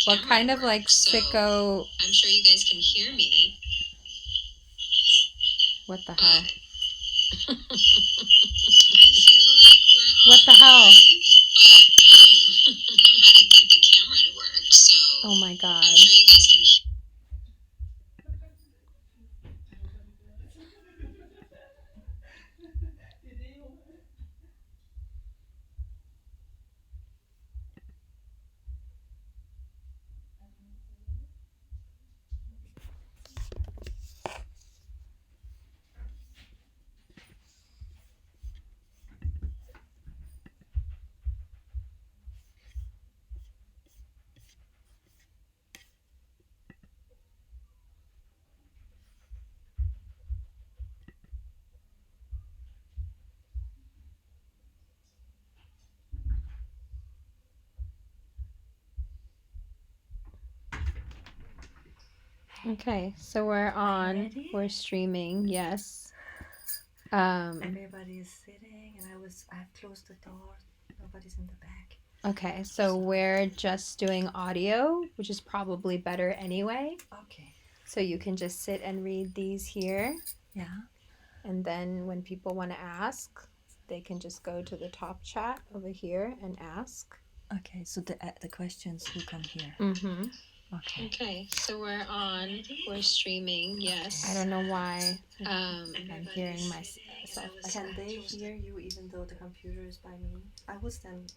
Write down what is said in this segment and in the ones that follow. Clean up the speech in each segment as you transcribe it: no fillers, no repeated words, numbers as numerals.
What kind of like sicko? I'm sure you guys can hear me. What the hell? I feel like we're all What the hell? live, but I don't know how to get the camera to work. So Oh my god. I'm sure you guys can hear. Okay, so we're on. Ready? We're streaming. Yes. Everybody is sitting, and I've closed the door. Nobody's in the back. Okay, so we're just doing audio, which is probably better anyway. Okay. So you can just sit and read these here, Yeah. and then when people want to ask, they can just go to the top chat over here and ask. Okay. So the questions will come here. Mm-hmm. Okay. Okay, so we're on. We're streaming. Yes. I don't know why I'm Everybody's hearing sitting, myself. and I Can was they close hear you even though the computer is by me? I will stand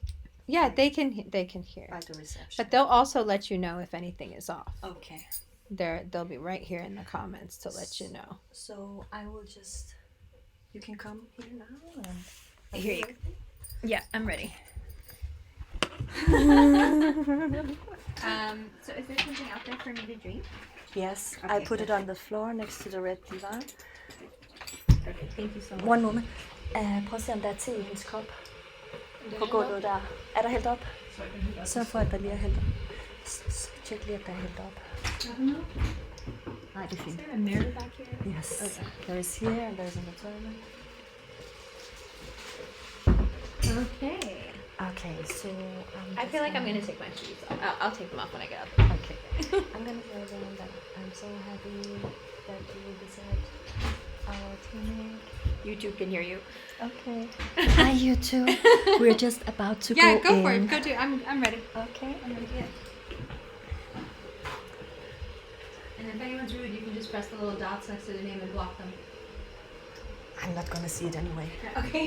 Yeah, they can hear. by the reception. But they'll also let you know if anything is off. Okay. They'll be right here in the comments to let you know. So I will just. You can come here now. And Here you go. Yeah, I'm ready. So is there something out there for me to drink? Yes. Okay, I put it on the floor next to the red divan. Perfect. Thank you so much. One moment. Prøv at se om der er te i hendes kop. På gulvet der. Er der hældt op? Sørg for, at der lige er hældt op. Tjek lige, at der er hældt op. Nej, det er fint. Is there a mirror back here? Yes. Okay. There is here and there is in the toilet. Okay. Okay, so I feel like I'm gonna take my shoes off. I'll take them off when I get up. Okay. I'm gonna tell them that I'm so happy that you decided our clinic. YouTube can hear you. Okay. Hi, you two. We're just about to Yeah, go go in. for it. Go do. I'm ready. Okay. I'm ready. Yeah. And if anyone's rude, you can just press the little dots next to the name and block them. I'm not gonna see it anyway. Okay.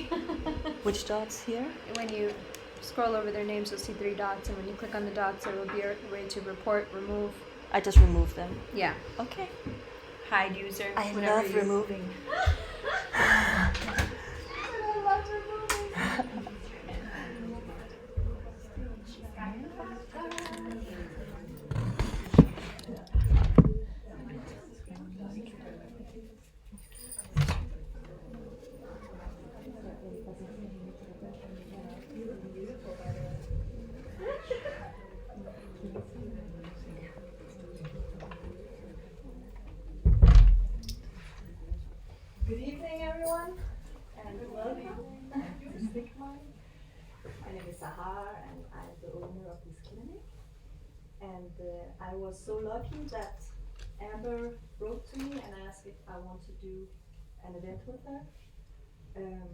Which dots here? When you scroll over their names, you'll see 3 dots, and when you click on the dots, there will be a way to report, remove. I just remove them. Yeah. Okay. Hide user. I whatever love you- removing. Good evening, everyone, and welcome to Stickmine. My name is Sahar, and I'm the owner of this clinic. And I was so lucky that Amber wrote to me and asked if I want to do an event with her. And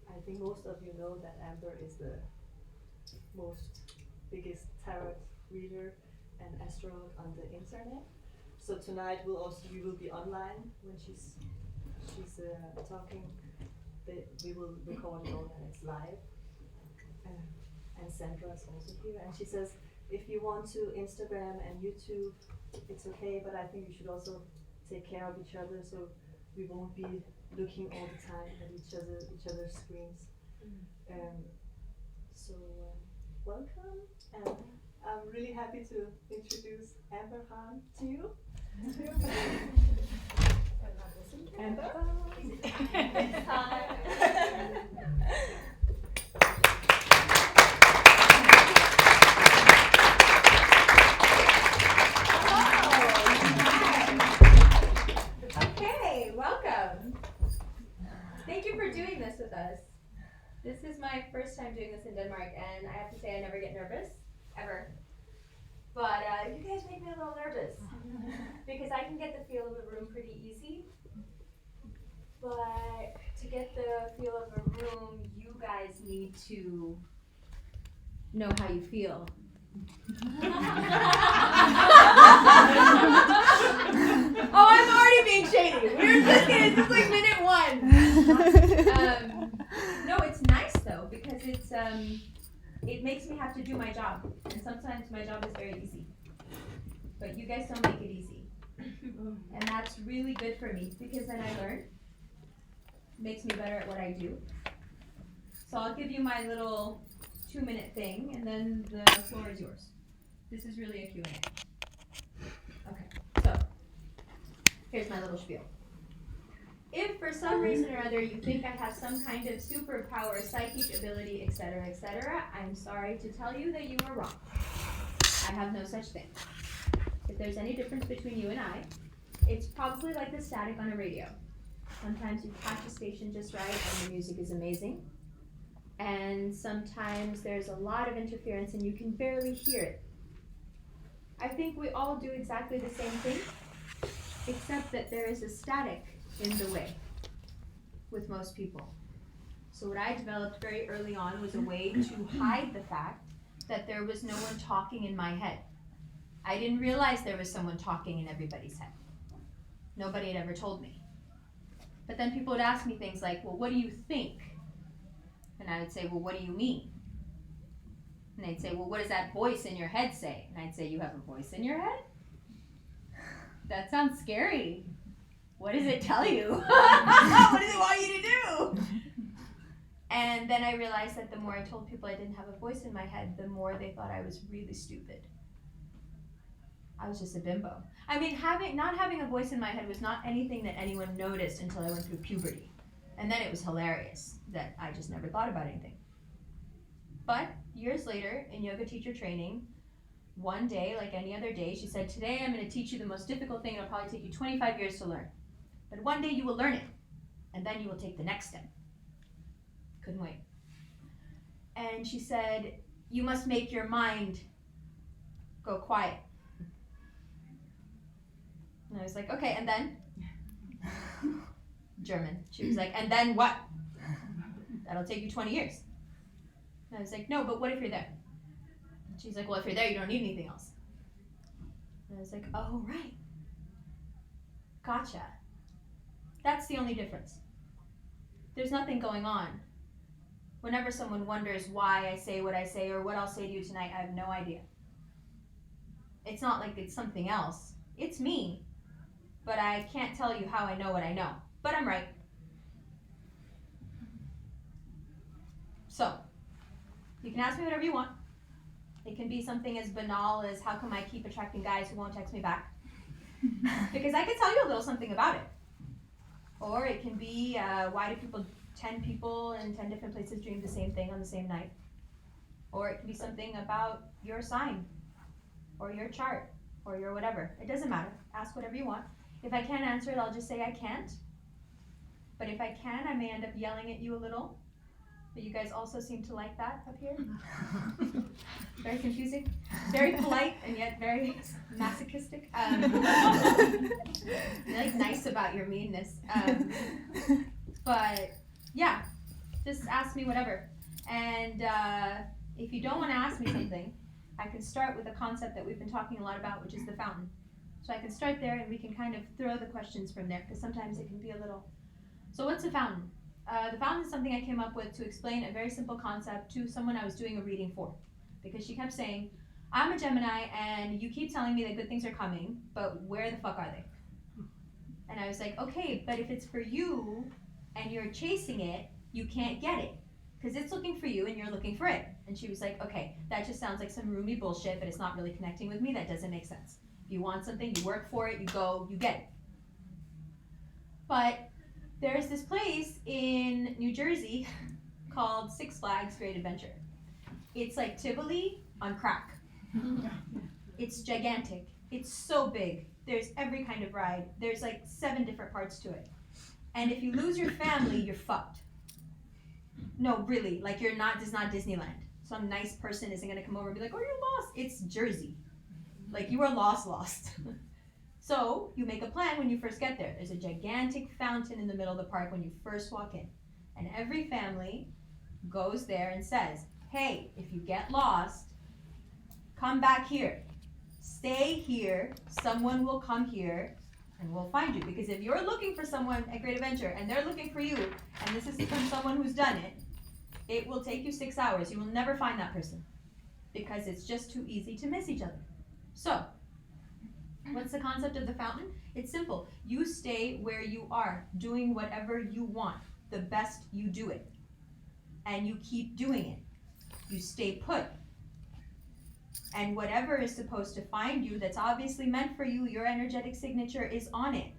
I think most of you know that Amber is the biggest tarot reader and astrologer on the internet. So tonight we will be online when she's talking. We will record it all and it's live. And Sandra is also here. And she says, if you want to Instagram and YouTube, it's okay, but I think you should also take care of each other so we won't be looking all the time at each other's screens. So welcome, and I'm really happy to introduce Amber Hahn to you. Amber. Hi. Okay, welcome. Thank you for doing this with us. This is my first time doing this in Denmark, and I have to say I never get nervous, ever. me to know how you feel. Oh, I'm already being shady. We're just kidding. This is like minute 1. No, it's nice though because it makes me have to do my job, and sometimes my job is very easy. But you guys don't make it easy, and that's really good for me because then I learn. Makes me better at what I do. So I'll give you my little 2-minute thing, and then the floor is yours. This is really a Q&A. Okay, so here's my little spiel. If for some reason or other you think I have some kind of superpower, psychic ability, etc., I'm sorry to tell you that you are wrong. I have no such thing. If there's any difference between you and I, it's probably like the static on a radio. Sometimes you catch a station just right and the music is amazing. And sometimes there's a lot of interference and you can barely hear it. I think we all do exactly the same thing, except that there is a static in the way with most people. So what I developed very early on was a way to hide the fact that there was no one talking in my head. I didn't realize there was someone talking in everybody's head. Nobody had ever told me. But then people would ask me things like, well, what do you think? And I would say, well, what do you mean? And they'd say, well, what does that voice in your head say? And I'd say, you have a voice in your head? That sounds scary. What does it tell you? What does it want you to do? And then I realized that the more I told people I didn't have a voice in my head, the more they thought I was really stupid. I was just a bimbo. I mean, not having a voice in my head was not anything that anyone noticed until I went through puberty. And then it was hilarious that I just never thought about anything. But years later, in yoga teacher training, one day, like any other day, she said, today I'm going to teach you the most difficult thing. It'll probably take you 25 years to learn. But one day you will learn it. And then you will take the next step. Couldn't wait. And she said, you must make your mind go quiet. And I was like, okay, and then? German. She was like, and then what? That'll take you 20 years. And I was like, no, but what if you're there? And she's like, well, if you're there, you don't need anything else. And I was like, oh, right. Gotcha. That's the only difference. There's nothing going on. Whenever someone wonders why I say what I say or what I'll say to you tonight, I have no idea. It's not like it's something else. It's me. But I can't tell you how I know what I know. But I'm right. So, you can ask me whatever you want. It can be something as banal as how come I keep attracting guys who won't text me back? Because I can tell you a little something about it. Or it can be why do 10 people in 10 different places dream the same thing on the same night? Or it can be something about your sign, or your chart, or your whatever. It doesn't matter. Ask whatever you want. If I can't answer it, I'll just say I can't. But if I can, I may end up yelling at you a little. But you guys also seem to like that up here. Very confusing. Very polite and yet very masochistic. You're like nice about your meanness. But yeah, just ask me whatever. And if you don't want to ask me something, I can start with a concept that we've been talking a lot about, which is the fountain. So I can start there and we can kind of throw the questions from there, because sometimes it can be a little... So what's a fountain? The fountain is something I came up with to explain a very simple concept to someone I was doing a reading for. Because she kept saying, I'm a Gemini and you keep telling me that good things are coming, but where the fuck are they? And I was like, okay, but if it's for you and you're chasing it, you can't get it. Because it's looking for you and you're looking for it. And she was like, okay, that just sounds like some roomy bullshit, but it's not really connecting with me. That doesn't make sense. If you want something, you work for it, you go, you get it. But there's this place in New Jersey called Six Flags Great Adventure. It's like Tivoli on crack. It's gigantic. It's so big. There's every kind of ride. There's like 7 different parts to it. And if you lose your family, you're fucked. No, really, like it's not Disneyland. Some nice person isn't gonna come over and be like, oh, you're lost. It's Jersey. Like you are lost. So you make a plan when you first get there. There's a gigantic fountain in the middle of the park when you first walk in. And every family goes there and says, hey, if you get lost, come back here. Stay here. Someone will come here and we'll find you. Because if you're looking for someone at Great Adventure and they're looking for you, and this is from someone who's done it, it will take you 6 hours. You will never find that person because it's just too easy to miss each other. So, what's the concept of the fountain? It's simple. You stay where you are, doing whatever you want, the best you do it. And you keep doing it. You stay put. And whatever is supposed to find you that's obviously meant for you, your energetic signature is on it.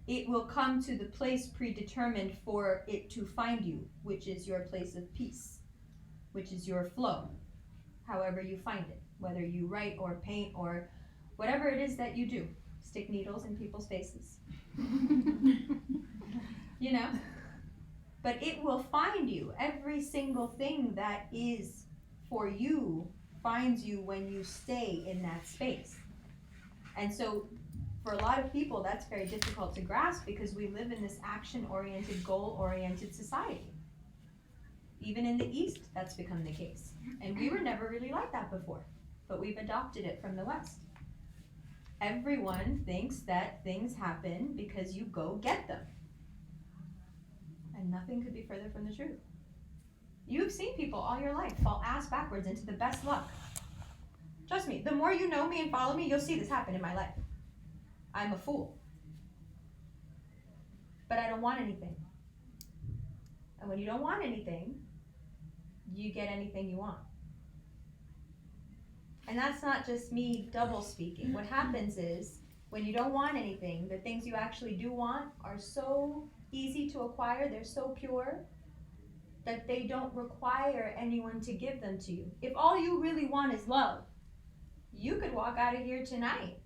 It will come to the place predetermined for it to find you, which is your place of peace, which is your flow, however you find it, whether you write or paint or whatever it is that you do. Stick needles in people's faces. You know? But it will find you. Every single thing that is for you finds you when you stay in that space. And so for a lot of people, that's very difficult to grasp because we live in this action-oriented, goal-oriented society. Even in the East, that's become the case. And we were never really like that before, but we've adopted it from the West. Everyone thinks that things happen because you go get them. And nothing could be further from the truth. You've seen people all your life fall ass backwards into the best luck. Trust me, the more you know me and follow me, you'll see this happen in my life. I'm a fool. But I don't want anything. And when you don't want anything, you get anything you want. And that's not just me double speaking. What happens is, when you don't want anything, the things you actually do want are so easy to acquire, they're so pure, that they don't require anyone to give them to you. If all you really want is love, you could walk out of here tonight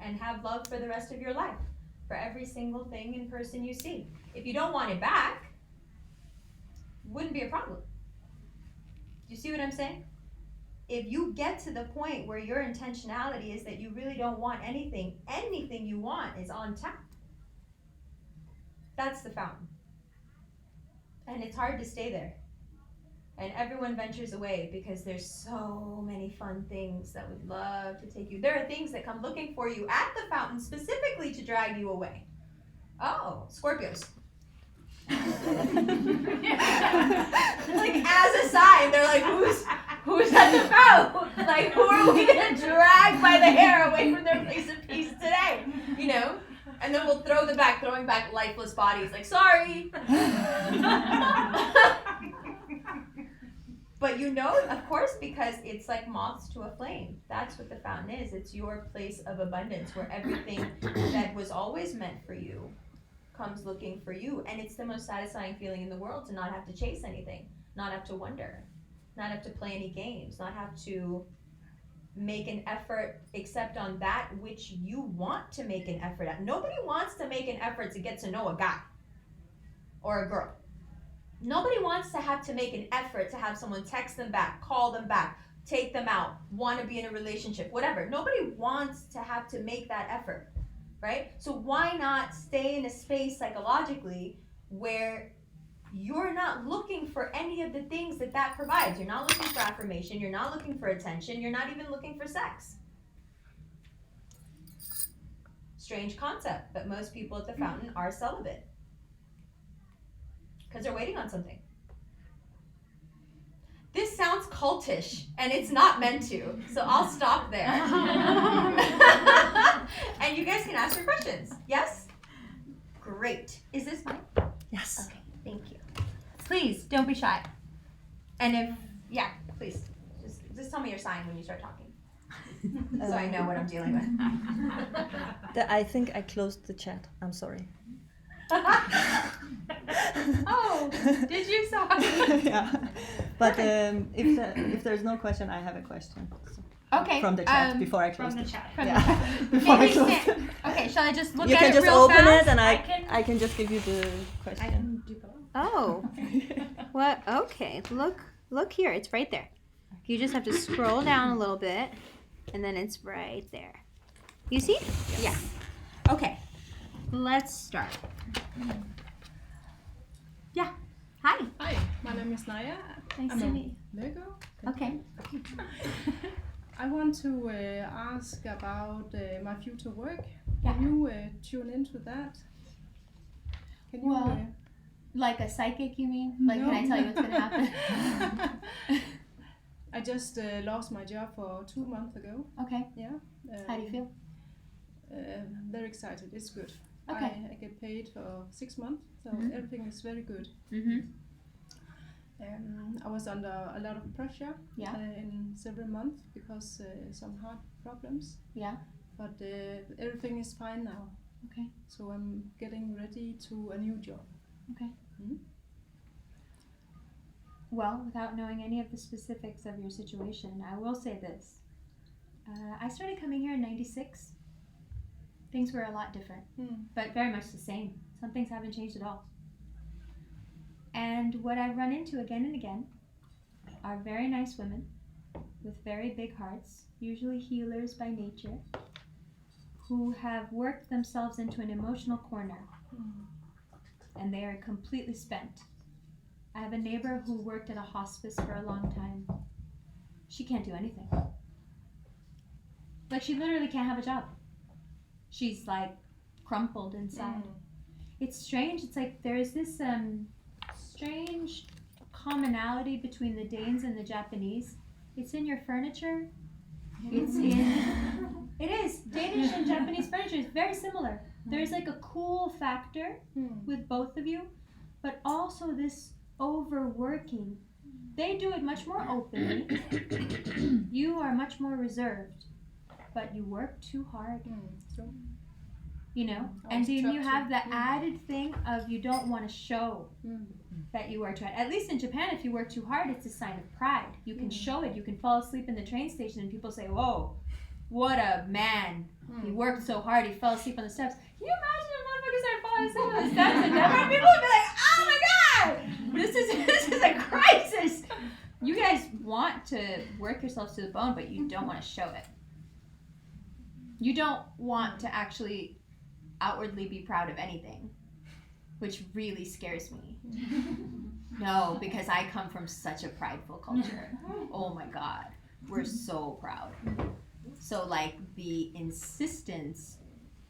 and have love for the rest of your life, for every single thing and person you see. If you don't want it back, it wouldn't be a problem. Do you see what I'm saying? If you get to the point where your intentionality is that you really don't want anything, anything you want is on tap. That's the fountain. And it's hard to stay there. And everyone ventures away because there's so many fun things that would love to take you. There are things that come looking for you at the fountain specifically to drag you away. Oh, Scorpios. Like as a sign, they're like, who's at the fountain? Like, who are we gonna drag by the hair away from their place of peace today? You know? And then we'll throw them back, throwing back lifeless bodies, like, sorry. But you know, of course, because it's like moths to a flame. That's what the fountain is. It's your place of abundance where everything that was always meant for you comes looking for you. And it's the most satisfying feeling in the world to not have to chase anything, not have to wonder, not have to play any games, not have to make an effort except on that which you want to make an effort at. Nobody wants to make an effort to get to know a guy or a girl. Nobody wants to have to make an effort to have someone text them back, call them back, take them out, want to be in a relationship, whatever. Nobody wants to have to make that effort, right? So why not stay in a space psychologically where you're not looking for any of the things that provides. You're not looking for affirmation. You're not looking for attention. You're not even looking for sex. Strange concept, but most people at the fountain are celibate because they're waiting on something. This sounds cultish, and it's not meant to, so I'll stop there. And you guys can ask your questions. Yes? Great. Is this mine? Yes. Okay, thank you. Please, don't be shy. And please, just tell me your sign when you start talking. So I know what I'm dealing with. I think I closed the chat. I'm sorry. Oh, did you? Sorry. Yeah. But if there's no question, I have a question. So, Okay. from the chat before I close From the chat. Before I close it. Okay, shall I just look You at can it just real open fast? it and I can just give you the I question. can do both. Oh, what? Okay, look here. It's right there. You just have to scroll down a little bit, and then it's right there. You see? Yeah. Okay. Let's start. Yeah. Hi. Hi, my name is Naya. Nice I'm to a meet you. Lego. Okay. I want to ask about my future work. Yeah. Can you tune into that? Can you? Well, like a psychic, you mean? Like, No. can I tell you what's gonna happen? I just lost my job for 2 months ago. Okay. Yeah. How do you feel? Very excited. It's good. Okay. I get paid for 6 months, so Mhm. everything is very good. Mm-hmm. I was under a lot of pressure Yeah. in several months because some heart problems. Yeah. But everything is fine now. Okay. So I'm getting ready to a new job. Okay. Mhm. Well, without knowing any of the specifics of your situation, I will say this. I started coming here in '96. Things were a lot different, but very much the same. Some things haven't changed at all. And what I run into again and again are very nice women with very big hearts, usually healers by nature, who have worked themselves into an emotional corner and they are completely spent. I have a neighbor who worked at a hospice for a long time. She can't do anything. Like, she literally can't have a job. She's like crumpled inside. It's strange. It's like there's this strange commonality between the Danes and the Japanese. It's in your furniture. It's in... It is. Danish and Japanese furniture is very similar. There's like a cool factor with both of you, but also this overworking. They do it much more openly. You are much more reserved, but you work too hard. You know? And then you have the added thing of you don't want to show that you work too hard. At least in Japan, if you work too hard, it's a sign of pride. You can show it. You can fall asleep in the train station and people say, whoa, what a man. He worked so hard, he fell asleep on the steps. Can you imagine if motherfuckers started falling asleep on the steps and Denmark? People would be like, oh my god, this is a crisis. You guys want to work yourselves to the bone, but you don't want to show it. You don't want to actually outwardly be proud of anything, which really scares me. No, because I come from such a prideful culture. Oh my god, we're so proud. So like the insistence,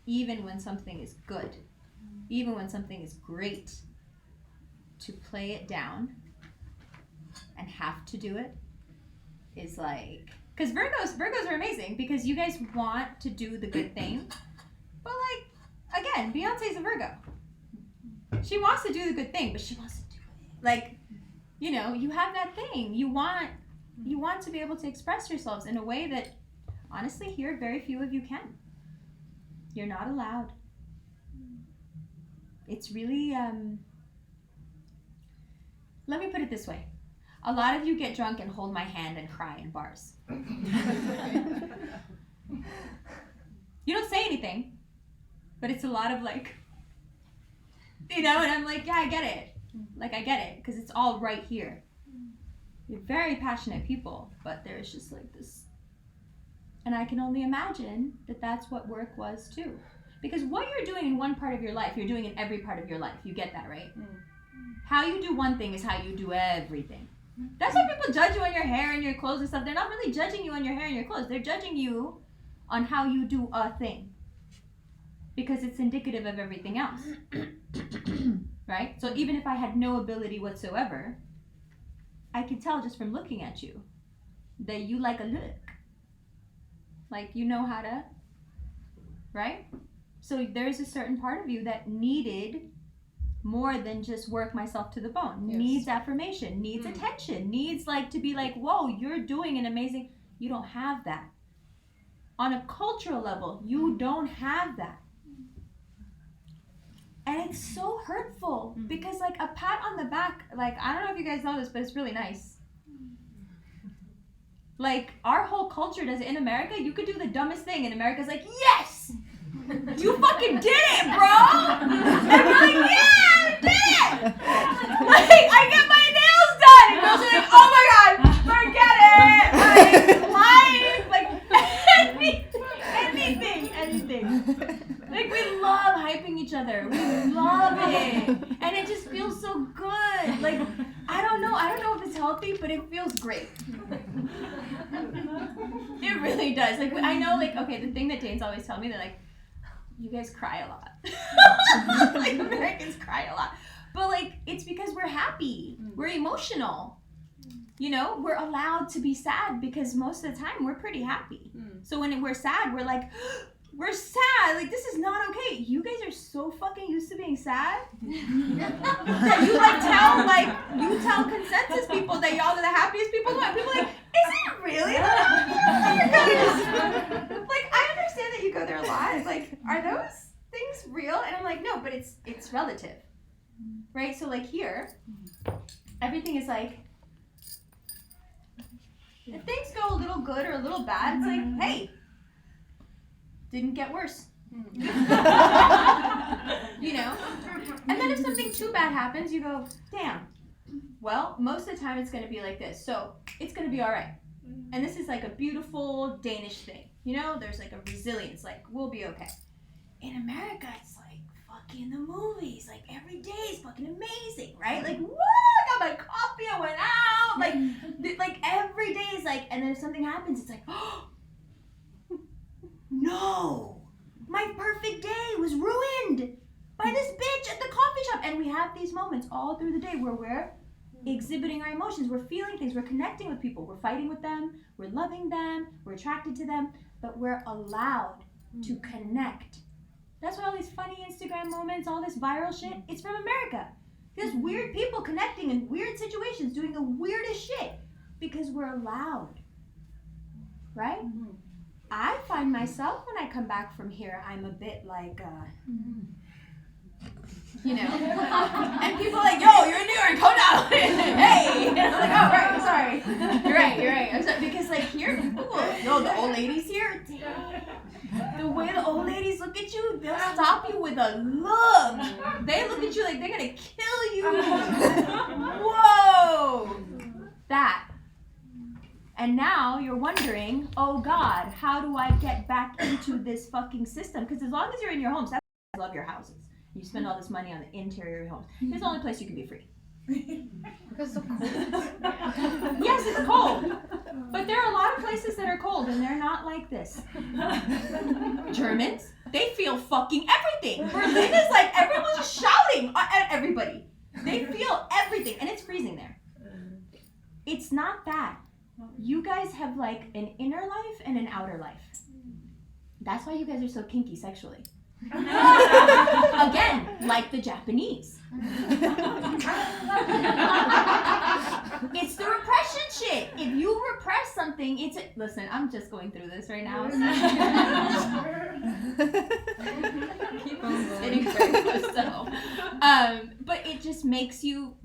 even when something is good, even when something is great, to play it down and have to do it is like, because Virgos are amazing because you guys want to do the good thing, but like, again, Beyonce's a Virgo. She wants to do the good thing, but she wants to do it. Like, you know, you have that thing. You want to be able to express yourselves in a way that, honestly, here, very few of you can. You're not allowed. It's really, let me put it this way. A lot of you get drunk and hold my hand and cry in bars. You don't say anything, but it's a lot of like, you know, and I'm like, yeah, I get it. Like, I get it, because it's all right here. You're very passionate people, but there's just like this. And I can only imagine that that's what work was too. Because what you're doing in one part of your life, you're doing in every part of your life. You get that, right? How you do one thing is how you do everything. That's why people judge you on your hair and your clothes and stuff. They're not really judging you on your hair and your clothes. They're judging you on how you do a thing. Because it's indicative of everything else. Right? So even if I had no ability whatsoever, I could tell just from looking at you that you like a look. Like, you know how to, right? So there's a certain part of you that needed more than just work myself to the bone. Yes. Needs affirmation, needs attention, needs like to be like, whoa, you're doing an amazing, you don't have that. On a cultural level, you don't have that. And it's so hurtful because like a pat on the back, like, I don't know if you guys know this, but it's really nice. Like, our whole culture does it in America. You could do the dumbest thing and America's like, yes! You fucking did it, bro! And we're like, yeah, I did it! Like, I get my nails done! And girls are like, oh my god, forget it! Like anything. Like, we love hyping each other. We love it. And it just feels so good. Like, I don't know if it's healthy, but it feels great. It really does. Like, I know, like, okay, the thing that Danes always tell me, they're like, you guys cry a lot. Like, Americans cry a lot. But, like, it's because we're happy. We're emotional. You know, we're allowed to be sad because most of the time we're pretty happy. So when we're sad, we're like, we're sad. Like, this is not okay. You guys are so fucking used to being sad that you tell consensus people that y'all are the happiest people alive. People are like, is it really? Like, I understand that you go there a lot. Like, are those things real? And I'm like, no, but it's relative, right? So like here, everything is like, if things go a little good or a little bad, it's like, hey, didn't get worse. You know? And then if something too bad happens, you go, damn. Well, most of the time it's going to be like this. So it's going to be all right. And this is like a beautiful Danish thing. You know, there's like a resilience, like, we'll be okay. In America, it's like fucking the movies. Like, every day is fucking amazing, right? Like, woo, I got my coffee, I went out. Like every day is like, and then if something happens, it's like, oh, no, my perfect day was ruined by this bitch at the coffee shop. And we have these moments all through the day where we're exhibiting our emotions, we're feeling things, we're connecting with people, we're fighting with them, we're loving them, we're attracted to them, but we're allowed to connect. That's why all these funny Instagram moments, all this viral shit, it's from America. There's weird people connecting in weird situations, doing the weirdest shit, because we're allowed, right? I find myself when I come back from here, I'm a bit like, you know, and people are like, yo, you're in New York, hold on, hey, and I'm like, oh, right, sorry, you're right, I'm sorry, because like here, people, yo, the old ladies here, the way the old ladies look at you, they'll stop you with a look, they look at you like they're gonna kill you, whoa, that. And now you're wondering, oh God, how do I get back into this fucking system? Because as long as you're in your homes, that's why I love your houses. You spend all this money on the interior of your homes. It's the only place you can be free. Because of cold. Yes, it's cold. But there are a lot of places that are cold and they're not like this. Germans, they feel fucking everything. Berlin is like everyone's just shouting at everybody. They feel everything and it's freezing there. It's not that. You guys have like an inner life and an outer life. That's why you guys are so kinky sexually. Again, like the Japanese. It's the repression shit. If you repress something, listen, I'm just going through this right now. Keep on sitting very close to home. But it just makes you,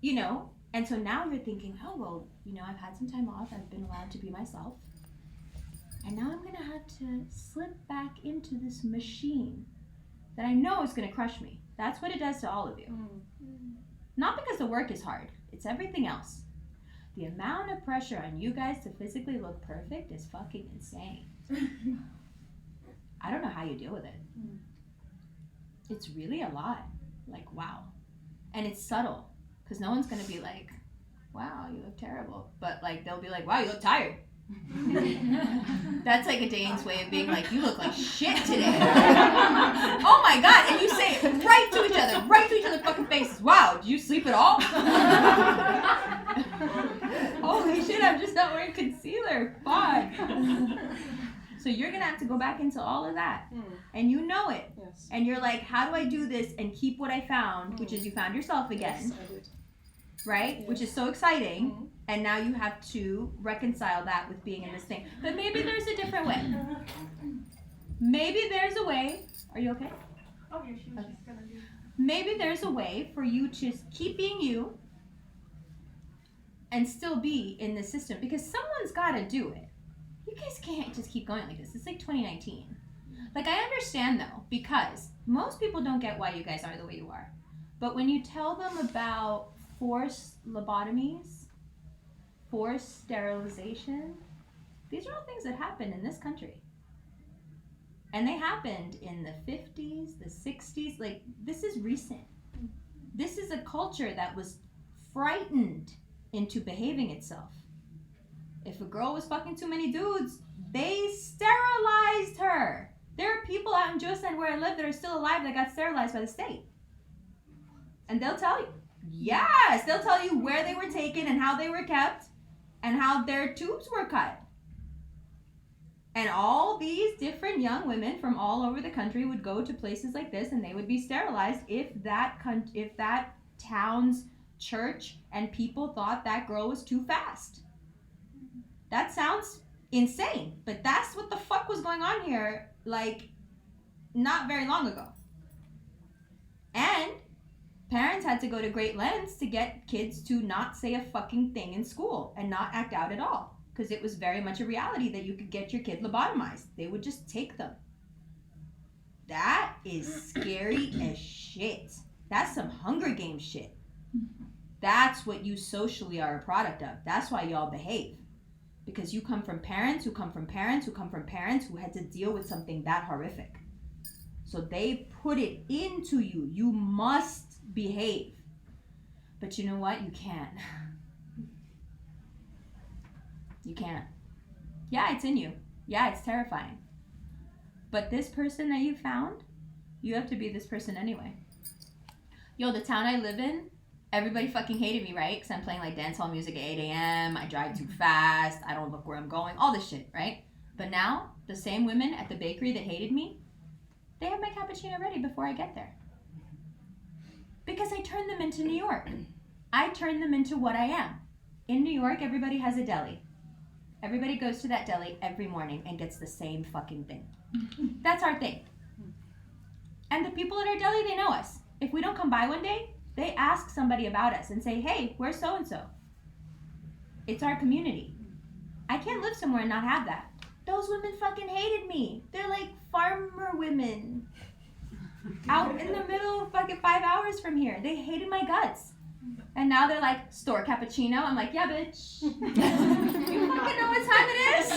you know, and so now you're thinking, oh, well, you know, I've had some time off. I've been allowed to be myself. And now I'm going to have to slip back into this machine that I know is going to crush me. That's what it does to all of you. Not because the work is hard. It's everything else. The amount of pressure on you guys to physically look perfect is fucking insane. I don't know how you deal with it. It's really a lot. Like, wow. And it's subtle. Because no one's going to be like, wow, you look terrible. But like, they'll be like, wow, you look tired. That's like a Dane's way of being like, you look like shit today. Oh my God. And you say it right to each other's fucking faces. Wow, did you sleep at all? Holy shit, I'm just not wearing concealer. Fuck. So you're going to have to go back into all of that. And you know it. Yes. And you're like, how do I do this and keep what I found, which is you found yourself again. Yes, I did. Right? Yes. Which is so exciting. And now you have to reconcile that with being in this thing. But maybe there's a different way. Maybe there's a way. Are you okay? Oh, yeah, she was just gonna do. Maybe there's a way for you to keep being you and still be in the system. Because someone's got to do it. You guys can't just keep going like this. It's like 2019. Like, I understand, though, because most people don't get why you guys are the way you are. But when you tell them about forced lobotomies, forced sterilization, these are all things that happen in this country. And they happened in the 50s, the 60s. Like, this is recent. this is a culture that was frightened into behaving itself. If a girl was fucking too many dudes, they sterilized her. There are people out in Jewish land where I live that are still alive that got sterilized by the state. And they'll tell you. Yes, they'll tell you where they were taken and how they were kept and how their tubes were cut. And all these different young women from all over the country would go to places like this and they would be sterilized if that town's church and people thought that girl was too fast. That sounds insane, but that's what the fuck was going on here, like, not very long ago. And parents had to go to great lengths to get kids to not say a fucking thing in school and not act out at all, because it was very much a reality that you could get your kid lobotomized. They would just take them. That is scary as shit. That's some Hunger Games shit. That's what you socially are a product of. That's why y'all behave. Because you come from parents who come from parents who come from parents who had to deal with something that horrific. So they put it into you. You must behave. But you know what? You can't. You can't. Yeah, it's in you. Yeah, it's terrifying. But this person that you found, you have to be this person anyway. Yo, the town I live in, everybody fucking hated me, right? Because I'm playing like dancehall music at 8 a.m. I drive too fast. I don't look where I'm going. All this shit, right? But now, the same women at the bakery that hated me, they have my cappuccino ready before I get there. Because I turned them into New York. I turned them into what I am. In New York, everybody has a deli. Everybody goes to that deli every morning and gets the same fucking thing. That's our thing. And the people at our deli, they know us. If we don't come by one day, they ask somebody about us and say, hey, where's so-and-so? It's our community. I can't live somewhere and not have that. Those women fucking hated me. They're like farmer women. Out in the middle of fucking 5 hours from here. They hated my guts. And now they're like, store cappuccino. I'm like, yeah, bitch. You fucking know what time it is?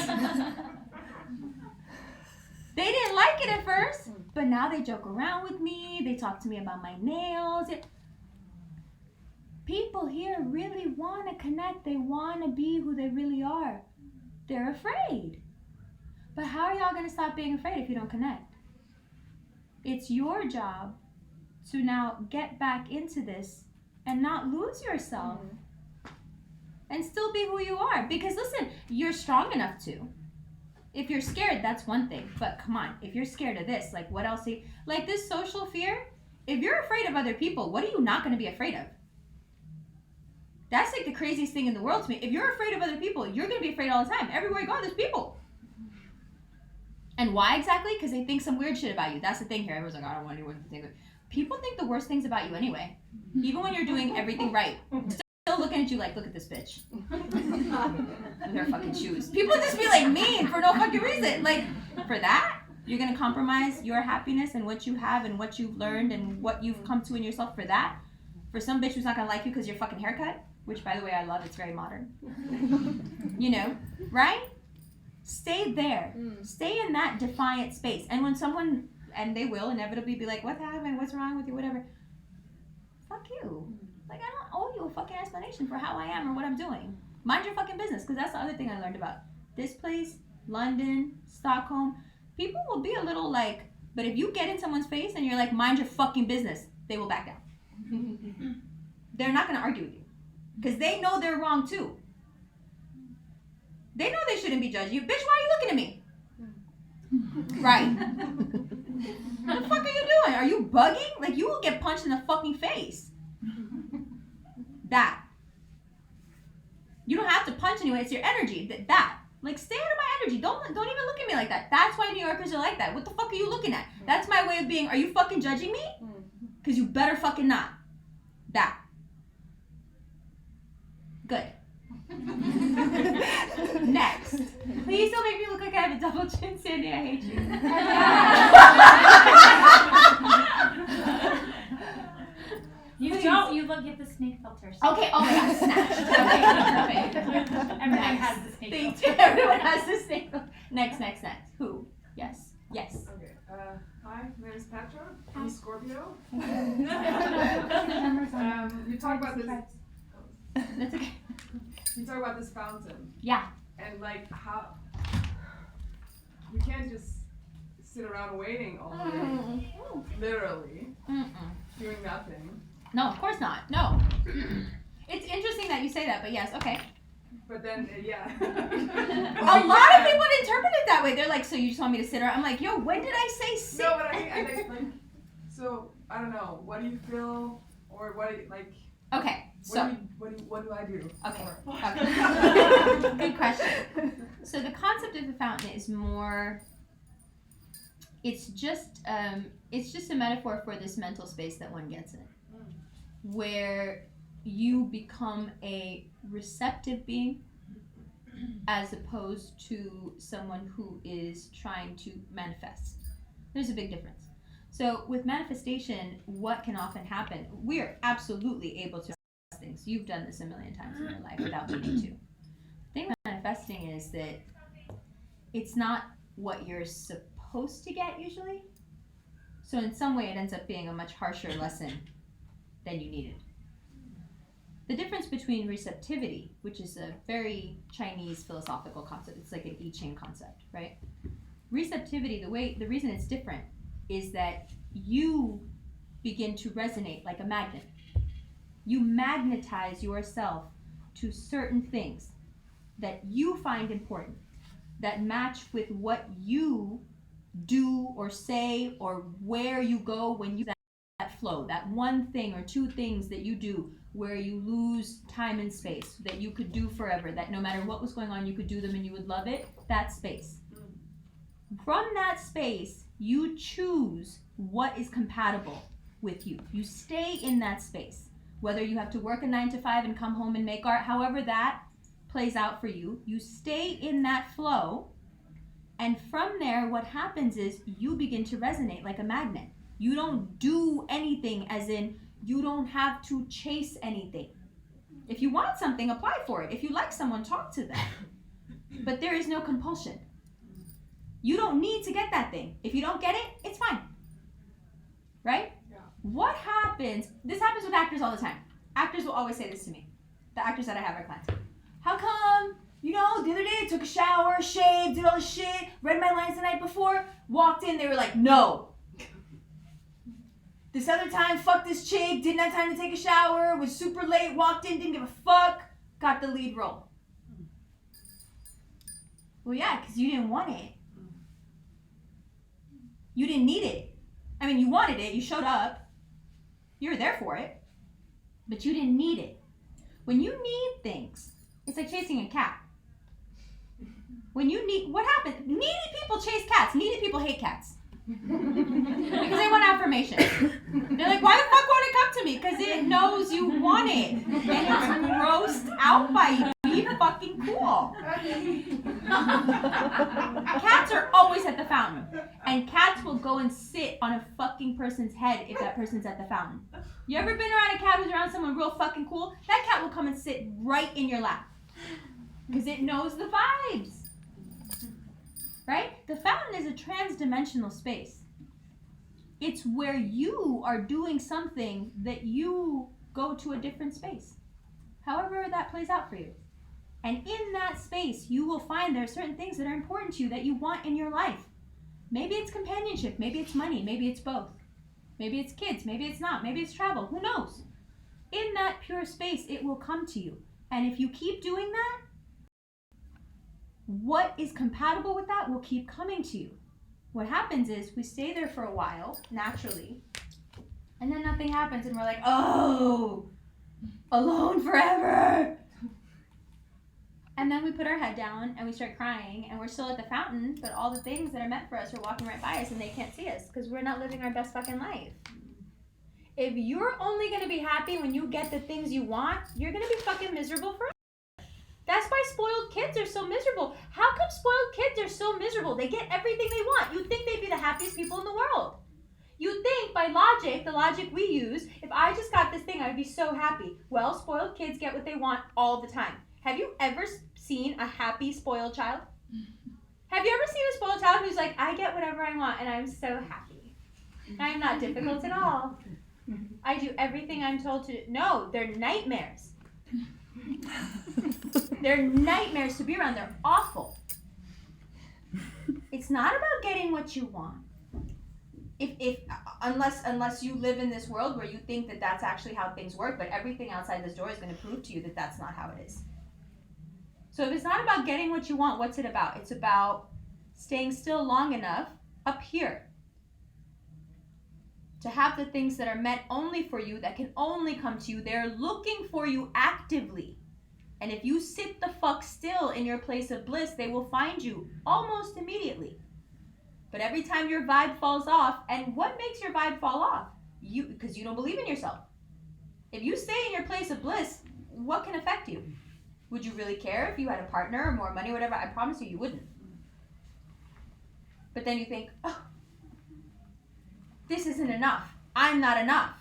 They didn't like it at first, but now they joke around with me. They talk to me about my nails. People here really want to connect. They want to be who they really are. They're afraid. But how are y'all going to stop being afraid if you don't connect? It's your job to now get back into this and not lose yourself. And still be who you are. Because listen, you're strong enough to. If you're scared, that's one thing. But come on, if you're scared of this, like what else? Like this social fear, if you're afraid of other people, what are you not going to be afraid of? That's like the craziest thing in the world to me. If you're afraid of other people, you're going to be afraid all the time. Everywhere you go, there's people. And why exactly? Because they think some weird shit about you. That's the thing here. Everyone's like, I don't want anyone to think. People think the worst things about you anyway. Even when you're doing everything right. Still looking at you like, look at this bitch. With her fucking shoes. People just be like mean for no fucking reason. Like, for that, you're going to compromise your happiness and what you have and what you've learned and what you've come to in yourself for that? For some bitch who's not going to like you because your fucking haircut? Which, by the way, I love. It's very modern. You know, right? Stay there. Stay in that defiant space. And when someone, and they will inevitably be like, what happened? What's wrong with you? Whatever. Fuck you. Like, I don't owe you a fucking explanation for how I am or what I'm doing. Mind your fucking business, because that's the other thing I learned about this place, London, Stockholm. People will be a little like, but if you get in someone's face and you're like, mind your fucking business, they will back down. They're not going to argue with you, because they know they're wrong too. They know they shouldn't be judging you. Bitch, why are you looking at me? Right. What the fuck are you doing? Are you bugging? Like, you will get punched in the fucking face. That. You don't have to punch anyway. It's your energy. That. Like, stay out of my energy. Don't even look at me like that. That's why New Yorkers are like that. What the fuck are you looking at? That's my way of being, are you fucking judging me? Because you better fucking not. That. Good. Next. Please don't make me look like I have a double chin, Sandy. I hate you. You don't. You look at the snake filters. Okay. Oh my God. Snatched. Okay. Perfect. Everyone has the snake Thank filter. you. Everyone has the snake filter. Next. Who? Yes. Okay. Hi, my name is Petra. I'm Scorpio. Numbers on this. Right. That's okay. You talk about this fountain. Yeah. And like how we can't just sit around waiting all day, literally, doing nothing. No, of course not. No. It's interesting that you say that, but yes, okay. But then, yeah. A lot of people interpret it that way. They're like, so you just want me to sit around? I'm like, yo, when did I say sit? No, but I think like, so I don't know. What do you feel, or what do you, like? Okay, so. What do I do? Okay. Okay. Good question. So the concept of the fountain is more. It's just a metaphor for this mental space that one gets in, where you become a receptive being as opposed to someone who is trying to manifest. There's a big difference. So with manifestation, what can often happen, we are absolutely able to manifest things. You've done this a million times in your life without needing to. The thing with manifesting is that it's not what you're supposed to get usually. So in some way it ends up being a much harsher lesson than you needed. The difference between receptivity, which is a very Chinese philosophical concept, it's like an I Ching concept, right? Receptivity, the reason it's different is that you begin to resonate like a magnet. You magnetize yourself to certain things that you find important, that match with what you do or say or where you go when you that flow, that one thing or two things that you do where you lose time and space that you could do forever, that no matter what was going on you could do them and you would love it, that space. From that space, you choose what is compatible with you. You stay in that space. Whether you have to work a 9 to 5 and come home and make art, however that plays out for you, you stay in that flow. And from there, what happens is you begin to resonate like a magnet. You don't do anything, as in you don't have to chase anything. If you want something, apply for it. If you like someone, talk to them. But there is no compulsion. You don't need to get that thing. If you don't get it, it's fine. Right? Yeah. What happens, this happens with actors all the time. Actors will always say this to me. The actors that I have are clients. How come, the other day I took a shower, shaved, did all the shit, read my lines the night before, walked in, they were like, no. This other time, fuck this chick, didn't have time to take a shower, was super late, walked in, didn't give a fuck, got the lead role. Well, yeah, because you didn't want it. You didn't need it. I mean, you wanted it, you showed up, you were there for it, but you didn't need it. When you need things, it's like chasing a cat. When you need, what happens? Needy people chase cats, needy people hate cats. Because they want affirmation. They're like, why the fuck won't it come to me? Because it knows you want it. And it's grossed out by you. Be fucking cool. Cats are always at the fountain. And cats will go and sit on a fucking person's head if that person's at the fountain. You ever been around a cat who's around someone real fucking cool? That cat will come and sit right in your lap. Because it knows the vibes. Right? The fountain is a trans-dimensional space. It's where you are doing something that you go to a different space. However that plays out for you. And in that space, you will find there are certain things that are important to you that you want in your life. Maybe it's companionship, maybe it's money, maybe it's both. Maybe it's kids, maybe it's not, maybe it's travel, who knows? In that pure space, it will come to you. And if you keep doing that, what is compatible with that will keep coming to you. What happens is we stay there for a while, naturally, and then nothing happens and we're like, oh, alone forever. And then we put our head down and we start crying and we're still at the fountain, but all the things that are meant for us are walking right by us and they can't see us because we're not living our best fucking life. If you're only going to be happy when you get the things you want, you're going to be fucking miserable forever. That's why spoiled kids are so miserable. How come spoiled kids are so miserable? They get everything they want. You'd think they'd be the happiest people in the world. You'd think by logic, the logic we use, if I just got this thing, I'd be so happy. Well, spoiled kids get what they want all the time. Have you ever seen a happy spoiled child? Have you ever seen a spoiled child who's like, I get whatever I want and I'm so happy. I'm not difficult at all. I do everything I'm told to do. No, they're nightmares. They're nightmares to be around. They're awful. It's not about getting what you want. Unless you live in this world where you think that that's actually how things work, but everything outside this door is going to prove to you that that's not how it is. So if it's not about getting what you want, what's it about? It's about staying still long enough up here to have the things that are meant only for you, that can only come to you. They're looking for you actively. And if you sit the fuck still in your place of bliss, they will find you almost immediately. But every time your vibe falls off, and what makes your vibe fall off? Because you don't believe in yourself. If you stay in your place of bliss, what can affect you? Would you really care if you had a partner or more money or whatever? I promise you wouldn't. But then you think, oh, this isn't enough. I'm not enough.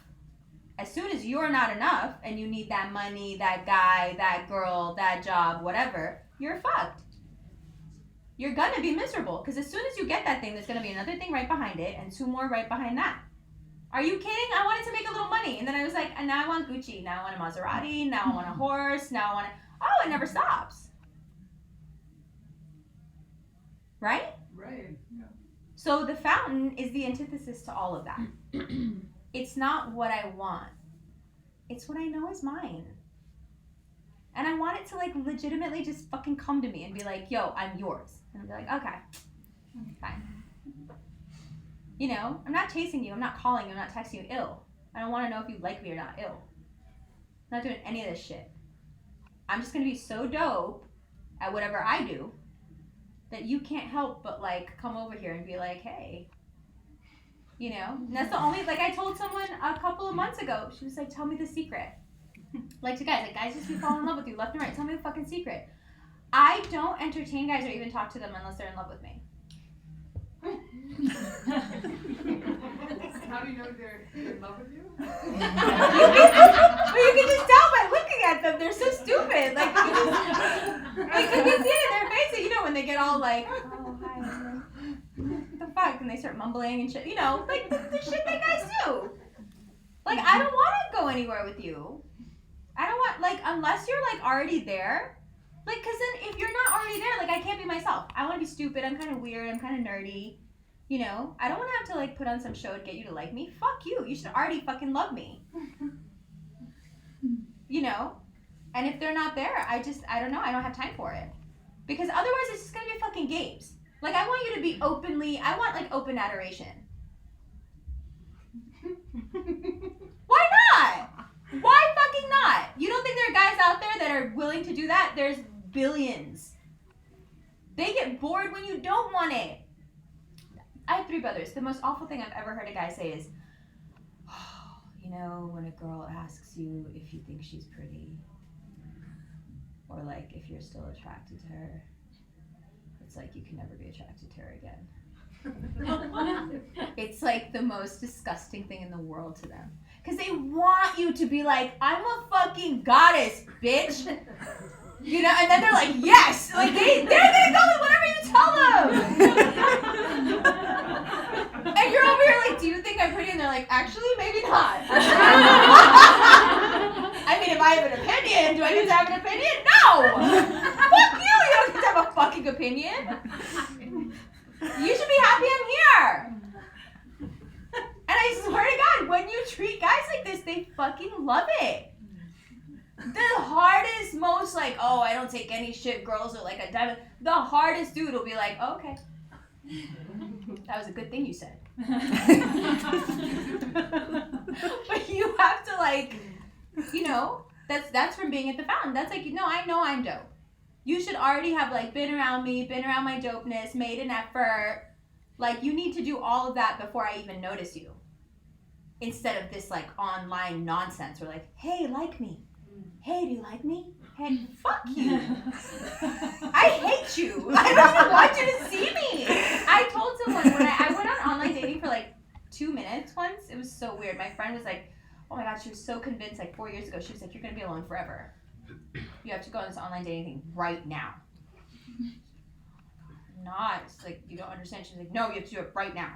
As soon as you're not enough and you need that money, that guy, that girl, that job, whatever, you're fucked. You're gonna be miserable because as soon as you get that thing, there's gonna be another thing right behind it and two more right behind that. Are you kidding? I wanted to make a little money and then I was like, and now I want Gucci, now I want a Maserati, now I want a horse, now I want oh, it never stops. Right? Right. Yeah. So the fountain is the antithesis to all of that. It's not what I want. It's what I know is mine. And I want it to like legitimately just fucking come to me and be like, yo, I'm yours. And I'll be like, okay, fine. You know, I'm not chasing you. I'm not calling you. I'm not texting you ill. I don't want to know if you like me or not ill. I'm not doing any of this shit. I'm just going to be so dope at whatever I do that you can't help but like come over here and be like, hey, you know? And that's the only, like I told someone a couple of months ago, she was like, tell me the secret. Like to guys, like guys just be falling in love with you left and right. Tell me the fucking secret. I don't entertain guys or even talk to them unless they're in love with me. How do you know they're in love with you? You can just tell by looking at them. They're so stupid. Like you can see it in their faces. You know when they get all like, oh hi, what the fuck, and they start mumbling and shit. You know, like the shit that guys do. Like I don't want to go anywhere with you. I don't want like unless you're like already there. Like, cause then if you're not already there, like I can't be myself. I want to be stupid. I'm kind of weird. I'm kind of nerdy. You know, I don't want to have to like put on some show to get you to like me. Fuck you. You should already fucking love me. You know? And if they're not there, I don't know. I don't have time for it. Because otherwise it's just going to be fucking games. Like I want you to be I want like open adoration. Why not? Why fucking not? You don't think there are guys out there that are willing to do that? There's billions. They get bored when you don't want it. I have 3 brothers. The most awful thing I've ever heard a guy say is, oh, you know, when a girl asks you if you think she's pretty, or like if you're still attracted to her, it's like you can never be attracted to her again. It's like the most disgusting thing in the world to them. Because they want you to be like, I'm a fucking goddess, bitch. You know, and then they're like, yes! Like, they're gonna go with whatever you tell them! And you're over here like, do you think I'm pretty? And they're like, actually, maybe not. I mean, if I have an opinion, do I get to have an opinion? No! Fuck you! You don't get to have a fucking opinion. You should be happy I'm here. And I swear to God, when you treat guys like this, they fucking love it. The hardest, most like, oh, I don't take any shit, girls are like a diamond. The hardest dude will be like, oh, okay. That was a good thing you said. But you have to like, you know, that's from being at the fountain. That's like, no, I know I'm dope. You should already have like been around me, been around my dopeness, made an effort. Like you need to do all of that before I even notice you. Instead of this like online nonsense where like, hey, like me. Hey, do you like me? Hey, fuck you. I hate you. I don't even want you to see me. I told someone when I went on online dating for like 2 minutes once. It was so weird. My friend was like, oh my God, she was so convinced like 4 years ago. She was like, you're going to be alone forever. You have to go on this online dating thing right now. Not. It's like, you don't understand. She's like, no, you have to do it right now.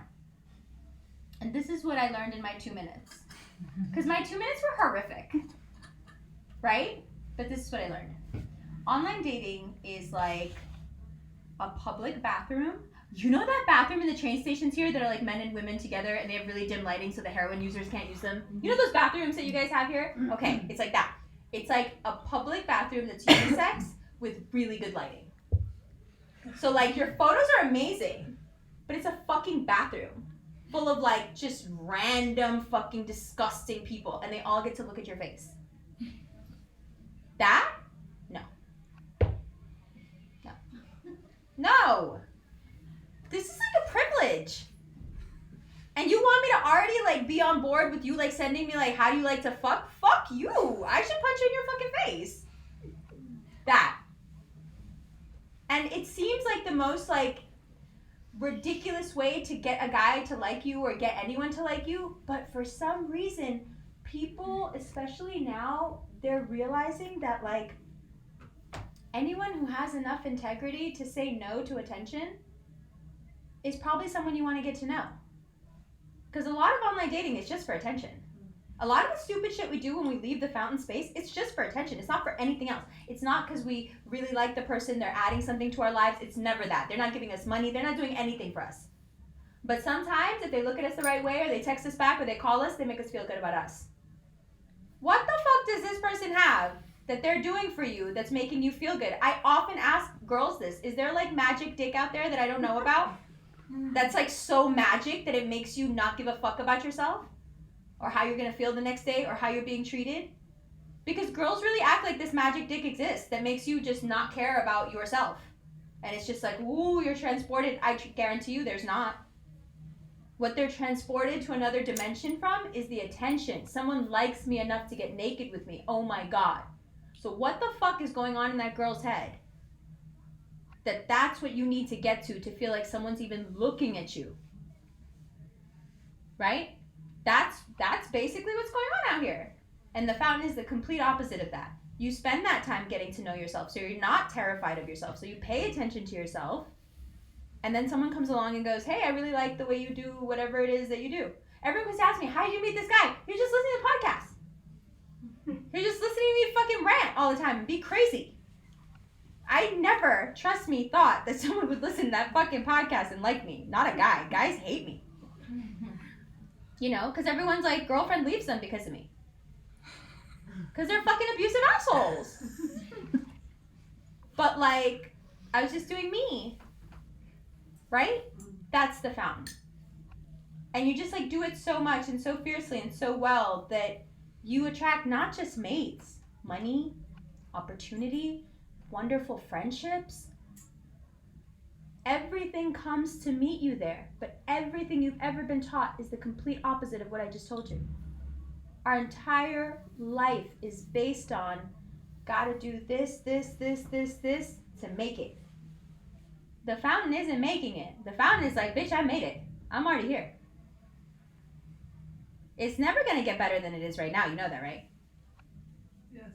And this is what I learned in my 2 minutes. Because my 2 minutes were horrific. Right? But this is what I learned. Online dating is like a public bathroom. You know that bathroom in the train stations here that are like men and women together and they have really dim lighting so the heroin users can't use them? You know those bathrooms that you guys have here? Okay, it's like that. It's like a public bathroom that's unisex with really good lighting. So like your photos are amazing, but it's a fucking bathroom full of like just random fucking disgusting people and they all get to look at your face. That? No. No. No! This is like a privilege. And you want me to already like be on board with you like sending me like how do you like to fuck? Fuck you! I should punch you in your fucking face. That. And it seems like the most like ridiculous way to get a guy to like you or get anyone to like you, but for some reason people, especially now, they're realizing that like anyone who has enough integrity to say no to attention is probably someone you want to get to know. Because a lot of online dating is just for attention. A lot of the stupid shit we do when we leave the fountain space, it's just for attention. It's not for anything else. It's not because we really like the person, they're adding something to our lives. It's never that. They're not giving us money. They're not doing anything for us. But sometimes if they look at us the right way or they text us back or they call us, they make us feel good about us. What the fuck does this person have that they're doing for you that's making you feel good? I often ask girls this. Is there like magic dick out there that I don't know about? That's like so magic that it makes you not give a fuck about yourself? Or how you're gonna feel the next day, or how you're being treated. Because girls really act like this magic dick exists that makes you just not care about yourself. And it's just like, ooh, you're transported. I guarantee you there's not. What they're transported to another dimension from is the attention. Someone likes me enough to get naked with me. Oh my God. So what the fuck is going on in that girl's head? That's what you need to get to feel like someone's even looking at you. Right? That's basically what's going on out here. And the fountain is the complete opposite of that. You spend that time getting to know yourself, so you're not terrified of yourself. So you pay attention to yourself, and then someone comes along and goes, hey, I really like the way you do whatever it is that you do. Everyone's asking me, how did you meet this guy? You're just listening to podcasts. You're just listening to me fucking rant all the time and be crazy. I never, trust me, thought that someone would listen to that fucking podcast and like me. Not a guy. Guys hate me. You know, because everyone's like, girlfriend leaves them because of me. Because they're fucking abusive assholes. But like, I was just doing me. Right? That's the fountain. And you just like do it so much and so fiercely and so well that you attract not just mates, money, opportunity, wonderful friendships. Everything comes to meet you there, but everything you've ever been taught is the complete opposite of what I just told you. Our entire life is based on gotta do this to make it. The fountain isn't making it. The fountain is like, bitch, I made it. I'm already here. It's never gonna get better than it is right now. You know that, right? Yes.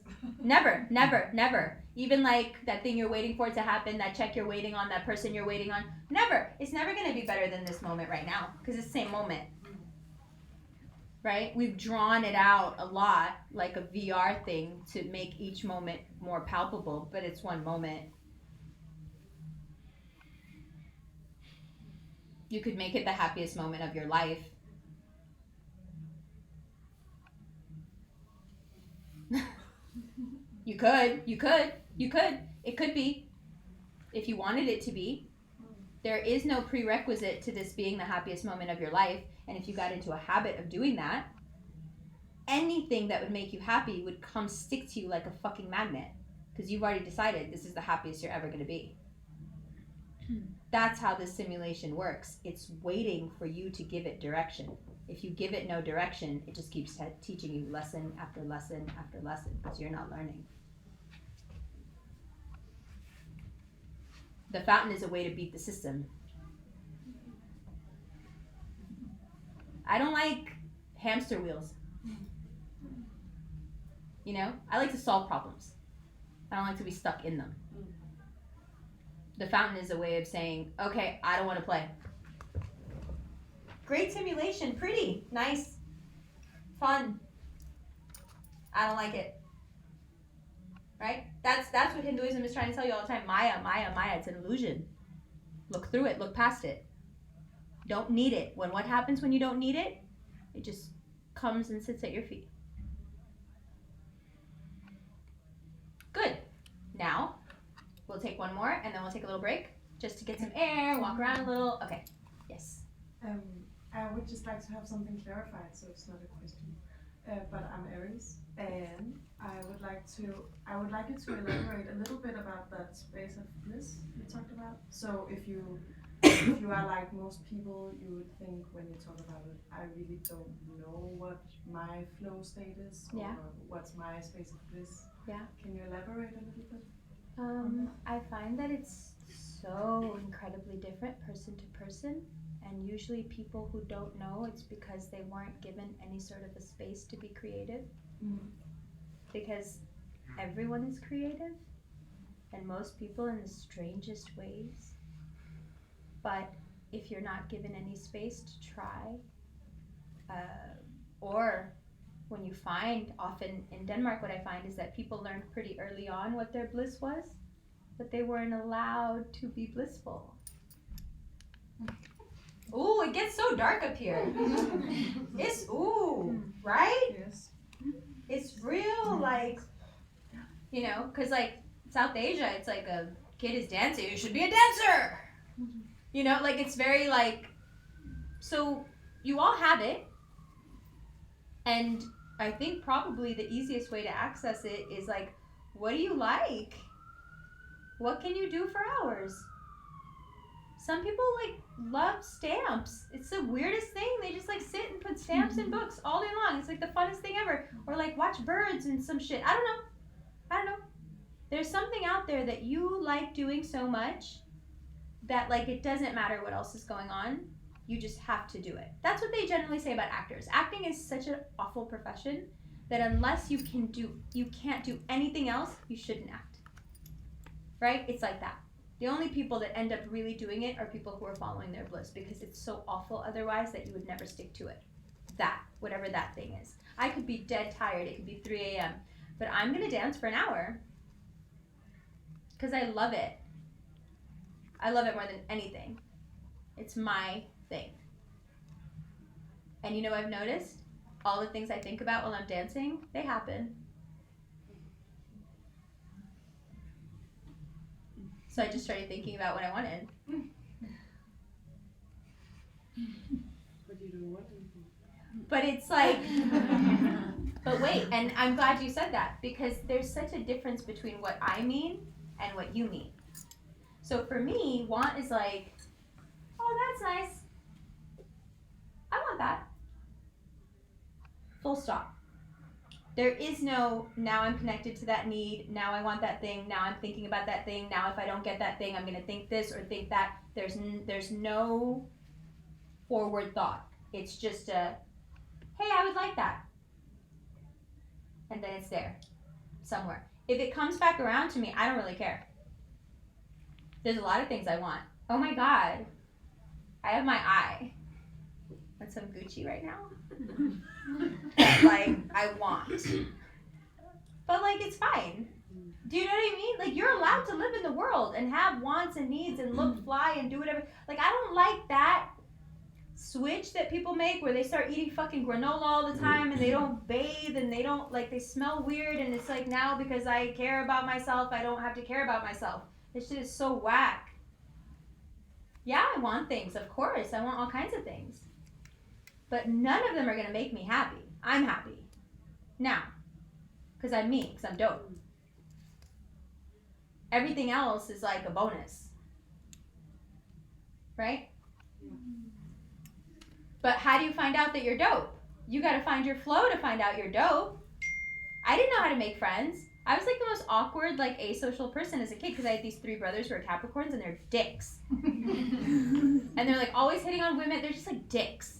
Never, never, never. Even like that thing you're waiting for it to happen, that check you're waiting on, that person you're waiting on. Never. It's never going to be better than this moment right now because it's the same moment. Right? We've drawn it out a lot like a VR thing to make each moment more palpable, but it's one moment. You could make it the happiest moment of your life. You could. It could be, if you wanted it to be. There is no prerequisite to this being the happiest moment of your life. And if you got into a habit of doing that, anything that would make you happy would come stick to you like a fucking magnet. Because you've already decided this is the happiest you're ever going to be. That's how this simulation works. It's waiting for you to give it direction. If you give it no direction, it just keeps teaching you lesson after lesson after lesson because you're not learning. The fountain is a way to beat the system. I don't like hamster wheels. You know, I like to solve problems. I don't like to be stuck in them. The fountain is a way of saying, okay, I don't want to play. great simulation, pretty, nice, fun. I don't like it. Right? That's what Hinduism is trying to tell you all the time. Maya, Maya, Maya. It's an illusion. Look through it. Look past it. Don't need it. What happens when you don't need it? It just comes and sits at your feet. Good. Now, we'll take one more and then we'll take a little break just to get some air, walk around a little. Okay. Yes. I would just like to have something clarified, so it's not a question. But I'm Aries, and I would like you to elaborate a little bit about that space of bliss you talked about. So if you are like most people, you would think when you talk about it, I really don't know what my flow state is or what's my space of bliss. Yeah. Can you elaborate a little bit? I find that it's so incredibly different person to person, and usually people who don't know, it's because they weren't given any sort of a space to be creative. Because everyone is creative, and most people in the strangest ways. But if you're not given any space to try, or when you find, often in Denmark, what I find is that people learned pretty early on what their bliss was, but they weren't allowed to be blissful. Ooh, it gets so dark up here. It's, right? Yes. It's real, like, you know, because, like, South Asia, it's like a kid is dancing, you should be a dancer. You know, like, it's very, like, so you all have it. And I think probably the easiest way to access it is, like, what do you like? What can you do for hours? Some people, like, love stamps. It's the weirdest thing. They just, like, sit and put stamps in books all day long. It's, like, the funnest thing ever. Or, like, watch birds and some shit. I don't know. There's something out there that you like doing so much that, like, it doesn't matter what else is going on. You just have to do it. That's what they generally say about actors. Acting is such an awful profession that unless you can't do anything else, you shouldn't act. Right? It's like that. The only people that end up really doing it are people who are following their bliss, because it's so awful otherwise that you would never stick to it. That, whatever that thing is. I could be dead tired. It could be 3 a.m. But I'm going to dance for an hour because I love it. I love it more than anything. It's my thing. And you know what I've noticed? All the things I think about while I'm dancing, they happen. So I just started thinking about what I wanted. But you don't want anything. But it's like, but wait, and I'm glad you said that, because there's such a difference between what I mean and what you mean. So for me, want is like, oh, that's nice. I want that. Full stop. There is no, now I'm connected to that need, now I want that thing, now I'm thinking about that thing, now if I don't get that thing, I'm going to think this or think that. There's no forward thought. It's just a, hey, I would like that. And then it's there, somewhere. If it comes back around to me, I don't really care. There's a lot of things I want. Oh my God, I have my eye. Want some Gucci right now? Like, I want. But, like, it's fine. Do you know what I mean? Like, you're allowed to live in the world and have wants and needs and look fly and do whatever. Like, I don't like that switch that people make where they start eating fucking granola all the time and they don't bathe and they don't, like, they smell weird, and it's like, now because I care about myself, I don't have to care about myself. This shit is so whack. Yeah, I want things, of course. I want all kinds of things. But none of them are going to make me happy. I'm happy. Now. Because I'm me. Because I'm dope. Everything else is like a bonus. Right? But how do you find out that you're dope? You got to find your flow to find out you're dope. I didn't know how to make friends. I was like the most awkward, like, asocial person as a kid because I had these 3 brothers who are Capricorns and they're dicks. And they're like always hitting on women. They're just like dicks.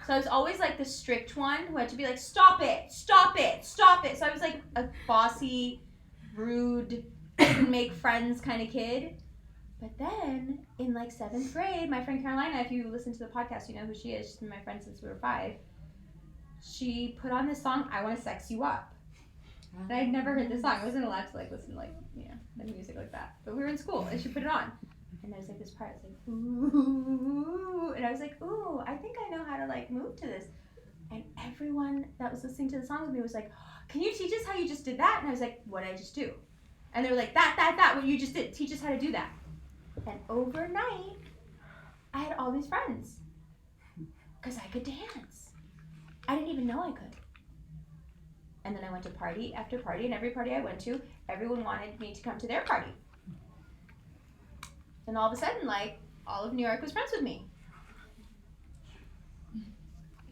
So I was always like the strict one who had to be like, stop it, stop it, stop it. So I was like a bossy, rude, couldn't make friends kind of kid. But then in like 7th grade, my friend Carolina, if you listen to the podcast, you know who she is. She's been my friend since we were 5. She put on this song, I Want to Sex You Up. And I'd never heard this song. I wasn't allowed to like listen to like, the music like that. But we were in school and she put it on. And there was like this part, it's like, ooh. And I was like, ooh, I think I know how to like move to this. And everyone that was listening to the song with me was like, can you teach us how you just did that? And I was like, what did I just do? And they were like, that, what you just did. Teach us how to do that. And overnight, I had all these friends. Because I could dance. I didn't even know I could. And then I went to party after party, and every party I went to, everyone wanted me to come to their party. And all of a sudden, like, all of New York was friends with me.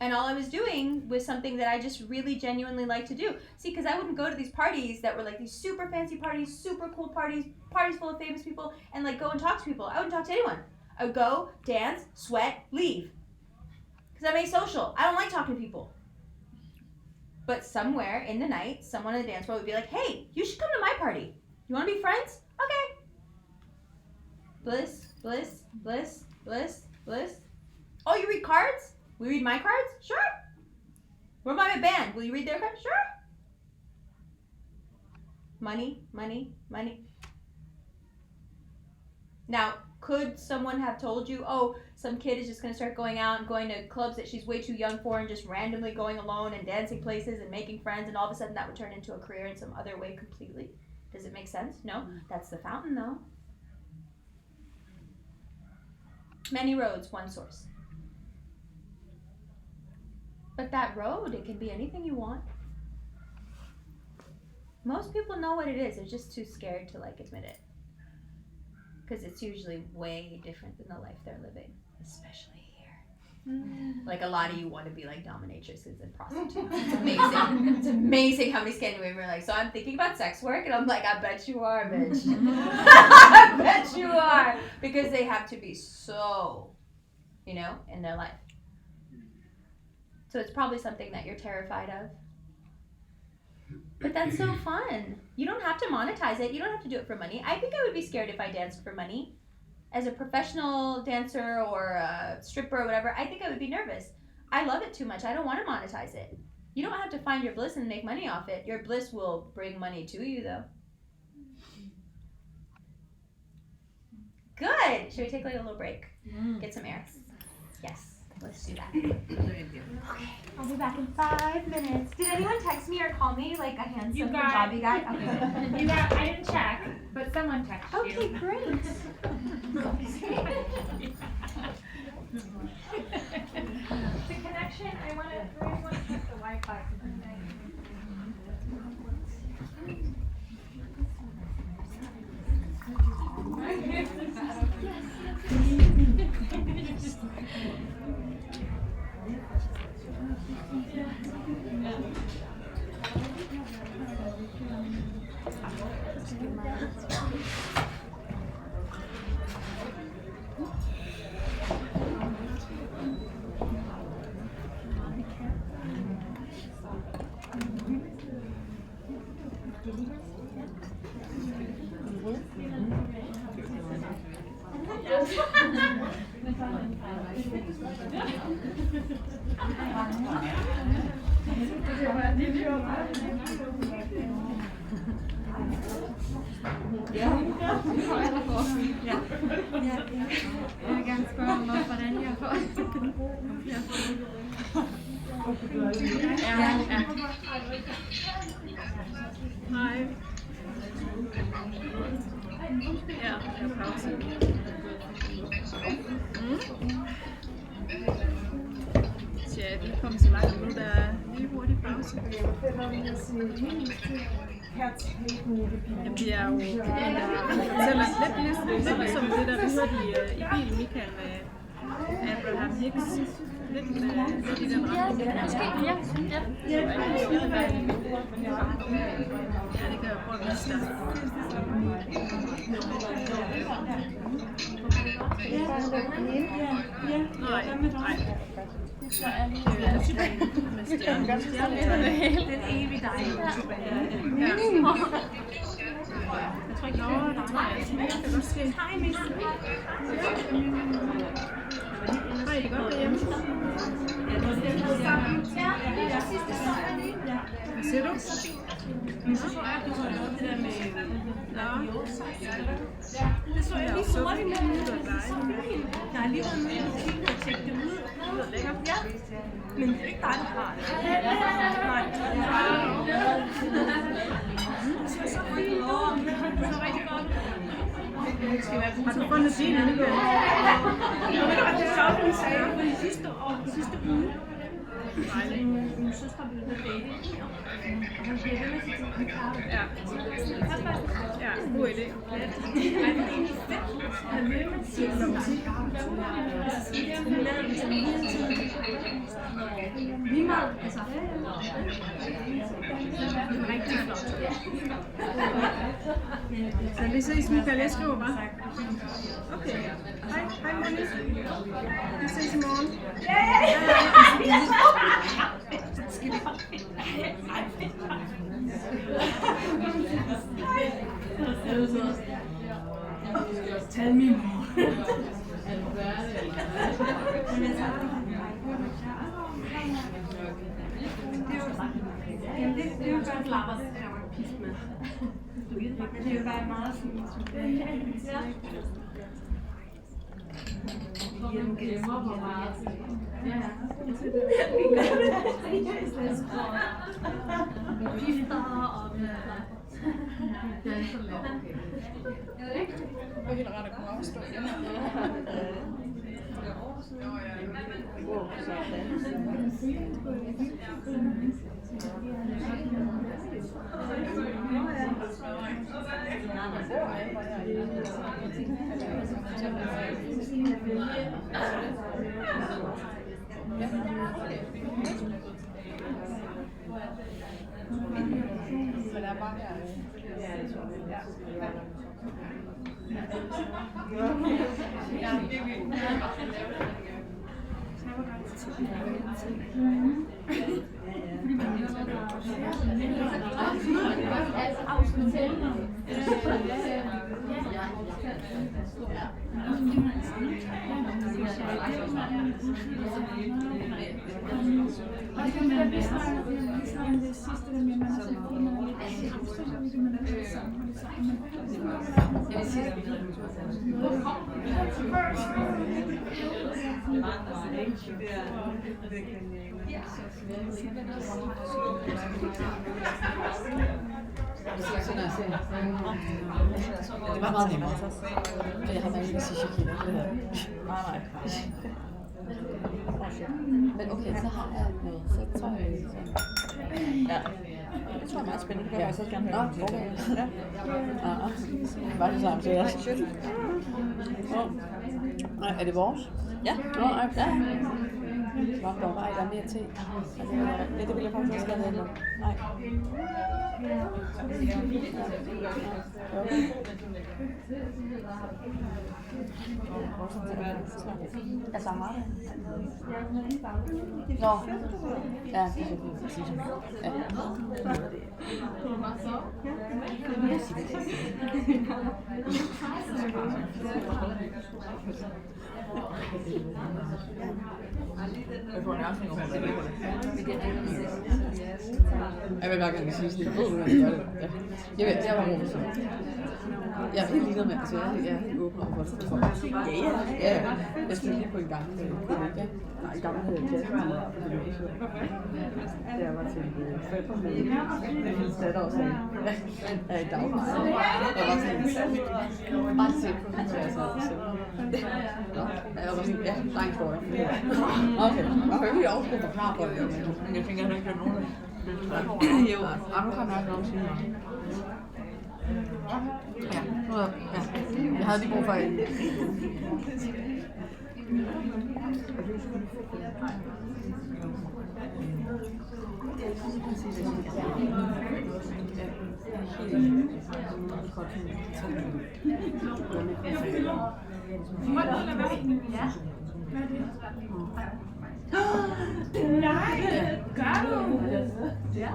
And all I was doing was something that I just really genuinely liked to do. See, because I wouldn't go to these parties that were like these super fancy parties, super cool parties, parties full of famous people, and like go and talk to people. I wouldn't talk to anyone. I would go, dance, sweat, leave. Because I'm asocial. I don't like talking to people. But somewhere in the night, someone on the dance floor would be like, hey, you should come to my party. You want to be friends? Okay. Bliss, bliss, bliss, bliss, bliss. Oh, you read cards? Will you read my cards? Sure. We're my band. Will you read their cards? Sure. Money, money, money. Now, could someone have told you, oh, some kid is just going to start going out and going to clubs that she's way too young for and just randomly going alone and dancing places and making friends, and all of a sudden that would turn into a career in some other way completely? Does it make sense? No. That's the fountain, though. Many roads, one source. But that road, it can be anything you want. Most people know what it is. They're just too scared to like admit it. Because it's usually way different than the life they're living, especially here. Like a lot of you want to be like dominatrixes and prostitutes. It's amazing. It's amazing how many Scandinavian women are like, so I'm thinking about sex work, and I'm like, I bet you are, bitch. I bet you are. Because they have to be so, in their life. So it's probably something that you're terrified of. But that's so fun. You don't have to monetize it. You don't have to do it for money. I think I would be scared if I danced for money. As a professional dancer or a stripper or whatever, I think I would be nervous. I love it too much. I don't want to monetize it. You don't have to find your bliss and make money off it. Your bliss will bring money to you, though. Good. Should we take like a little break? Get some air? Yes. Let's do that. Okay, I'll be back in 5 minutes. Did anyone text me or call me like a handsome Punjabi guy? Okay. I didn't check, but someone texted you. Okay, great. The connection, I want to check the Wi-Fi. Jeg vil gerne spørge om, hvordan jeg får. Hej. Ja, jeg pauser. Tja, vi er kommet så langt nu, der er lige hurtig pause. Jamen, det er jo lidt ligesom det der, vi hørte i bilen, Michael, med Abraham Hicks. Lidt i den retning. Ja, det kan jeg prøve at vise dig. Nej. Med stjernen. Den evige dig. Jeg tror ikke, det kan godt ske. Hej, det er godt derhjemme. Hvad siger du? Men så tror jeg, at du har lavet det der med... Nå. Det så jeg lige så hurtigt med. Jeg har lige været med i butikken og tjekket det ud. Det lyder lækkert. Ja. Men det er ikke dig, der har det. Nej. Det ser så fint ud. Det ser rigtig godt. Har du fundet din alligevel? Og ved du hvad, det er sjovt, hun sagde, for sidste uge. Min søster blev ved dating, og han bliver ved med sit kommentarer. Ja. Ja, god idé. Ej, det er egentlig fedt. Han vil med sit kommentarer. Hun lavede det sådan hele tiden. Lige meget, altså. Rigtig flot. Så vi ses, Michael. Jeg skriver bare. Okay. Hej Monique. Vi ses i morgen. Tell me more. Det er jo bare flapper, det der var pis med. Det er jo bare meget fint. Ja. Jeg glemmer, hvor meget. Ja. Pifter og det er så let. Det er helt rart at kunne afstå igen. Så der er bare her. Ja, det tror jeg. Ja, det er vildt. Det var meget nemmere. Jeg har ikke sige Shakira. Nej. Men okay, så har jeg noget. Så tror jeg... Ja. Det tror jeg er meget spændende. Det vil jeg også gerne høre. Okay. Ja. Bare det samme til os. Nej, er det vores? Ja. Nej, ja. Hvor der var der mere til. Ja, det vil jeg faktisk også gerne have nu. Nej. Altså har det? Nå. Ja, det er så fint. Ja. Jeg vil bare gerne sige sådan, jeg var rolig sådan. Jeg er helt ligeglad med, altså jeg er helt åben over for det. Ja. Jeg spiller lige på en gammel kollega. Nej, en gammel klasse, som var på gymnasiet. Da jeg var til forældremøde. Hendes datter også er i dagpleje. Jeg var sådan, bare se på hende, jeg sad selv. Jeg var sådan, ja, lang historie. Okay, man kan jo ikke også forklare på det, men jeg tænker, at der ikke er nogen, der jo, nu kan jeg nok sige noget. Ja, jeg havde lige brug for en. Nej, gør du? Ja.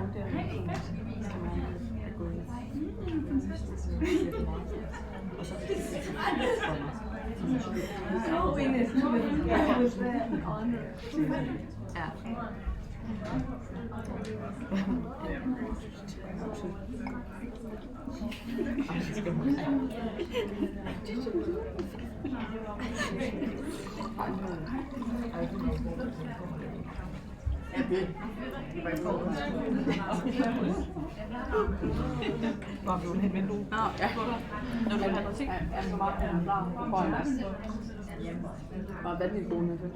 Var vanvittigt god med det.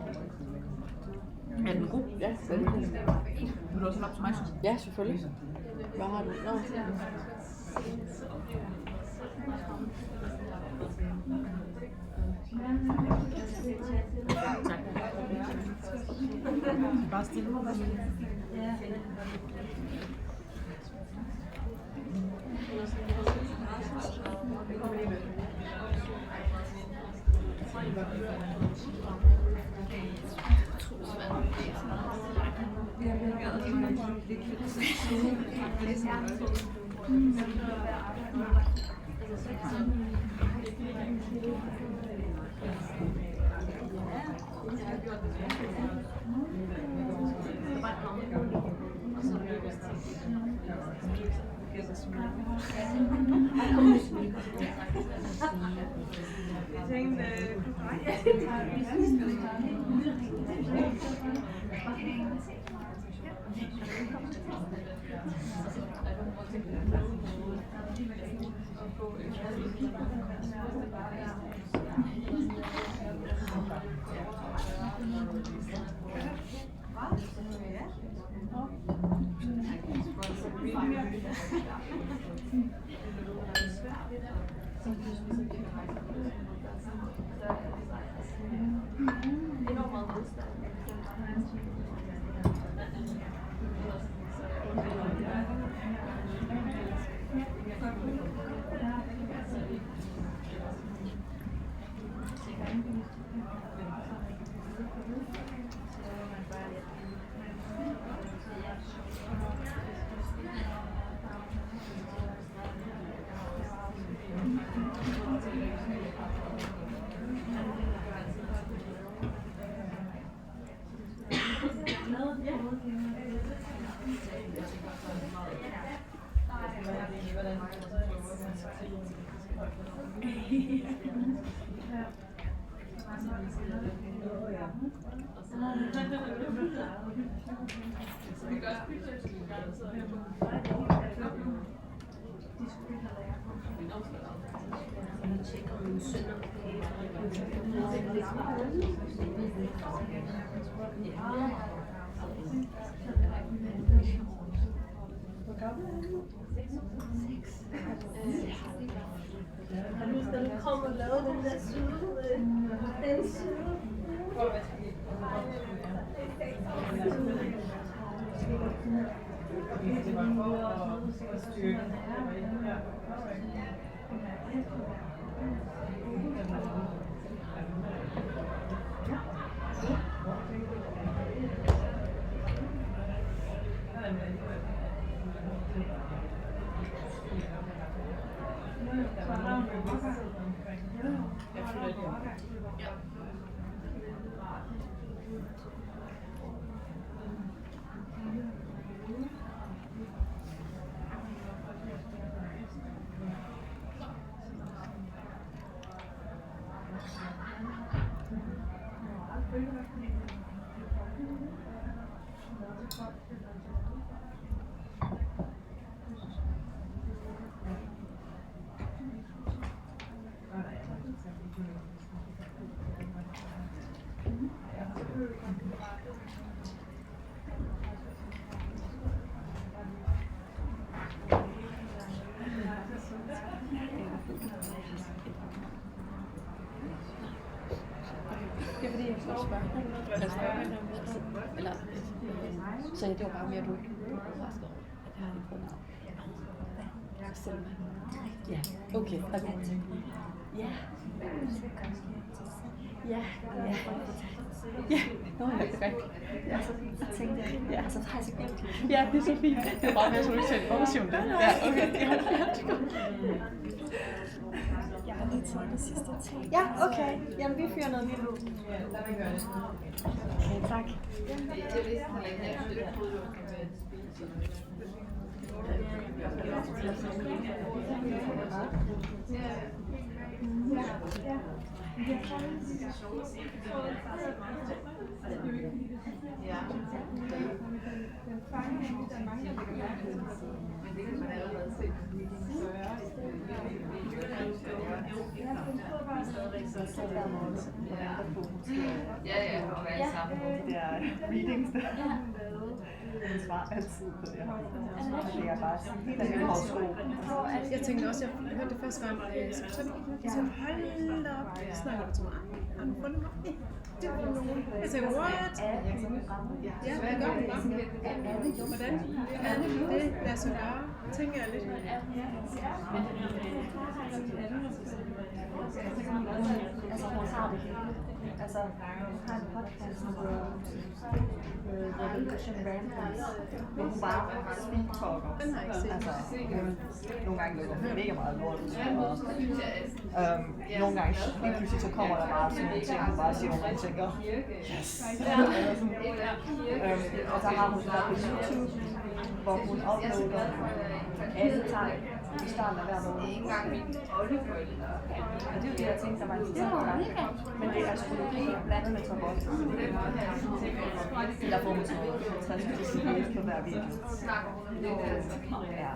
Er den god? Ja, vanvittigt. Vil du også have op til mig? Ja, selvfølgelig. Hvad har du? Nå. Tak. Bare stille mig. Har du skal komme og lave den der syde? Den syde? Det var for at styrke. Det er fordi, jeg skal spørge. Eller, så det var bare mere, du ikke overrasket over, at jeg har en pronavn. Så stiller mig. Ja, okay. Ja. Ja. Ja. Ja, nå, det er rigtigt. Ja, så tænkte jeg, ja, så har jeg så glemt det. Ja, det er så fint. Det er bare med, at du ikke til information det. Ja, okay. Jeg har lige taget det sidste ting. Ja, okay. Jamen, vi fyrer noget nyt ud. Okay, tak. Ja, og være sammen. De der readings der. Hun svarer altid på det. Det er bare helt af min hårdsko. Jeg tænkte også, jeg hørte det første gang i september. Jeg tænkte, hold da op, snakker du til mig? Har du fundet mig? Jeg tænkte, what? Ja, det gør hun bare. Hvordan kan det lade sig gøre? Tænker jeg lidt. Altså, hun har det hele. Altså, hun har en podcast, som hedder Revolution Ramblings, hvor hun bare speak-talker. Den har jeg ikke set. Altså, nogle gange løber hun mega meget lort. Nogle gange, lige pludselig så kommer der bare sådan nogle ting, hun bare siger, hvor man tænker, yes! Og så har hun det der på YouTube, hvor hun uploader alle tegn i starten af hver måned. Og det er jo det, jeg tænkte, der var interessant. Men det er astrologi blandet med Tabot. Der får man sådan 50 views på hver video. Ja.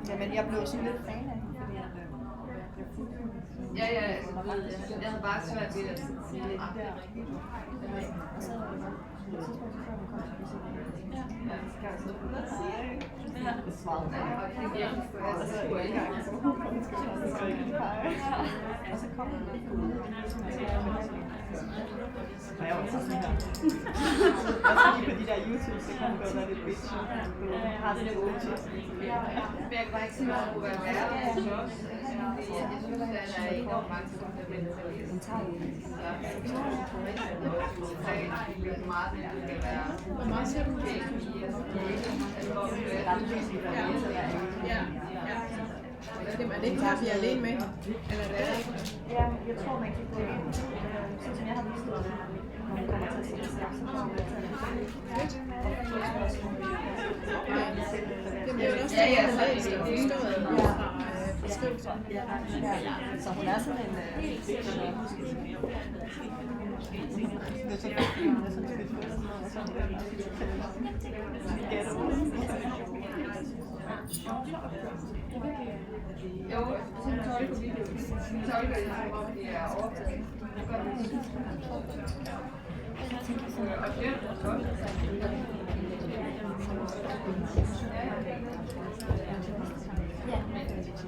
Jamen, jeg blev sådan lidt fan af hende, fordi Ja, jeg havde bare svært ved at sige det. Det svarede mig. Og så kom han og jeg var så sådan her. Også fordi på de der YouTube, så kan man godt være lidt bitch. Jeg har sådan lidt old. Men jeg kan bare ikke sige, at det kunne være værre hos os. Jeg synes, at der er enormt mange fundamentalister. Hun tager jo meget, det kan være. Hvor meget ser du? Ja. Jamen, er det ikke klart, vi er alene med? Eller er det ikke? Ja, jeg tror, man kan gå ind, sådan som jeg har vist det, når man kommer til at se det, så kommer man til at se det. Jamen, det er jo også det, jeg har læst og forstået fra beskrivelsen. Så hun er sådan en... Det er sådan Jo, så tolker det, som om det er overtaget. Og det er godt.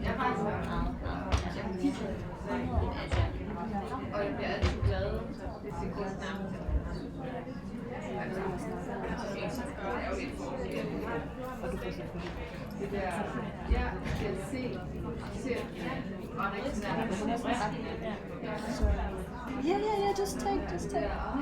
Jeg har og jeg bliver altid glad, hvis det går snart. Og du får sådan det der, jeg kan se Yeah, just take. Ja.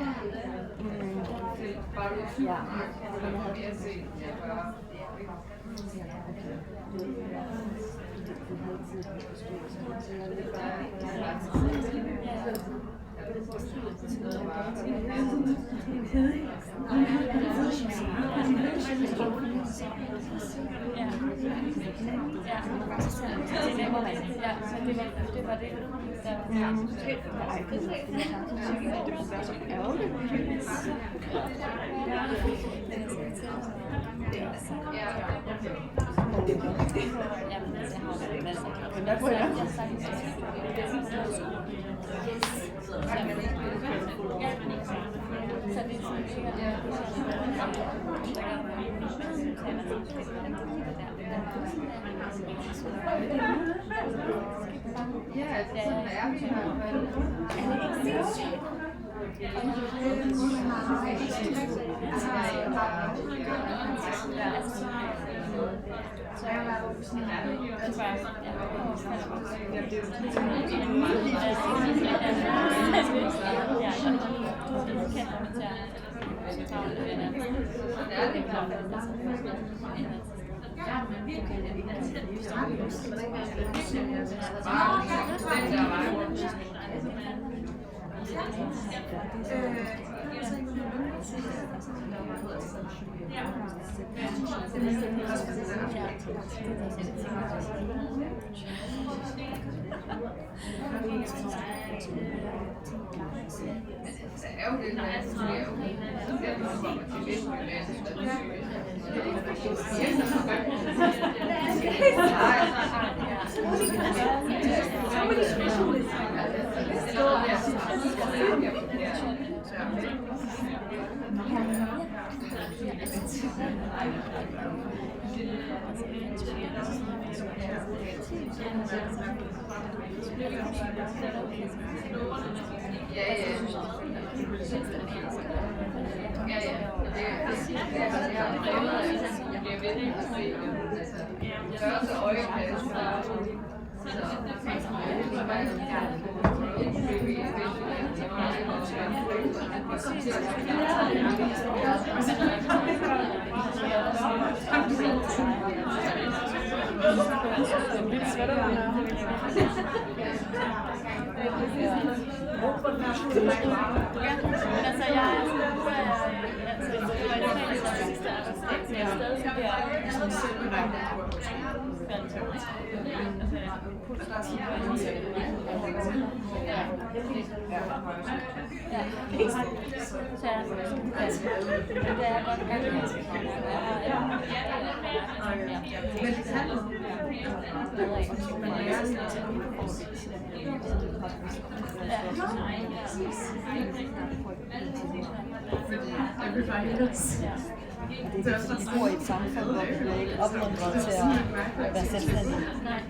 Vi bor i et samfund, hvor vi bliver ikke opmuntret til at være selvstændige.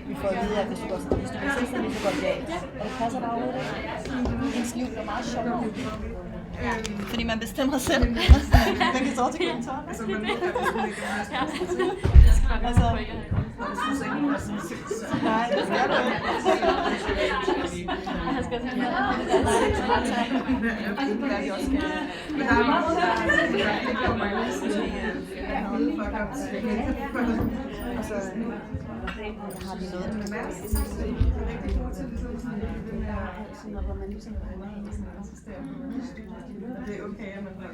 Vi får at vide, at hvis du bliver selvstændig, så går det galt. Og det passer bare overhovedet ikke. Ens liv bliver meget sjovere. Fordi man bestemmer selv. Man kan stå til kontoret. Altså, nej, det skal du ikke. Jeg skal til det gør vi også gerne. Og så har de noget med sådan noget, hvor man ligesom Det er okay, at man bliver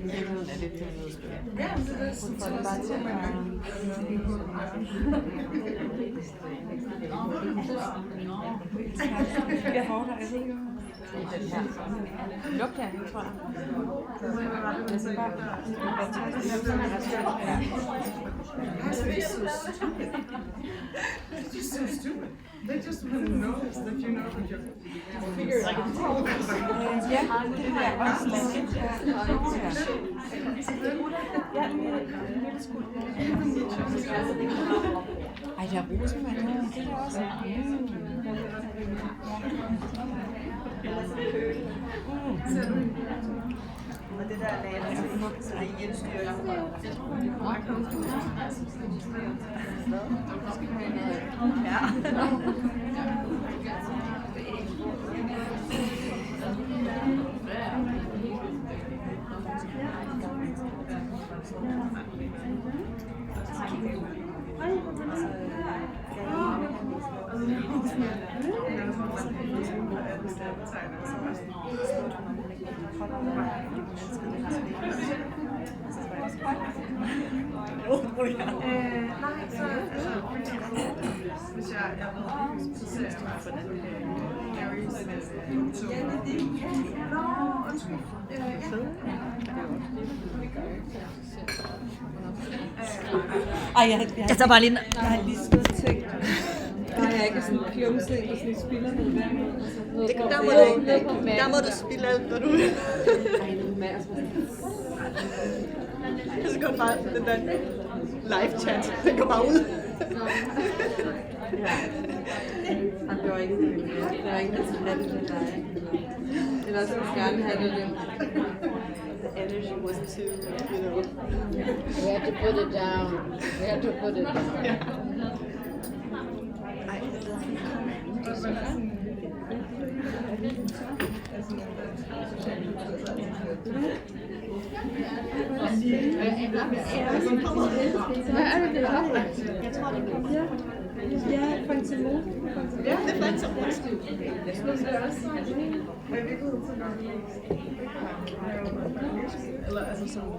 er lidt noget spil. Ja, det er bare til jeg får dig, altså ikke? Luk her, tror jeg. It's just so stupid. They just wouldn't notice that you know that you're figure out. Ja, det er også ej, der er rosemand. Det er også. Og det der er lavet, så det er hjælpstyrker. Nej, så hvis jeg ved, så ser jeg mig, hvordan Harrys jeg tager bare lige jeg har lige sådan tænkt. Der er ikke sådan en klumse, der sådan spiller noget der må du ikke. Der må du spille alt, hvad du vil. Så går bare den der live chat, den går bare ud. Han gør ikke der er ingen, der skal have det med dig. Eller så vil gerne have det. the energy was too, you know. We had to put it down. We had to put it down. Hvad er det, det er? Jeg tror, det kommer. Ja, for eksempel. Ja, det er faktisk så positivt. Eller altså sådan,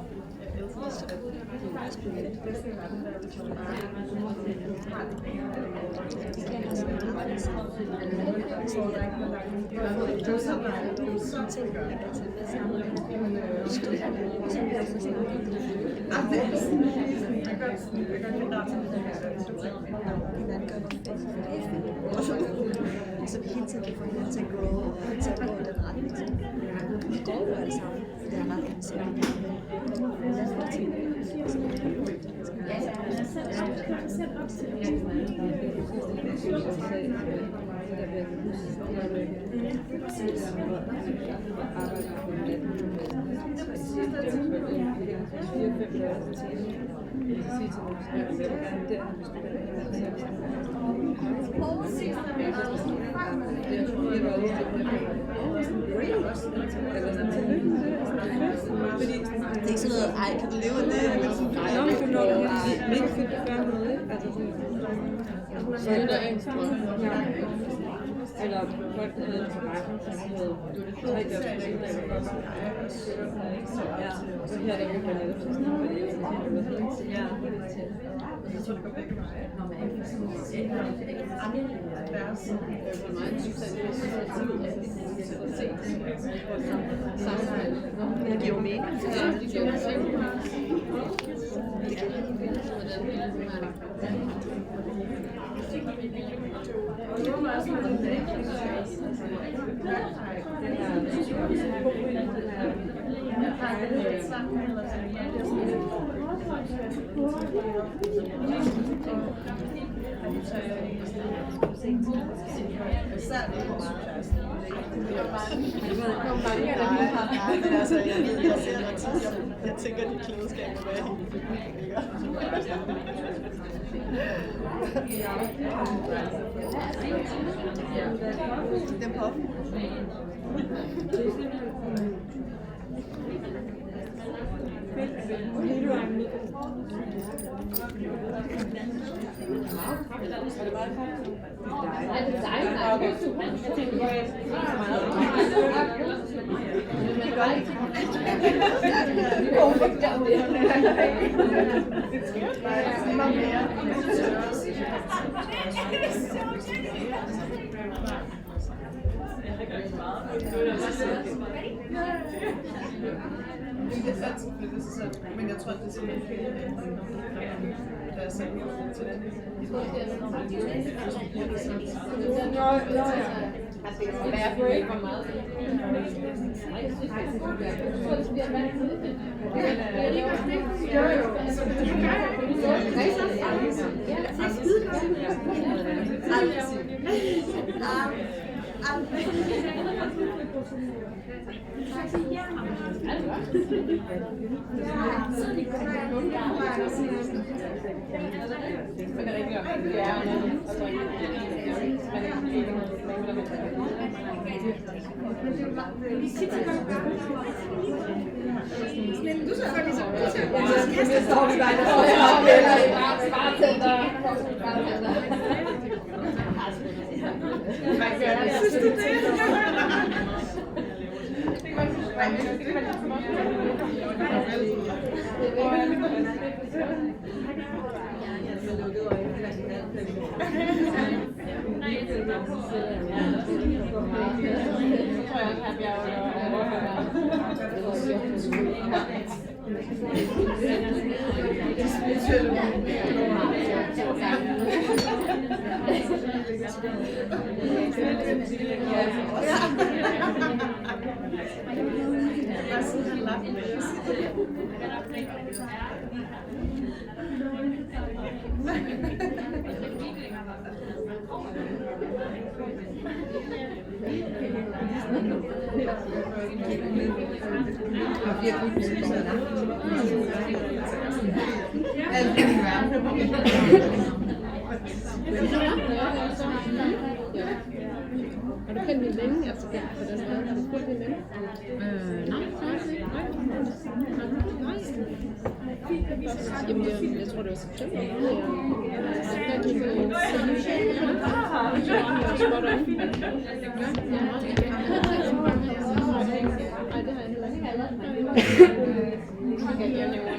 Så vi hele tiden kan få hinanden til at gå i den retning. Vi går jo alle sammen i den retning, så vi det er ikke sådan noget, ej, kan du leve af det? Nå, men du når det mega fedt at gøre noget, ikke? Altså Så er der en strøm. Eller folk, der havde en forretning, som havde 3 dørs ja, så her er der virkelig netop til sådan noget, ja. jeg tror, det går begge veje. Når man ikke sådan deres For mig synes jeg, det er så sammenhæng. Det giver jo mening. Ja, det giver jo mening. Det kan rigtig vildt, hvordan Jeg tænker, at de klodskab må være helt vildt. Den pop. Men jeg tror, det er sådan en ændring, der er sat til den. Jeg får ikke for meget. Har du kendt hende længe, altså på den måde? Har du spurgt hende længe? Nej. Jamen, jeg tror, det var september. Jeg fandt hende på spot on. Nej, det har jeg heller ikke. Okay, jeg nævner.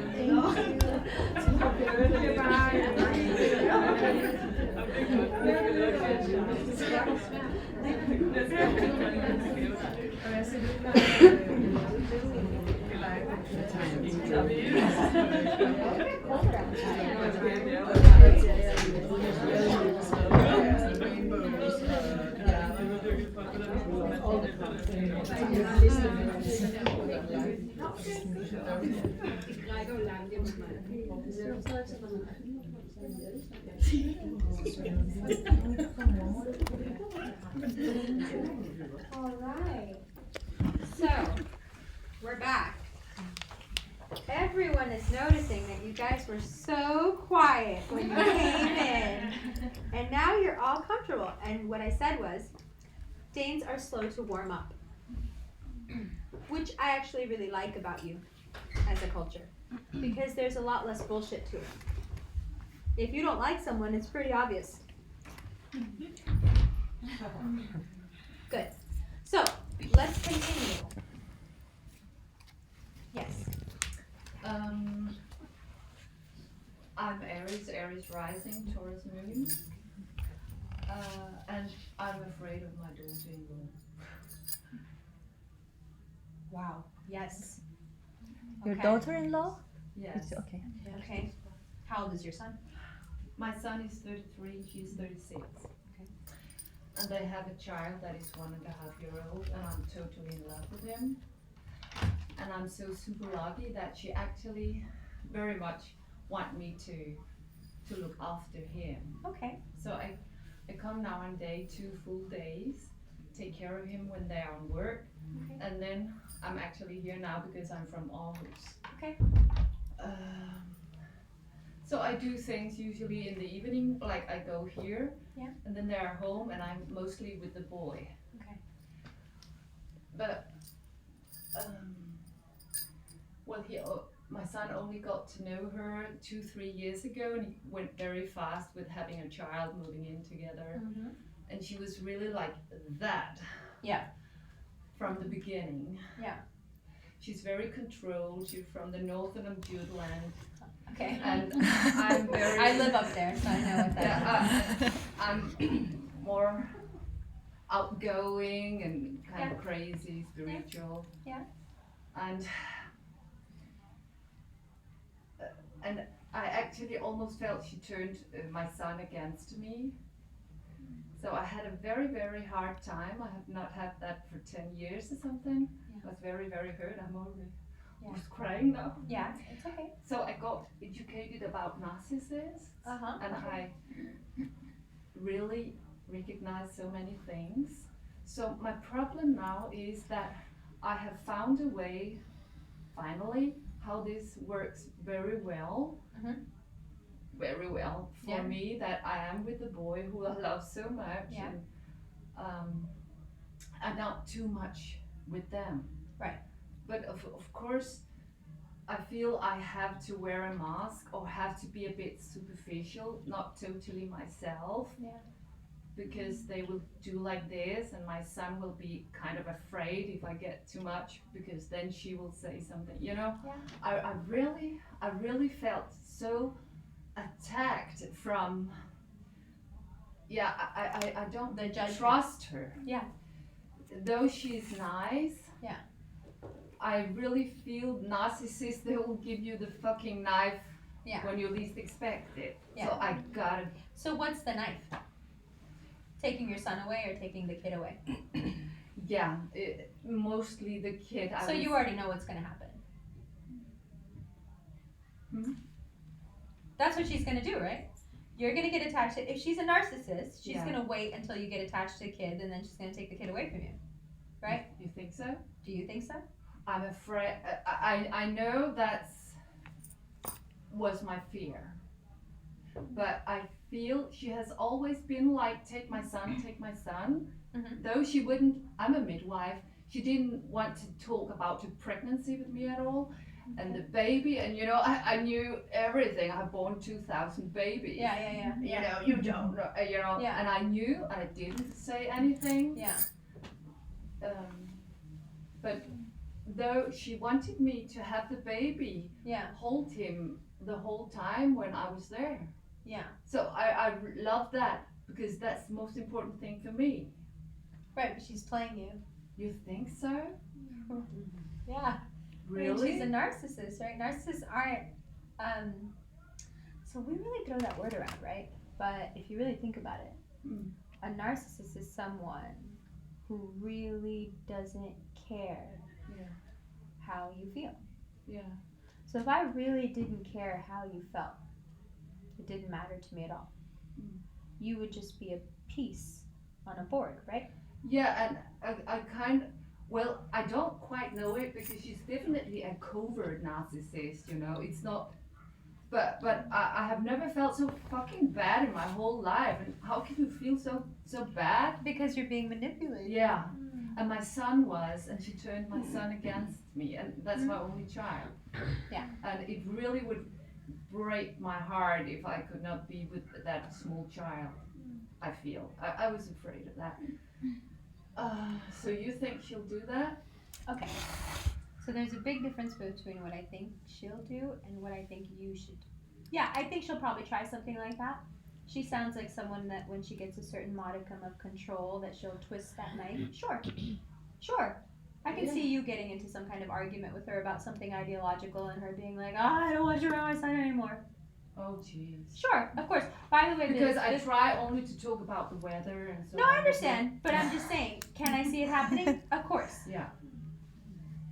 Alright, so we're back. Everyone is noticing that you guys were so quiet when you came in, and now you're all comfortable. And what I said was, Danes are slow to warm up, which I actually really like about you as a culture, because there's a lot less bullshit to it. If you don't like someone, it's pretty obvious. Good. So, let's continue. Yes. I'm Aries rising, Taurus moon. And I'm afraid of my daughter-in-law. Wow. Yes. Your Okay. daughter-in-law? Yes. Okay. Okay. How old is your son? My son is 33, she's 36. Okay. And they have a child that is 1.5-year-old, and I'm totally in love with him. And I'm so super lucky that she actually very much want me to look after him. Okay. So I come now and day 2 full days, take care of him when they are on work, Okay. and then I'm actually here now because I'm from Aarhus. Okay. So I do things usually in the evening, like I go here, Yeah. and then they're home, and I'm mostly with the boy. Okay. But well, my son only got to know her 2-3 years ago, and he went very fast with having a child, moving in together, Mm-hmm. and she was really like that. Yeah. From the beginning. Yeah. She's very controlled. She's from the northern of Jutland. Okay. And I'm very. I live up there, so I know what that is. I'm more outgoing and kind of crazy, spiritual. Yeah. And I actually almost felt she turned my son against me. So I had a very, very hard time. I have not had that for 10 years or something. I was very, very hurt. I'm already almost crying now. Yeah, it's okay. So I got educated about narcissists, and I really recognized so many things. So my problem now is that I have found a way, finally, how this works very well. Very well for me, that I am with the boy who I love so much, and not too much with them. Right. But of course, I feel I have to wear a mask or have to be a bit superficial, not totally myself. Yeah. Because they will do like this, and my son will be kind of afraid if I get too much, because then she will say something. You know, I really felt so attacked from. Yeah, I don't trust her. Yeah. Though she's nice. Yeah. I really feel narcissists, they will give you the fucking knife when you least expect it. Yeah. So I gotta. So what's the knife? Taking your son away or taking the kid away? Yeah, mostly the kid. So you already know what's gonna happen. That's what she's gonna do, right? You're gonna get attached to, if she's a narcissist, she's gonna wait until you get attached to the kid, and then she's gonna take the kid away from you. right? You think so? Do you think so? I'm afraid. I know that's was my fear, but I feel she has always been like, take my son, take my son. Mhm. Though she wouldn't. I'm a midwife. She didn't want to talk about the pregnancy with me at all, and the baby. And you know, I knew everything. I've born 2,000 babies. Yeah. You know, you don't know. You know, Yeah. and I knew, and I didn't say anything. Yeah. But though she wanted me to have the baby, Yeah. hold him the whole time when I was there. Yeah. So I love that because that's the most important thing for me. Right, but she's playing you. You think so? Yeah. Really? I mean, she's a narcissist, right? Narcissists aren't. So we really throw that word around, right? But if you really think about it, a narcissist is someone who really doesn't care how you feel. Yeah. So if I really didn't care how you felt, it didn't matter to me at all. You would just be a piece on a board, right? Yeah, and I kind of, well, I don't quite know it because she's definitely a covert narcissist, you know. It's not, but I have never felt so fucking bad in my whole life. And how can you feel so bad? Because you're being manipulated. Yeah. And my son was, and she turned my son against me, and that's my only child. Yeah. And it really would break my heart if I could not be with that small child. I feel. I was afraid of that. So you think she'll do that? Okay. So there's a big difference between what I think she'll do and what I think you should do. Yeah, I think she'll probably try something like that. She sounds like someone that when she gets a certain modicum of control that she'll twist that knife. Sure. I can see you getting into some kind of argument with her about something ideological and her being like, I don't want you around my son anymore. Oh, jeez. Sure, of course. By the way, because I try only to talk about the weather and so. No, I understand, but I'm just saying, can I see it happening? Of course. Yeah.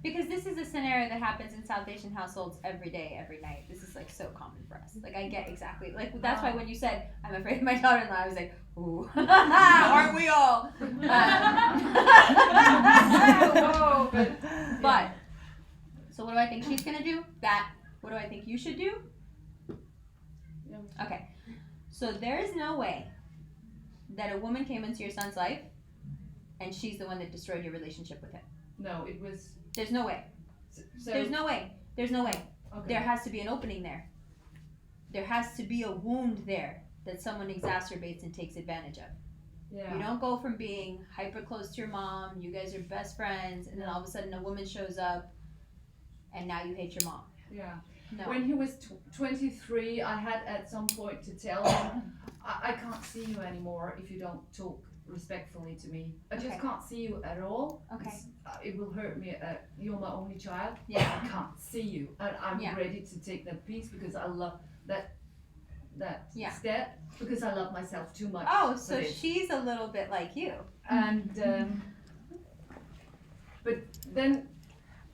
Because this is a scenario that happens in South Asian households every day, every night. This is like so common for us. Like I get exactly, like that's why when you said, I'm afraid of my daughter-in-law, I was like, ooh, aren't we all? But, so what do I think she's gonna do? That. What do I think you should do? Okay. So there is no way that a woman came into your son's life and she's the one that destroyed your relationship with him. No, it was. There's no way. So, There's no way. Okay. There has to be an opening there. There has to be a wound there that someone exacerbates and takes advantage of. Yeah. You don't go from being hyper close to your mom, you guys are best friends, and then all of a sudden a woman shows up and now you hate your mom. Yeah. No. When he was 23, I had at some point to tell him, I can't see you anymore if you don't talk respectfully to me. I just can't see you at all. Okay. It will hurt me. You're my only child. Yeah. I can't see you, and I'm ready to take that piece because I love that step because I love myself too much. Oh, so she's a little bit like you. And but then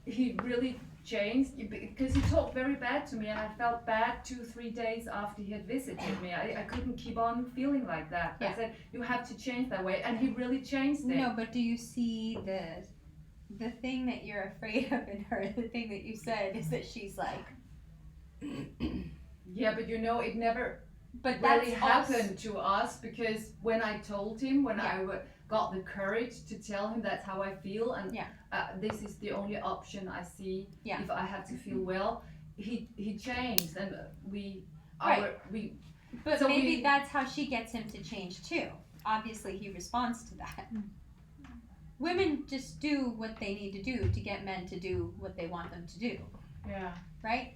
he really changed because he talked very bad to me, and I felt bad 2-3 days after he had visited me. I couldn't keep on feeling like that. I said, you have to change that way, and he really changed it. No, but do you see the thing that you're afraid of in her, the thing that you said is that she's like yeah, but you know, it never that's really happened to us because when I told him, I got the courage to tell him that's how I feel, and this is the only option I see if I have to feel well. He changed, and But so maybe that's how she gets him to change too. Obviously, he responds to that. Women just do what they need to do to get men to do what they want them to do. Yeah. Right?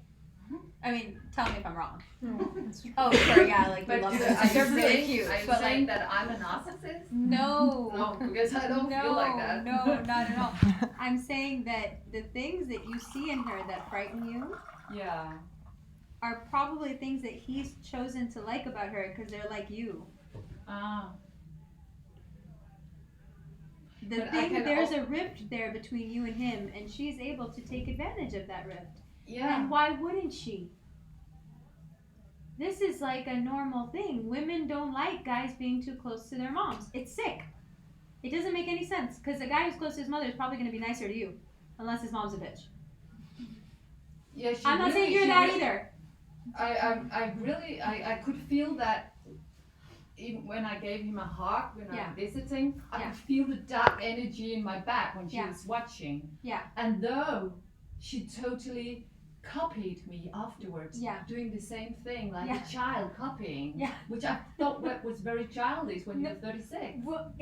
I mean, tell me if I'm wrong. Oh, sure, yeah, like we love them. They're really cute. Are you but saying that I'm a narcissist? No. No, because I don't feel like that. No, not at all. I'm saying that the things that you see in her that frighten you are probably things that he's chosen to like about her because they're like you. There's a rift there between you and him, and she's able to take advantage of that rift. Yeah. And why wouldn't she? This is like a normal thing. Women don't like guys being too close to their moms. It's sick. It doesn't make any sense, because a guy who's close to his mother is probably going to be nicer to you, unless his mom's a bitch. Yeah, I'm not saying you're that either. I could feel that even when I gave him a hug when I was visiting, I could feel the dark energy in my back when she was watching. Yeah. And though she totally copied me afterwards, doing the same thing, like a child copying, which I thought was very childish when you're 36. Well,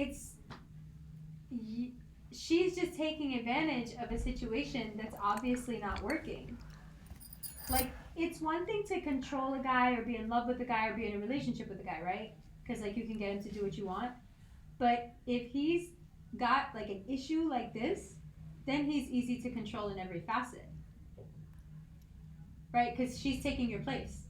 she's just taking advantage of a situation that's obviously not working. Like, it's one thing to control a guy or be in love with a guy or be in a relationship with a guy, right? Because, like, you can get him to do what you want. But if he's got, like, an issue like this, then he's easy to control in every facet. Right? Because she's taking your place.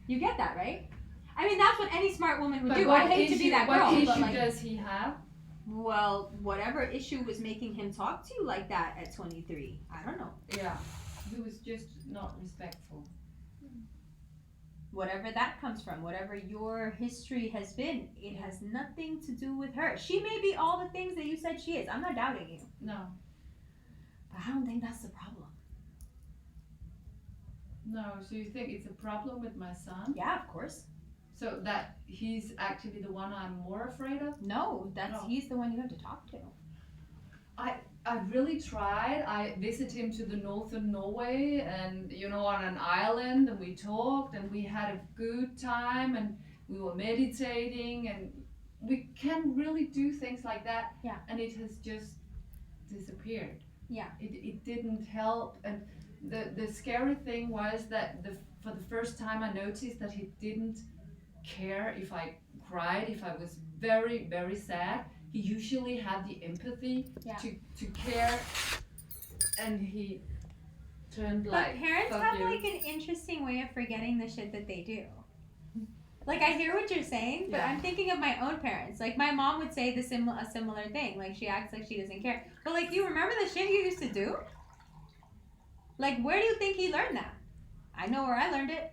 You get that, right? I mean, that's what any smart woman would do. I hate to be that girl. What issue but, like, does he have? Well, whatever issue was making him talk to you like that at 23. I don't know. Yeah. He was just not respectful. Whatever that comes from, whatever your history has been, it has nothing to do with her. She may be all the things that you said she is. I'm not doubting you. No. But I don't think that's the problem. No, so you think it's a problem with my son? Yeah, of course. So that he's actually the one I'm more afraid of? No, he's the one you have to talk to. I really tried. I visited him to the northern Norway and, on an island, and we talked and we had a good time and we were meditating, and we can really do things like that. Yeah. And it has just disappeared. Yeah. It didn't help. And the scary thing was that for the first time I noticed that he didn't care if I cried, if I was very, very sad. He usually had the empathy to care, and he turned like. But parents have like an interesting way of forgetting the shit that they do. Like, I hear what you're saying, but I'm thinking of my own parents. Like, my mom would say a similar thing. Like, she acts like she doesn't care. But, like, you remember the shit you used to do? Like, where do you think he learned that? I know where I learned it.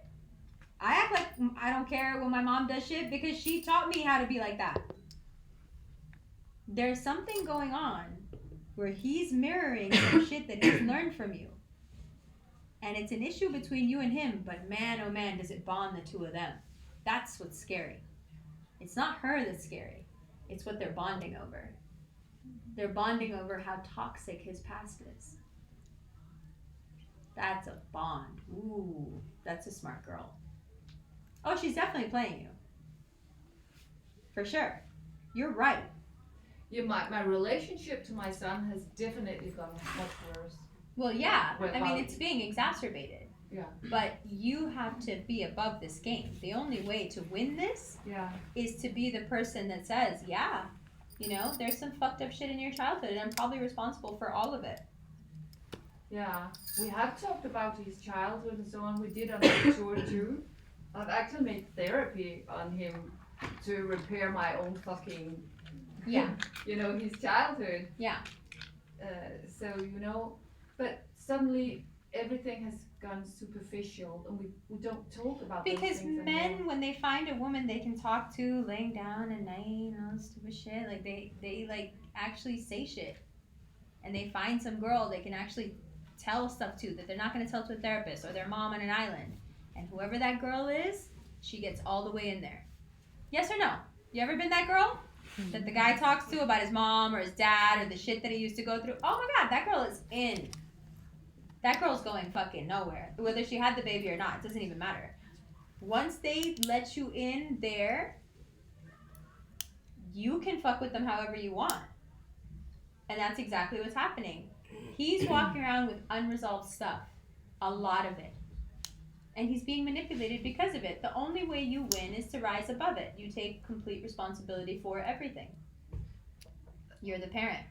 I act like I don't care when my mom does shit because she taught me how to be like that. There's something going on where he's mirroring some shit that he's learned from you. And it's an issue between you and him, but man, oh man, does it bond the two of them. That's what's scary. It's not her that's scary. It's what they're bonding over. They're bonding over how toxic his past is. That's a bond. Ooh, that's a smart girl. Oh, she's definitely playing you. For sure. You're right. Yeah, my relationship to my son has definitely gotten much worse. Well, yeah. I mean, it's being exacerbated. Yeah. But you have to be above this game. The only way to win this is to be the person that says, there's some fucked up shit in your childhood and I'm probably responsible for all of it. Yeah, we have talked about his childhood and so on. We did on the tour too. I've actually made therapy on him to repair my own fucking, his childhood. Yeah. But suddenly everything has gone superficial and we don't talk about those because things men, anymore. when they find a woman they can talk to laying down at night and all this stupid shit, like they like actually say shit. And they find some girl they can actually tell stuff to that they're not going to tell to a therapist or their mom on an island. And whoever that girl is, she gets all the way in there. Yes or no? You ever been that girl that the guy talks to about his mom or his dad or the shit that he used to go through? Oh my God, that girl is in. That girl's going fucking nowhere. Whether she had the baby or not, it doesn't even matter. Once they let you in there, you can fuck with them however you want. And that's exactly what's happening. He's walking around with unresolved stuff. A lot of it. And he's being manipulated because of it. The only way you win is to rise above it. You take complete responsibility for everything. You're the parent.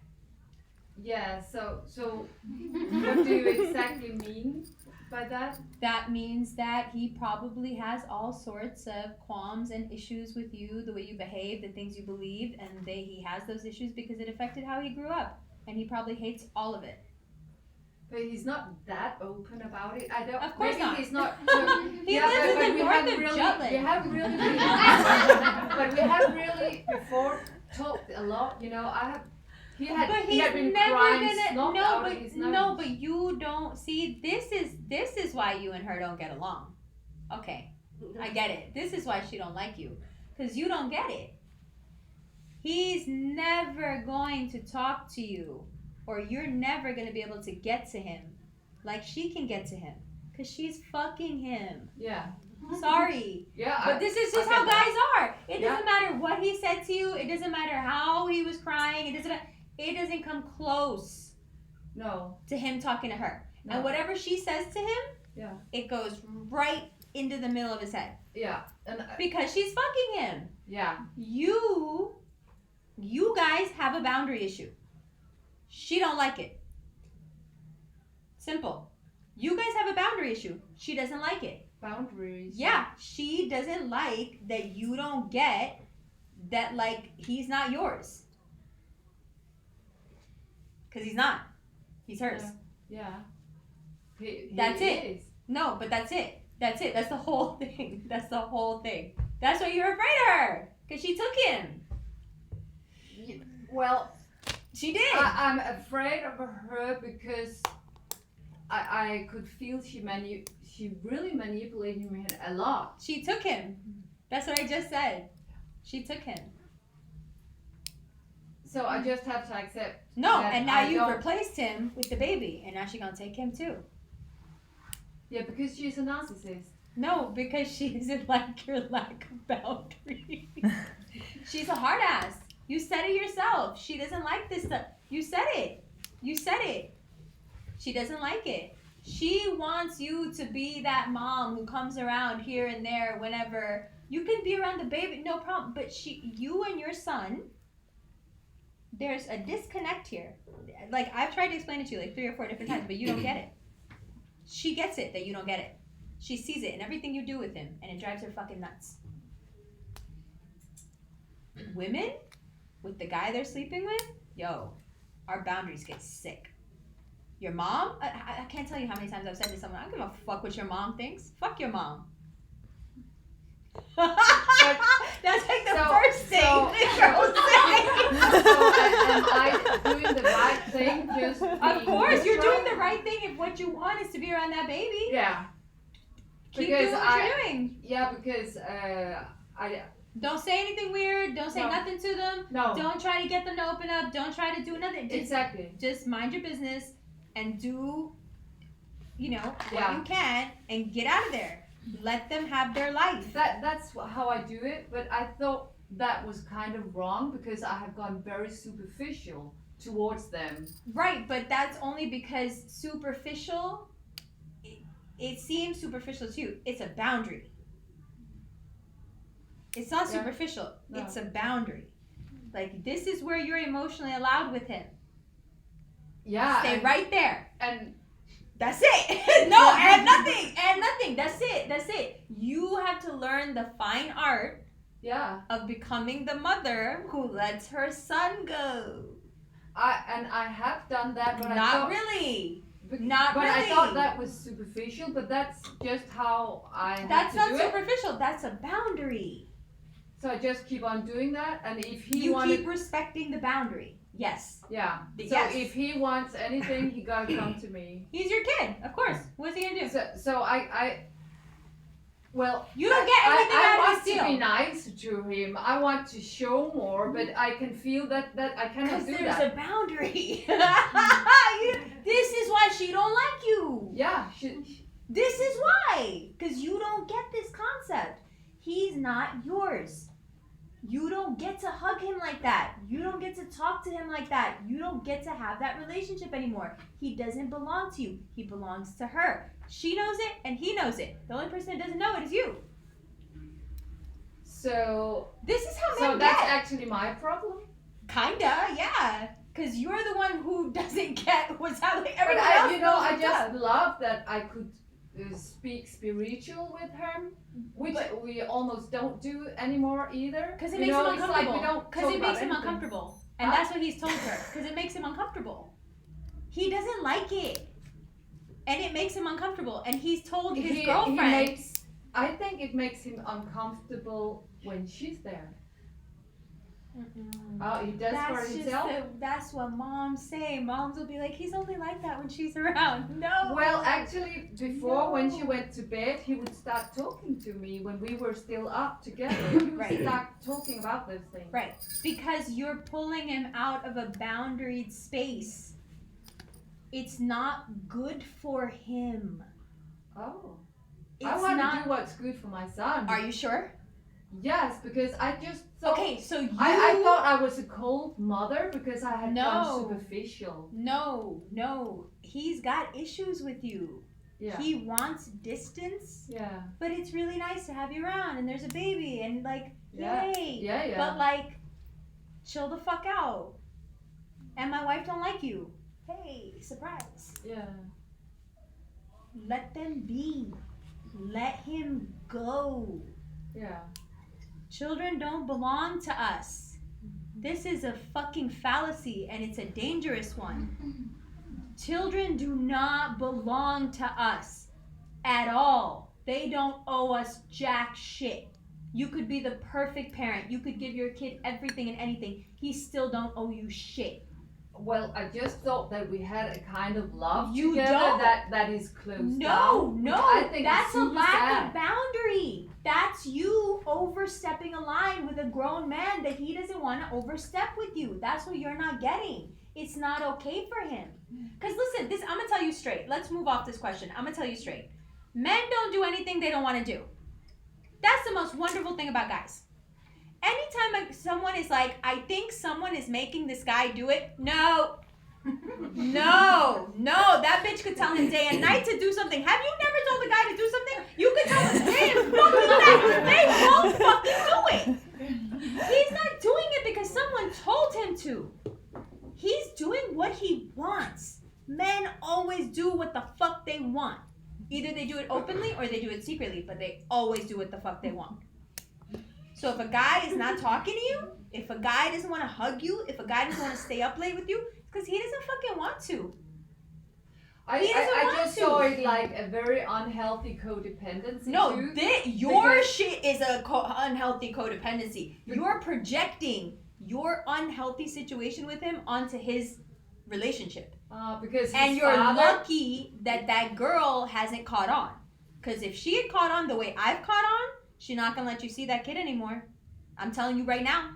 Yeah, so what do you exactly mean by that? That means that he probably has all sorts of qualms and issues with you, the way you behave, the things you believed, and he has those issues because it affected how he grew up. And he probably hates all of it. But he's not that open about it. I don't. Of course maybe not. he's not. He lives in the we north haven't of really, Jutland. We have really, but we have really before talked a lot. You know, he had been crying snot out of his nose. No, but you don't see. This is why you and her don't get along. Okay, I get it. This is why she don't like you, because you don't get it. He's never going to talk to you, or you're never going to be able to get to him like she can get to him, because she's fucking him. Yeah. Sorry. Yeah. But this is just how guys are. It doesn't matter what he said to you. It doesn't matter how he was crying. It doesn't come close. No. To him talking to her. No. And whatever she says to him, it goes right into the middle of his head. Yeah. And because she's fucking him. Yeah. You guys have a boundary issue. She don't like it. Simple. You guys have a boundary issue. She doesn't like it. Boundaries. Yeah, she doesn't like that you don't get that, like, he's not yours. Because he's not. He's hers. Yeah. That's he it. Is. No, but that's it. That's it. That's the whole thing. That's the whole thing. That's why you're afraid of her. Because she took him. Well, she did. I'm afraid of her because I could feel she really manipulated me a lot. She took him. That's what I just said. She took him. So I just have to accept. No, and now you've replaced him with the baby, and now she's gonna take him too. Yeah, because she's a narcissist. No, because she doesn't like your lack of boundaries. She's a hard ass. You said it yourself. She doesn't like this stuff. You said it. You said it. She doesn't like it. She wants you to be that mom who comes around here and there whenever. You can be around the baby, no problem. But you and your son, there's a disconnect here. Like, I've tried to explain it to you like 3 or 4 different times, but you don't get it. She gets it that you don't get it. She sees it in everything you do with him, and it drives her fucking nuts. Women, with the guy they're sleeping with, our boundaries get sick. Your mom, I can't tell you how many times I've said to someone, I don't give a fuck what your mom thinks. Fuck your mom. That's like the first thing the girls say. Am I doing the right thing? Of course, you're doing the right thing if what you want is to be around that baby. Yeah. Keep doing what you're doing. Yeah, because I don't say anything weird. Don't say nothing to them. No. Don't try to get them to open up. Don't try to do nothing. Exactly. Just mind your business and do, what you can and get out of there. Let them have their life. That's how I do it, but I thought that was kind of wrong because I have gone very superficial towards them. Right, but that's only because superficial, it seems superficial to you. It's a boundary. It's not superficial. No. It's a boundary. Like, this is where you're emotionally allowed with him. Yeah. Stay right there. And that's it. No, and nothing. That's it. You have to learn the fine art of becoming the mother who lets her son go. I have done that, but not really. But I thought that was superficial, but that's just how I That's have to not do superficial, that's a boundary. So I just keep on doing that, and if he keep respecting the boundary. Yes. Yeah. So if he wants anything, he gotta come to me. He's your kid, of course. What's he gonna do? So well, you don't get anything out of this deal. I want to be nice to him. I want to show more, but I can feel that I cannot do that. Because there's a boundary. This is why she don't like you. Yeah. This is why. Because you don't get this concept. He's not yours. You don't get to hug him like that. You don't get to talk to him like that. You don't get to have that relationship anymore. He doesn't belong to you. He belongs to her. She knows it and he knows it. The only person that doesn't know it is you. So this is how men So that's actually my problem? Kinda, yeah. Because you're the one who doesn't get what's happening. Everyone else knows I just love that I could speak spiritual with him, which we almost don't do anymore either. Because it makes him uncomfortable. Because it makes him uncomfortable. And that's what he's told her. Because it makes him uncomfortable. He doesn't like it. and it makes him uncomfortable. And he's told his He girlfriend. I think it makes him uncomfortable when she's there. Oh, he does for himself? That's what moms say. Moms will be like, he's only like that when she's around. No. Well, actually, before when she went to bed, he would start talking to me when we were still up together. He would Right. start talking about those things. Right. Because you're pulling him out of a boundaried space. It's not good for him. Oh. It's I want not. to do what's good for my son. Are you sure? Yes, because I just thought. Okay, so you. I thought I was a cold mother because I had No. gone superficial. No. He's got issues with you. Yeah. He wants distance, Yeah. but it's really nice to have you around, and there's a baby, and like, Yeah. yay. Yeah. But like, chill the fuck out. And my wife don't like you. Hey, surprise. Yeah. Let them be. Let him go. Yeah. Children don't belong to us. This is a fucking fallacy, and it's a dangerous one. Children do not belong to us at all. They don't owe us jack shit. You could be the perfect parent. You could give your kid everything and anything. He still don't owe you shit. Well, I just thought that we had a kind of love You together don't. that is closed No, down. which no, I think that's is a super lack sad. of boundary. That's you overstepping a line with a grown man that he doesn't want to overstep with you. That's what you're not getting. It's not okay for him. Because listen, I'm going to tell you straight. Let's move off this question. I'm going to tell you straight. Men don't do anything they don't want to do. That's the most wonderful thing about guys. Anytime someone is like, I think someone is making this guy do it, no, that bitch could tell him day and night to do something. Have you never told a guy to do something? You could tell him day and fucking night. They won't fucking do it. He's not doing it because someone told him to. He's doing what he wants. Men always do what the fuck they want. Either they do it openly or they do it secretly, but they always do what the fuck they want. So if a guy is not talking to you, if a guy doesn't want to hug you, if a guy doesn't want to stay up late with you, it's because he doesn't fucking want to. I just saw it like a very unhealthy codependency. No, too, your because- shit is a unhealthy codependency. You're projecting your unhealthy situation with him onto his relationship. Because his And you're father, lucky that that girl hasn't caught on. Because if she had caught on the way I've caught on, she's not going to let you see that kid anymore. I'm telling you right now.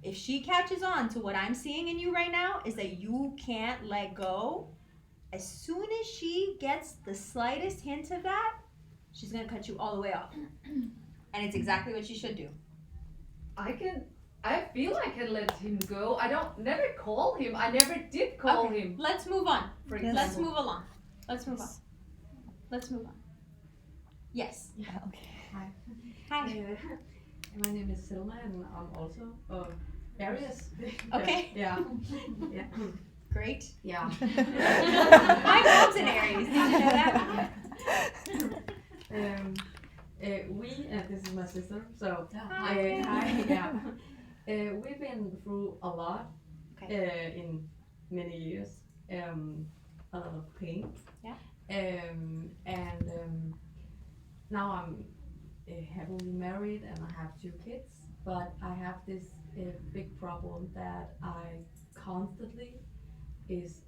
If she catches on to what I'm seeing in you right now is that you can't let go, as soon as she gets the slightest hint of that, she's going to cut you all the way off. And it's exactly what she should do. I feel I can let him go. I never call him. I never did call him. Let's move on. For Let's example. move along. Let's move on. Let's move on. Yes. Yeah, okay. Hi. Hi. My name is Selma and I'm also Aries. Okay. Yeah. Yeah. Great. Yeah. My mom's an Aries. Did you know that? This is my sister. So Hi. hi. Yeah. We've been through a lot in many years. A lot of pain. Yeah. Now I'm happily married and I have 2 kids, but I have this big problem that I constantly is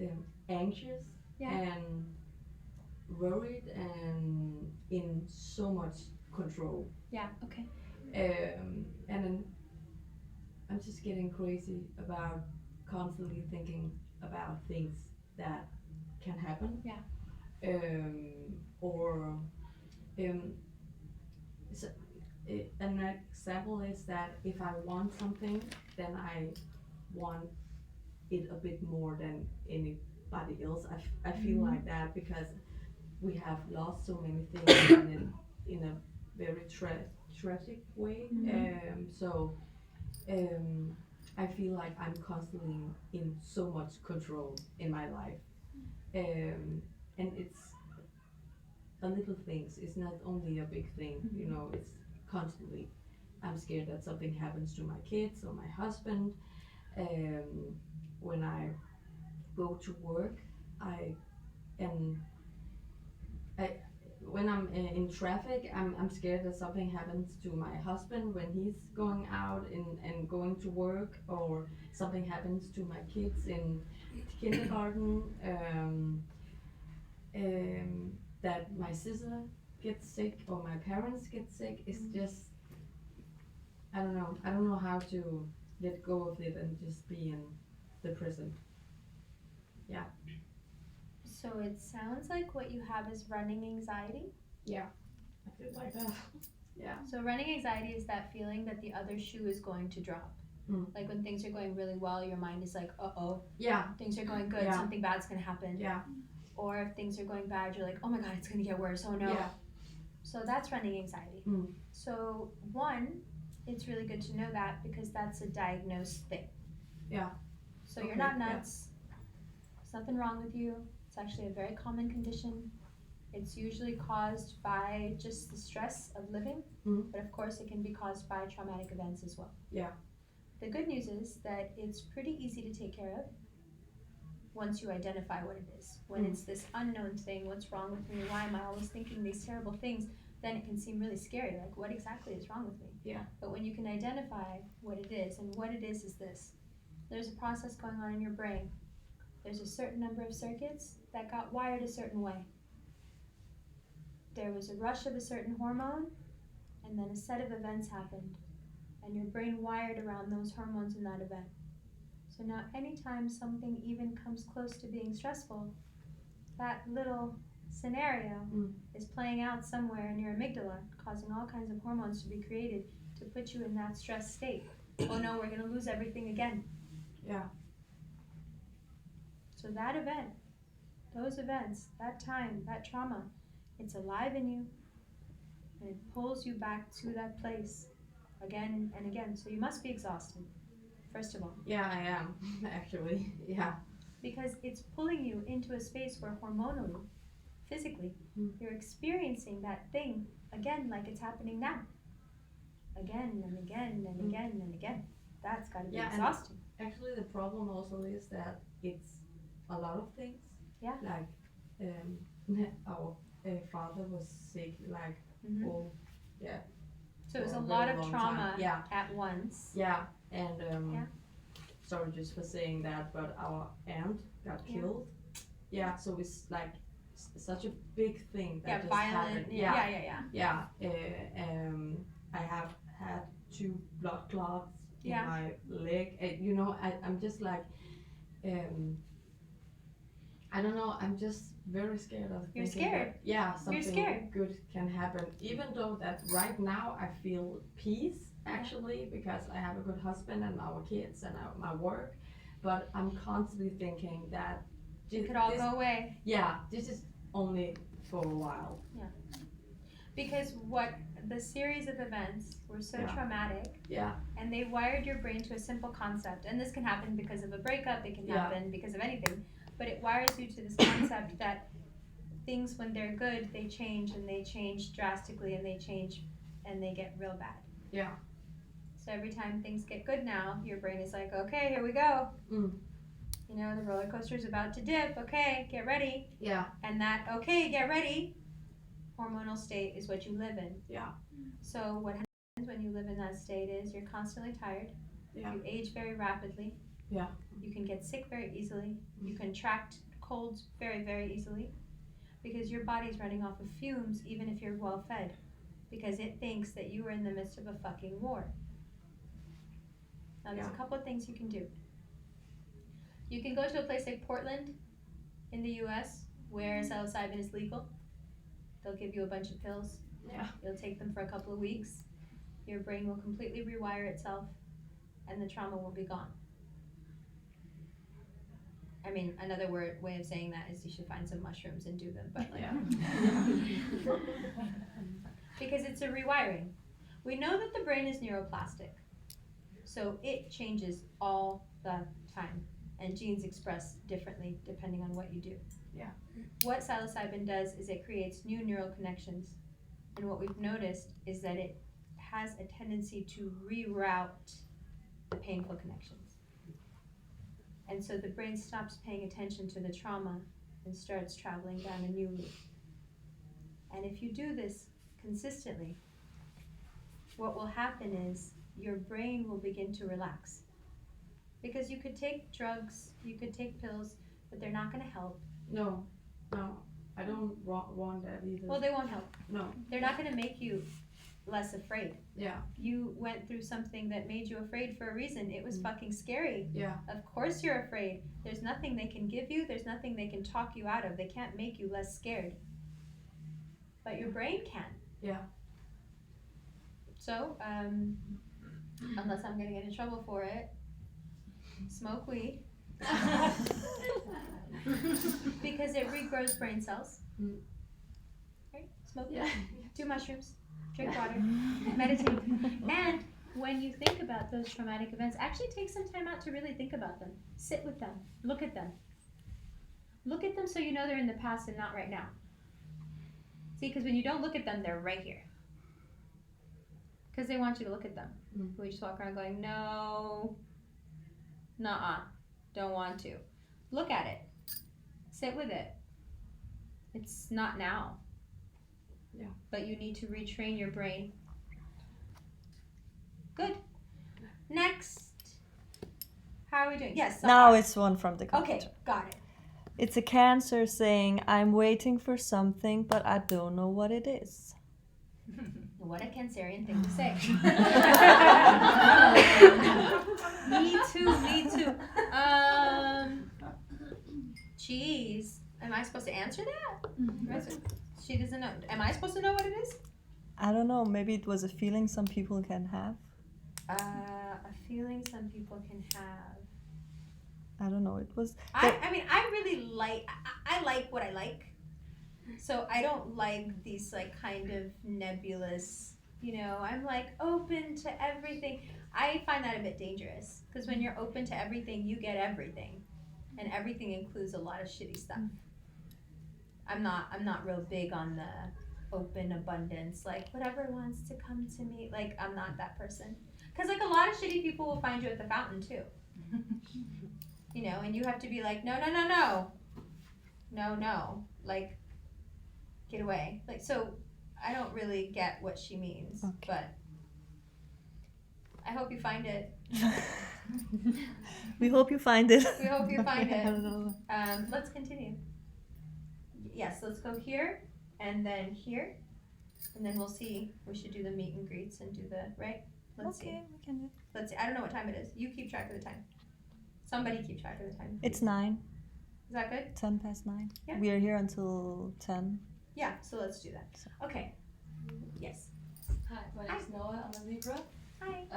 anxious and worried and in so much control. Yeah, okay. And then I'm just getting crazy about constantly thinking about things that can happen. Yeah. So, an example is that if I want something, then I want it a bit more than anybody else. I feel like that because we have lost so many things in a very tragic way. I feel like I'm constantly in so much control in my life. And it's a little things. It's not only a big thing, you know, it's constantly. I'm scared that something happens to my kids or my husband. When I go to work, when I'm in traffic, I'm scared that something happens to my husband when he's going out and going to work, or something happens to my kids in kindergarten. That my sister gets sick or my parents get sick. It's just, I don't know. I don't know how to let go of it and just be in the present. Yeah. So it sounds like what you have is running anxiety. Yeah. I feel like that. Yeah. So running anxiety is that feeling that the other shoe is going to drop. Like when things are going really well, your mind is like, uh-oh. Yeah. Things are going good, something bad's gonna happen. Yeah. Or if things are going bad, you're like, oh my god, it's gonna get worse, oh no. Yeah. So that's running anxiety. So one, it's really good to know that because that's a diagnosed thing. Yeah. So you're not nuts. There's nothing wrong with you. It's actually a very common condition. It's usually caused by just the stress of living, but of course it can be caused by traumatic events as well. Yeah. The good news is that it's pretty easy to take care of once you identify what it is. When it's this unknown thing, what's wrong with me? Why am I always thinking these terrible things? Then it can seem really scary, like what exactly is wrong with me? Yeah. But when you can identify what it is, and what it is this. There's a process going on in your brain. There's a certain number of circuits that got wired a certain way. There was a rush of a certain hormone, and then a set of events happened, and your brain wired around those hormones in that event. So now anytime something even comes close to being stressful, that little scenario is playing out somewhere in your amygdala, causing all kinds of hormones to be created to put you in that stress state. Oh no, we're gonna lose everything again. Yeah. So that event, those events, that time, that trauma, it's alive in you, and it pulls you back to that place again and again. So you must be exhausted, first of all. Yeah, I am, actually. Yeah. Because it's pulling you into a space where hormonally, physically, you're experiencing that thing again like it's happening now. Again and again and again and again. That's gotta be exhausting. Actually, the problem also is that it's a lot of things. Yeah. Like, our father was sick, like, So it was for a a lot very of long trauma time. at once. Yeah, and sorry just for saying that, but our aunt got killed. Yeah, so it's like such a big thing that just happened. Yeah. I have had 2 blood clots in my leg. You know, I'm just like, I don't know, I'm just very scared of You're thinking scared. that, something You're scared. good can happen. Even though that right now I feel peace, actually, because I have a good husband and our kids and my work, but I'm constantly thinking that it could all go away. Yeah, this is only for a while. Yeah. Because what the series of events were so traumatic, and they wired your brain to a simple concept. And this can happen because of a breakup, it can happen because of anything, but it wires you to this concept that things, when they're good, they change, and they change drastically, and they change and they get real bad. Yeah. So every time things get good now, your brain is like, okay, here we go. You know, the roller coaster is about to dip. Okay, get ready. Yeah. And that, okay, get ready, hormonal state is what you live in. Yeah. So what happens when you live in that state is you're constantly tired. Yeah. You age very rapidly. Yeah. You can get sick very easily. You contract colds very, very easily because your body's running off of fumes even if you're well fed, because it thinks that you are in the midst of a fucking war. Now there's a couple of things you can do. You can go to a place like Portland in the US where psilocybin is legal. They'll give you a bunch of pills. Yeah. You'll take them for a couple of weeks. Your brain will completely rewire itself and the trauma will be gone. I mean, another way of saying that is you should find some mushrooms and do them, but like, because it's a rewiring. We know that the brain is neuroplastic, so it changes all the time, and genes express differently depending on what you do. Yeah. What psilocybin does is it creates new neural connections, and what we've noticed is that it has a tendency to reroute the painful connections. And so the brain stops paying attention to the trauma and starts traveling down a new route. And if you do this consistently, what will happen is your brain will begin to relax. Because you could take drugs, you could take pills, but they're not going to help. No, I don't want that either. Well, they won't help. No. They're not going to make you less afraid. Yeah. You went through something that made you afraid for a reason. It was fucking scary. Yeah. Of course you're afraid. There's nothing they can give you. There's nothing they can talk you out of. They can't make you less scared. But your brain can. Yeah. So, unless I'm going to get in trouble for it, smoke weed. Because it regrows brain cells. Right? Smoke weed. Do mushrooms. Drink water. Meditate. And when you think about those traumatic events, actually take some time out to really think about them. Sit with them. Look at them. Look at them so you know they're in the past and not right now. See, because when you don't look at them, they're right here. Because they want you to look at them. We just walk around going, no, nuh-uh, don't want to. Look at it. Sit with it. It's not now. Yeah. But you need to retrain your brain. Good. Next. How are we doing? Yes. Now it's one from the computer. Okay, got it. It's a Cancer saying, I'm waiting for something, but I don't know what it is. What a Cancerian thing to say. Me too. Jeez. Am I supposed to answer that? She doesn't know. Am I supposed to know what it is? I don't know. Maybe it was a feeling some people can have. A feeling some people can have. I don't know. It was. I mean, I really like. I like what I like. So I don't like these like kind of nebulous. I'm like open to everything. I find that a bit dangerous because when you're open to everything, you get everything, and everything includes a lot of shitty stuff. I'm not real big on the open abundance, like whatever wants to come to me. Like I'm not that person. Because like a lot of shitty people will find you at the fountain too. And you have to be like, no, like get away. Like so, I don't really get what she means, but I hope you find it. We hope you find it. We hope you find it. Let's continue. Yes, let's go here, and then here, and then we'll see. We should do the meet and greets and do the, right? Let's see. We can do. Let's see. I don't know what time it is. You keep track of the time. Somebody keep track of the time. It's 9. Is that good? 10 past 9. Yeah. We are here until 10. Yeah, so let's do that. Okay. Yes. Hi, my name's Noah. I'm a Libra. Hi.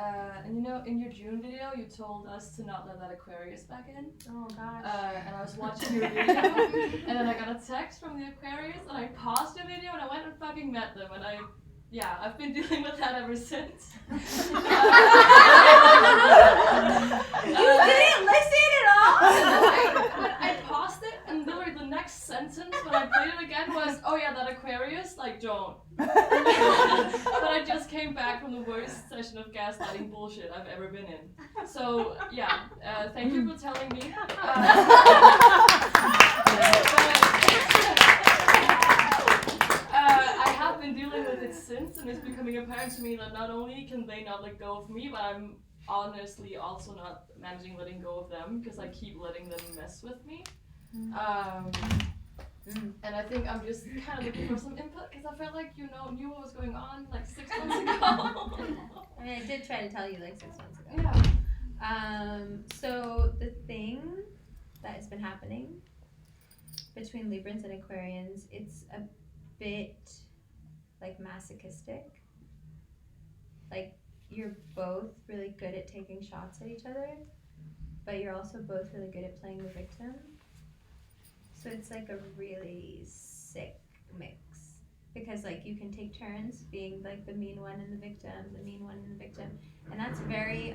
And in your June video, you told us to not let that Aquarius back in. Oh gosh. And I was watching your video, and then I got a text from the Aquarius, and I paused the video, and I went and fucking met them, and I've been dealing with that ever since. You didn't listen at all? I paused it, and literally the next sentence when I played it again was, oh yeah, that Aquarius, like, don't. But I just came back from the worst session of gaslighting bullshit I've ever been in. So, yeah, thank you for telling me. I have been dealing with it since, and it's becoming apparent to me that not only can they not let go of me, but I'm honestly also not managing letting go of them, because I keep letting them mess with me. And I think I'm just kind of looking for some input, because I felt like you knew what was going on like 6 months ago. I mean, I did try to tell you like 6 months ago. Yeah. So the thing that has been happening between Librans and Aquarians, it's a bit like masochistic. Like you're both really good at taking shots at each other, but you're also both really good at playing the victim. So it's like a really sick mix. Because like you can take turns being like the mean one and the victim, and that's very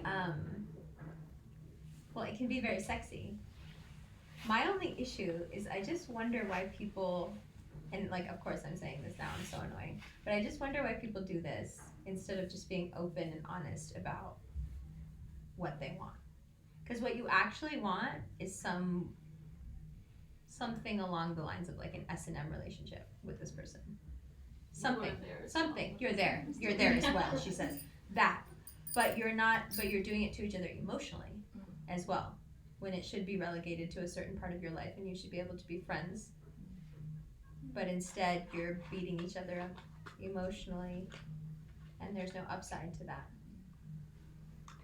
well, it can be very sexy. My only issue is I just wonder why people, and like of course I'm saying this now, I'm so annoying, but I just wonder why people do this instead of just being open and honest about what they want. Because what you actually want is something along the lines of like an S&M relationship with this person. Something. You're there as well, she says. That. But you're doing it to each other emotionally as well. When it should be relegated to a certain part of your life and you should be able to be friends. But instead you're beating each other up emotionally and there's no upside to that.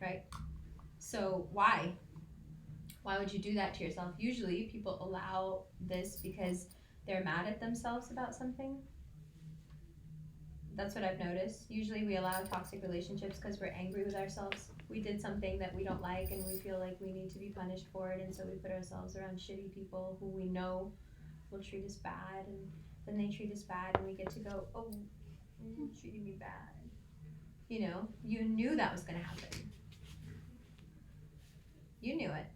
Right? So why? Why would you do that to yourself? Usually people allow this because they're mad at themselves about something. That's what I've noticed. Usually we allow toxic relationships because we're angry with ourselves. We did something that we don't like and we feel like we need to be punished for it, and so we put ourselves around shitty people who we know will treat us bad, and then they treat us bad and we get to go, oh, you're treating me bad. You know, you knew that was going to happen. You knew it.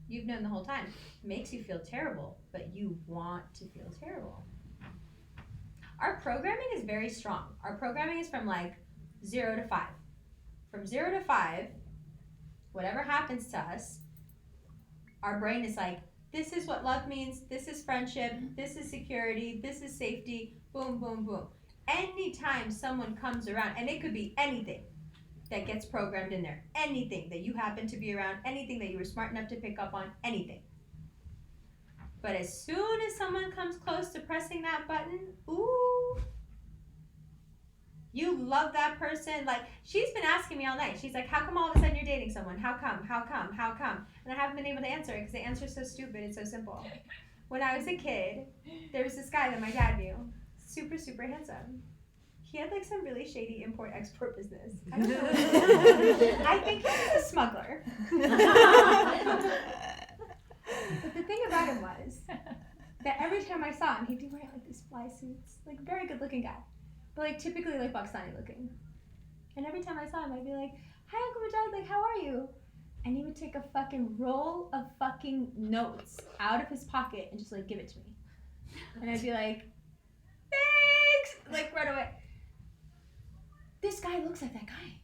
You've known the whole time. It makes you feel terrible, but you want to feel terrible. Our programming is very strong. Our programming is from like 0 to 5. From 0 to 5, whatever happens to us, our brain is like, this is what love means, this is friendship, this is security, this is safety, boom, boom, boom. Anytime someone comes around, and it could be anything that gets programmed in there, anything that you happen to be around, anything that you were smart enough to pick up on, anything. But as soon as someone comes close to pressing that button, ooh, you love that person. Like, she's been asking me all night. She's like, how come all of a sudden you're dating someone? How come? How come? How come? And I haven't been able to answer it because the answer is so stupid. It's so simple. When I was a kid, there was this guy that my dad knew. Super, super handsome. He had like some really shady import-export business. I don't know. I think he was a smuggler. But the thing about him was that every time I saw him, he'd be wearing like these fly suits, like very good looking guy, but like typically like Pakistani looking. And every time I saw him, I'd be like, hi Uncle Majid, like how are you? And he would take a fucking roll of fucking notes out of his pocket and just like give it to me. And I'd be like, thanks, like right away. This guy looks like that guy.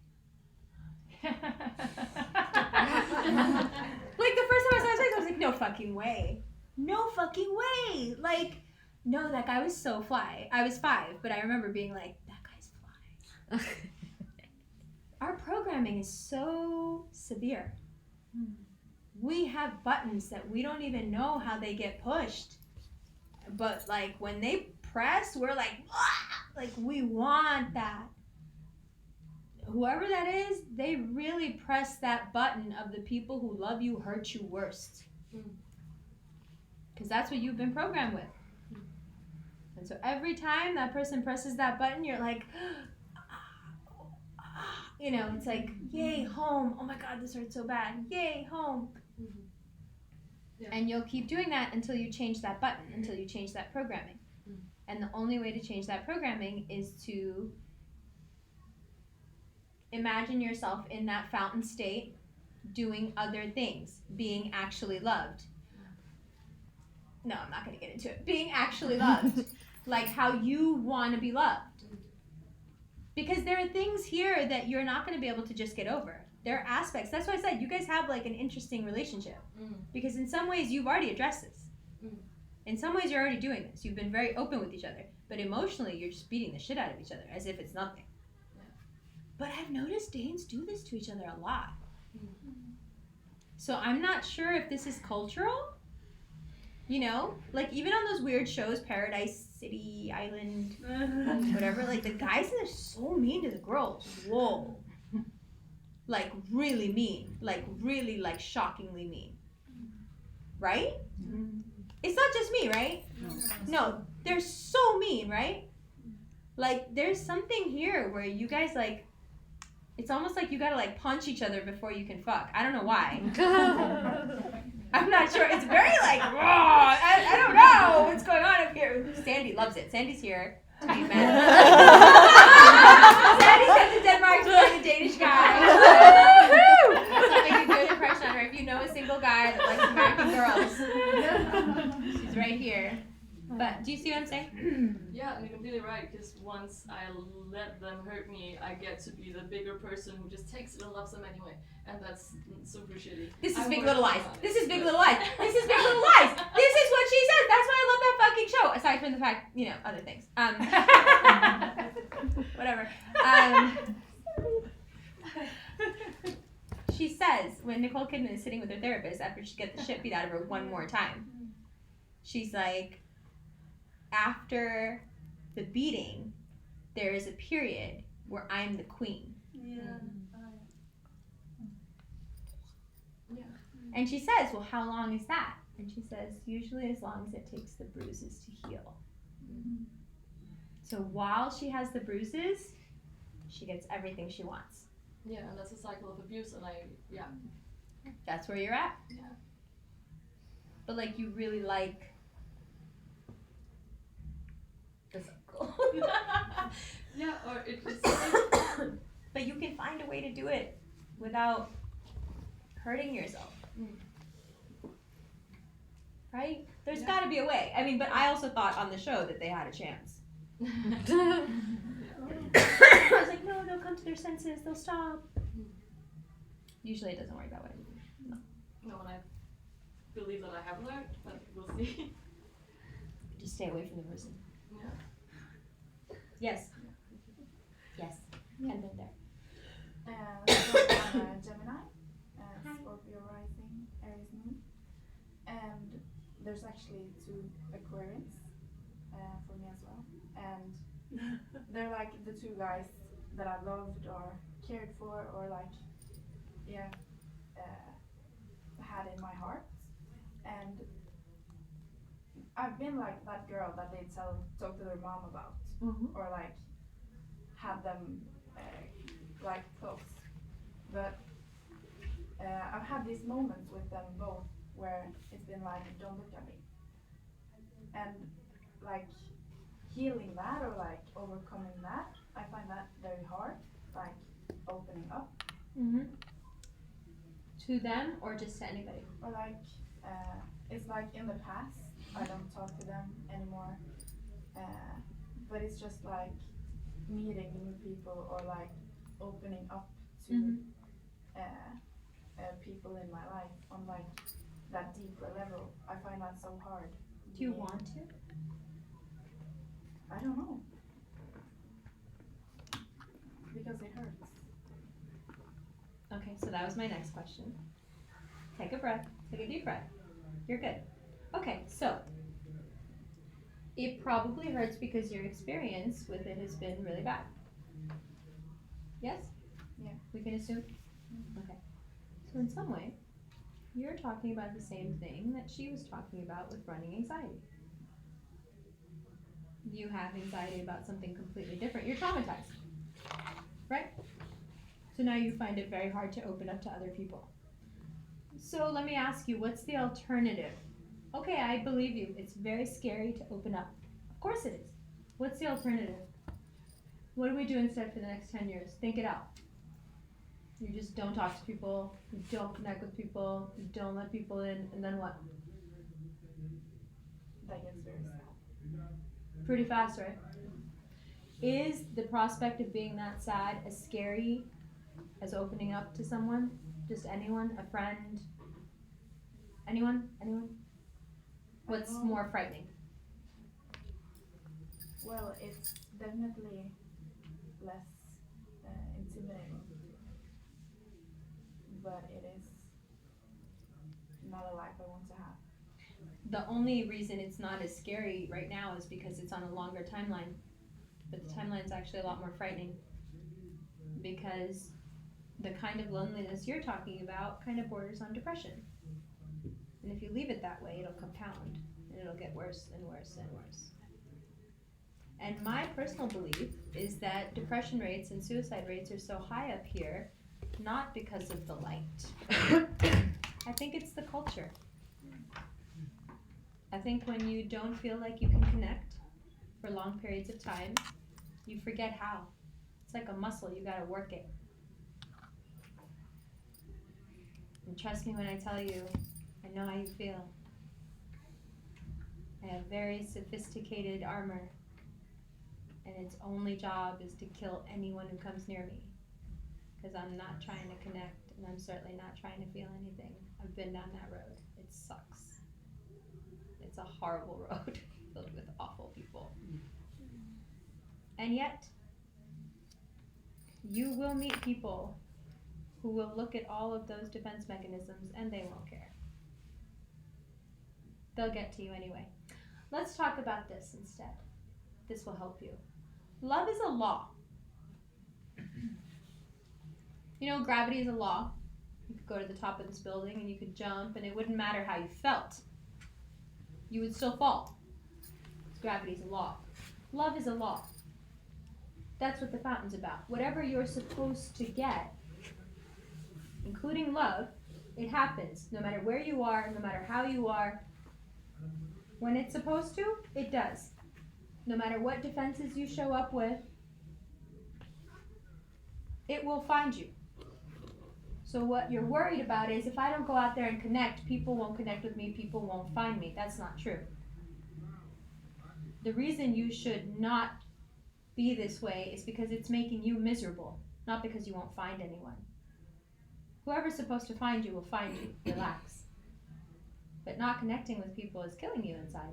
Like the first time I saw his face, I was like, no fucking way. No fucking way. Like, no, that guy was so fly. I was 5, but I remember being like, that guy's fly. Our programming is so severe. We have buttons that we don't even know how they get pushed. But like when they press, we're like, ah! Like we want that. Whoever that is, they really press that button of the people who love you hurt you worst. Because that's what you've been programmed with. And so every time that person presses that button, you're like, you know, it's like, yay, home. Oh my God, this hurts so bad. Yay, home. Yeah. And you'll keep doing that until you change that button, until you change that programming. And the only way to change that programming is to imagine yourself in that fountain state, doing other things, being actually loved. No, I'm not going to get into it. Being actually loved, like how you want to be loved. Because there are things here that you're not going to be able to just get over. There are aspects. That's why I said you guys have like an interesting relationship. Because in some ways you've already addressed this. In some ways you're already doing this. You've been very open with each other. But emotionally you're just beating the shit out of each other as if it's nothing. But I've noticed Danes do this to each other a lot. So I'm not sure if this is cultural. You know? Like even on those weird shows, Paradise City, Island, whatever, like the guys are so mean to the girls. Whoa. Like really mean. Like really like shockingly mean. Right? It's not just me, right? No, they're so mean, right? Like there's something here where you guys like, it's almost like you gotta like punch each other before you can fuck. I don't know why. I'm not sure. It's very like raw. I don't know what's going on up here. Sandy loves it. Sandy's here to be mad. Sandy's come to Denmark to play the Danish guy. Make a good impression on her. If you know a single guy that likes American girls, she's right here. But do you see what I'm saying? Yeah, you're completely right, because once I let them hurt me, I get to be the bigger person who just takes it and loves them anyway. And that's super shitty. This is Big Little Lies. This is Big Little Lies. This is Big Little Lies. This is what she says. That's why I love that fucking show. Aside from the fact, other things. Whatever. She says when Nicole Kidman is sitting with her therapist after she gets the shit beat out of her one more time, she's like, after the beating, there is a period where I'm the queen. Yeah. And she says, well, how long is that? And she says, usually as long as it takes the bruises to heal. So while she has the bruises, she gets everything she wants. Yeah, and that's a cycle of abuse, and That's where you're at. Yeah. But like, you really like the cycle. Yeah, or it's But you can find a way to do it without hurting yourself. Right? There's got to be a way. I mean, but I also thought on the show that they had a chance. I was like, no, they'll come to their senses, they'll stop. Usually it doesn't work that way. No, and I believe that I have learned, but we'll see. Just stay away from the person. Yeah. Yes. Yes. And then there. So I'm a Gemini, Scorpio rising, Aries moon, and there's actually 2 Aquarians for me as well, and they're like the 2 guys that I loved or cared for or had in my heart, and I've been like that girl that they talk to their mom about, or like have them close, but I've had these moments with them both where it's been like, don't look at me, and like healing that or like overcoming that, I find that very hard, like opening up. To them or just to anybody? Or like, it's like in the past, I don't talk to them anymore, but it's just like meeting new people or like opening up to people in my life on like that deeper level. I find that so hard. Do you want to? I don't know. Because it hurts. Okay, so that was my next question. Take a breath. Take a deep breath. You're good. Okay, so it probably hurts because your experience with it has been really bad. Yes? Yeah. We can assume? Okay. So in some way, you're talking about the same thing that she was talking about with running anxiety. You have anxiety about something completely different. You're traumatized, right? So now you find it very hard to open up to other people. So let me ask you, what's the alternative? Okay, I believe you. It's very scary to open up. Of course it is. What's the alternative? What do we do instead for the next 10 years? Think it out. You just don't talk to people, you don't connect with people, you don't let people in, and then what? That gets very sad. Pretty fast, right? Is the prospect of being that sad as scary as opening up to someone? Just anyone? A friend? Anyone? What's more frightening? Well, it's definitely less intimidating, but it is not a life I want to have. The only reason it's not as scary right now is because it's on a longer timeline. But the timeline's actually a lot more frightening. Because the kind of loneliness you're talking about kind of borders on depression. And if you leave it that way, it'll compound. And it'll get worse and worse and worse. And my personal belief is that depression rates and suicide rates are so high up here, not because of the light. I think it's the culture. I think when you don't feel like you can connect for long periods of time, you forget how. It's like a muscle, you gotta work it. And trust me when I tell you, I know how you feel. I have very sophisticated armor, and its only job is to kill anyone who comes near me. Because I'm not trying to connect, and I'm certainly not trying to feel anything. I've been down that road. It sucks. It's a horrible road. filled with awful people. And yet, you will meet people who will look at all of those defense mechanisms and they won't care. They'll get to you anyway. Let's talk about this instead. This will help you. Love is a law. You know, gravity is a law. You could go to the top of this building and you could jump and it wouldn't matter how you felt. You would still fall. Gravity is a law. Love is a law. That's what the fountain's about. Whatever you're supposed to get, including love, it happens. No matter where you are, no matter how you are. When it's supposed to, it does. No matter what defenses you show up with, it will find you. So what you're worried about is if I don't go out there and connect, people won't connect with me, people won't find me. That's not true. The reason you should not be this way is because it's making you miserable, not because you won't find anyone. Whoever's supposed to find you will find you. Relax. But not connecting with people is killing you inside.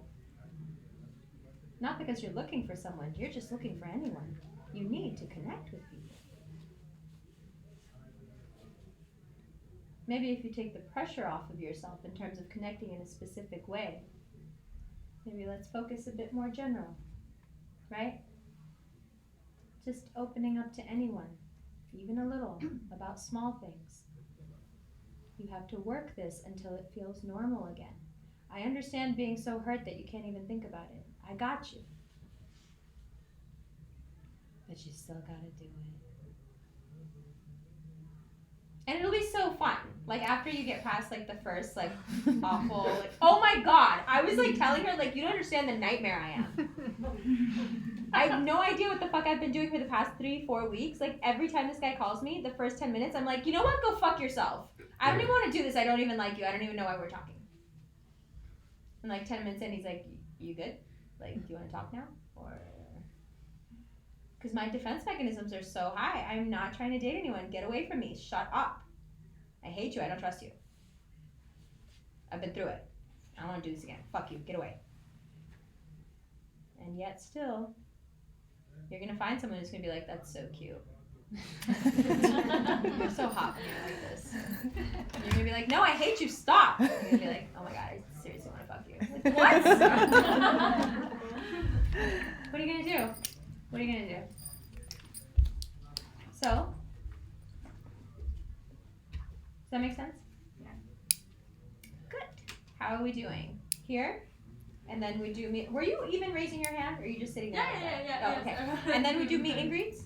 Not because you're looking for someone, you're just looking for anyone. You need to connect with people. Maybe if you take the pressure off of yourself in terms of connecting in a specific way, maybe let's focus a bit more general, right? Just opening up to anyone, even a little, about small things. You have to work this until it feels normal again. I understand being so hurt that you can't even think about it. I got you. But you still gotta do it. And it'll be so fun. Like after you get past like the first like awful, like, oh my God. I was like telling her like, you don't understand the nightmare I am. I have no idea what the fuck I've been doing for the past 3-4 weeks. Like every time this guy calls me, the first 10 minutes, I'm like, you know what? Go fuck yourself. I don't even want to do this. I don't even like you. I don't even know why we're talking. And like 10 minutes in, he's like, you good? Like, do you want to talk now? Or... Because my defense mechanisms are so high. I'm not trying to date anyone. Get away from me. Shut up. I hate you. I don't trust you. I've been through it. I don't want to do this again. Fuck you. Get away. And yet still, you're going to find someone who's going to be like, that's so cute. You're so hot when you're like this. And you're going to be like, no, I hate you. Stop. And you're going to be like, oh my God, I seriously want to fuck you. Like, what? What are you going to do? What are you going to do? So, does that make sense? Yeah. Good. How are we doing? Here? And then we do meet. Were you even raising your hand, or are you just sitting there? Yeah. Oh, okay. And then we do meet and greets?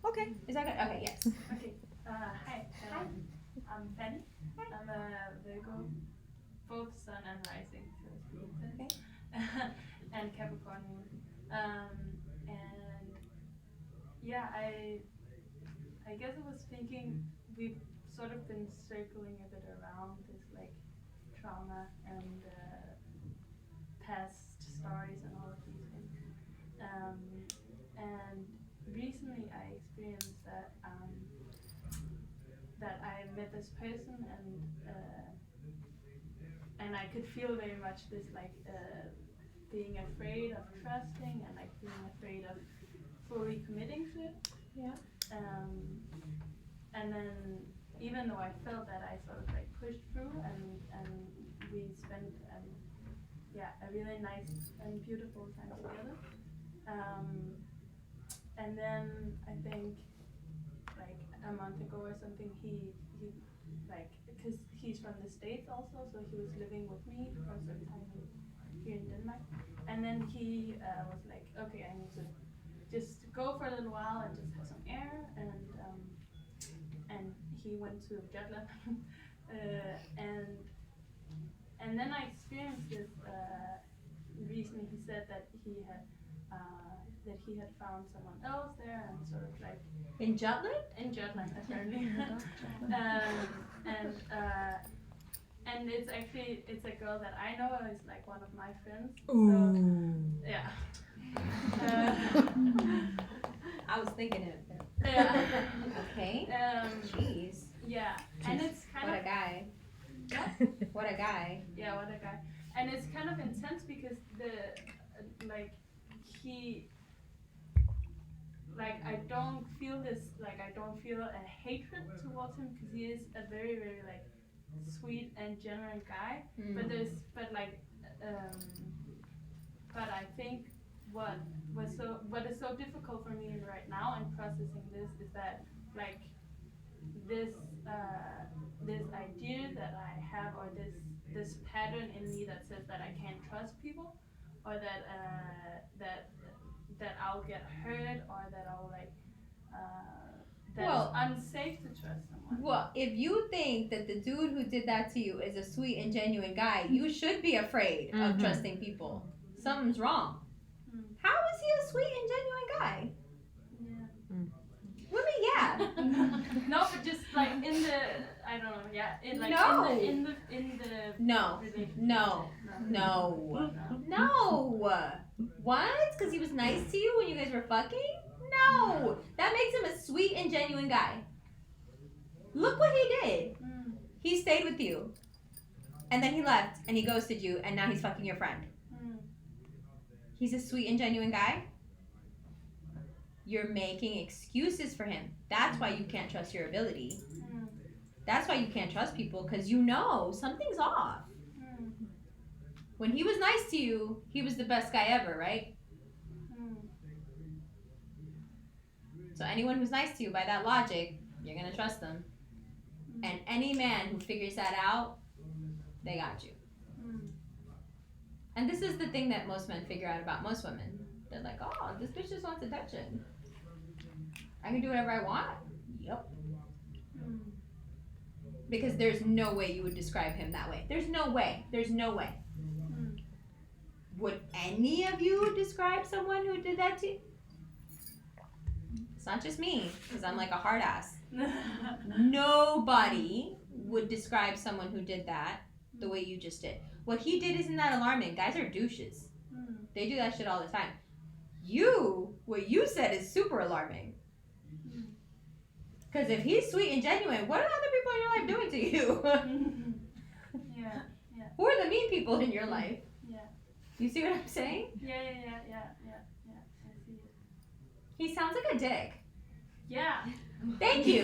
Okay. Is that good? Okay, yes. Okay. Hi. I'm Fanny. I'm a Virgo, both Sun and Rising. Okay. And Capricorn Moon. And yeah, I guess I was thinking we've sort of been circling a bit around this like trauma and past stories and all of these things. And recently I experienced that that I met this person and I could feel very much this like being afraid of trusting and like being afraid of fully committing to it. Yeah. And then even though I felt that, I sort of like pushed through and we spent a really nice and beautiful time together. And then I think like a month ago or something, he like, because he's from the States also, so he was living with me for a certain time here in Denmark. And then he was like, okay, I need to just go for a little while and just have some air. And he went to Jutland. And then I experienced this recently. He said that he had found someone else there and sort of like in Jutland? In Jutland, apparently. And it's a girl that I know is like one of my friends. Ooh. So, yeah. I was thinking it. Yeah. Okay. Jeez. Yeah. And it's kind what of a guy. What a guy. Yeah, what a guy. And it's kind of intense because like he, like I don't feel this, like I don't feel a hatred towards him because he is a very very like sweet and genuine guy. But I think what is so difficult for me right now in processing this is that like this this idea that I have, or this pattern in me that says that I can't trust people, or that I'll get hurt, or that I'll like that Well- it's unsafe to trust someone. Well, if you think that the dude who did that to you is a sweet and genuine guy, you should be afraid of trusting people. Something's wrong. How is he a sweet and genuine guy? Women, yeah. No, but just like in the, I don't know, yeah, in like No. in the No. relationship. No. What? Because he was nice to you when you guys were fucking? No. That makes him a sweet and genuine guy. Look what he did. He stayed with you. And then he left and he ghosted you and now he's fucking your friend. He's a sweet and genuine guy? You're making excuses for him. That's why you can't trust your ability. That's why you can't trust people, because you know something's off. When he was nice to you, he was the best guy ever, right? So anyone who's nice to you, by that logic, you're gonna trust them. And any man who figures that out, they got you. And this is the thing that most men figure out about most women. They're like, oh, this bitch just wants attention. I can do whatever I want? Yep. Because there's no way you would describe him that way. There's no way. There's no way. Would any of you describe someone who did that to you? It's not just me, because I'm like a hard ass. Nobody would describe someone who did that the way you just did. What he did isn't that alarming. Guys are douches. They do that shit all the time. What you said is super alarming. Because if he's sweet and genuine, what are other people in your life doing to you? Yeah. Who are the mean people in your life? Yeah. You see what I'm saying? Yeah. I see it. He sounds like a dick. Yeah. Thank you.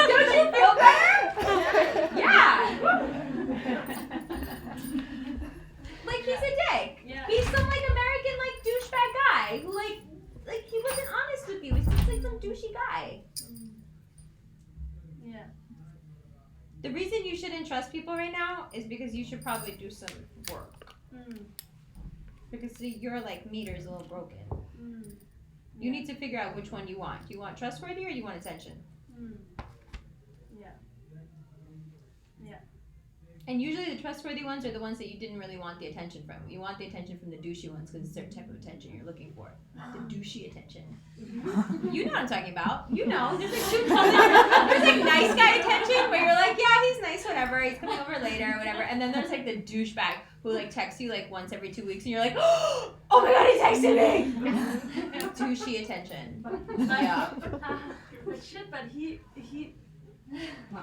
Don't you feel better? Yeah. Like he's a dick. Yeah. He's some like American like douchebag guy who like he wasn't honest with you. He's just like some douchey guy. Yeah. The reason you shouldn't trust people right now is because you should probably do some work. Because your like meter's a little broken. You need to figure out which one you want. Do you want trustworthy or do you want attention? Yeah. And usually the trustworthy ones are the ones that you didn't really want the attention from. You want the attention from the douchey ones because it's a certain type of attention you're looking for. The douchey attention. You know what I'm talking about. You know. There's like two colors. There's like nice guy attention where you're like, yeah, he's nice, whatever. He's coming over later or whatever. And then there's like the douchebag who like texts you like once every 2 weeks and you're like, oh my god, he's texting me. Douchey attention. Yeah. But shit, but he No,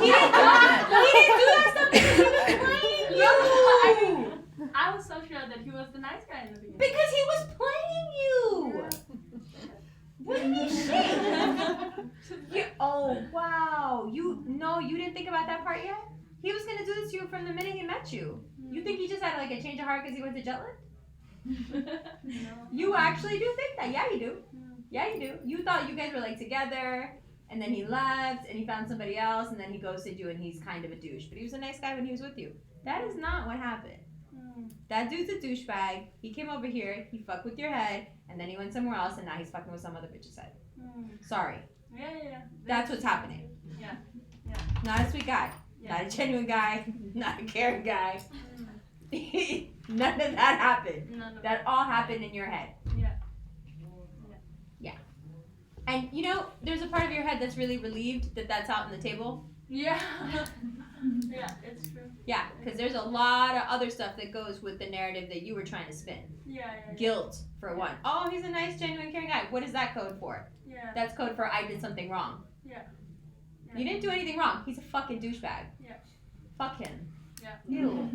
he didn't do that. He didn't do that stuff because he was playing you. I was so sure that he was the nice guy in the beginning. Because he was playing you. What do you mean shit? Oh wow. You didn't think about that part yet? He was gonna do this to you from the minute he met you. You think he just had like a change of heart because he went to Jutland? No. You actually do think that? Yeah, you do. Yeah, you do. You thought you guys were like together. And then he left, and he found somebody else, and then he ghosted you, and he's kind of a douche. But he was a nice guy when he was with you. That is not what happened. That dude's a douchebag. He came over here, he fucked with your head, and then he went somewhere else, and now he's fucking with some other bitch's head. Sorry. Yeah. That's what's happening. Yeah. Not a sweet guy. Yeah. Not a genuine guy. Not a caring guy. None of that happened. That all happened in your head. Yeah. And you know, there's a part of your head that's really relieved that that's out on the table. Yeah. Yeah, it's true. Yeah, because there's a lot of other stuff that goes with the narrative that you were trying to spin. Yeah. Guilt, for one. Oh, he's a nice, genuine, caring guy. What is that code for? Yeah. That's code for I did something wrong. Yeah. You didn't do anything wrong. He's a fucking douchebag. Yeah. Fuck him. Yeah. Ew.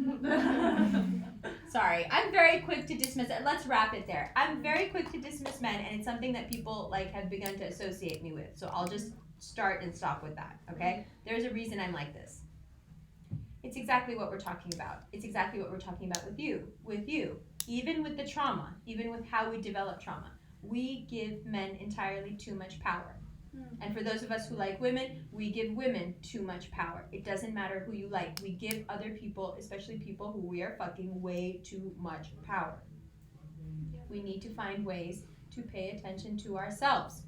Sorry, I'm very quick to dismiss it. Let's wrap it there. I'm very quick to dismiss men, and it's something that people like have begun to associate me with. So I'll just start and stop with that, okay? There's a reason I'm like this. It's exactly what we're talking about. It's exactly what we're talking about with you. Even with the trauma, even with how we develop trauma, we give men entirely too much power. And for those of us who like women, we give women too much power. It doesn't matter who you like. We give other people, especially people who we are fucking, way too much power. We need to find ways to pay attention to ourselves.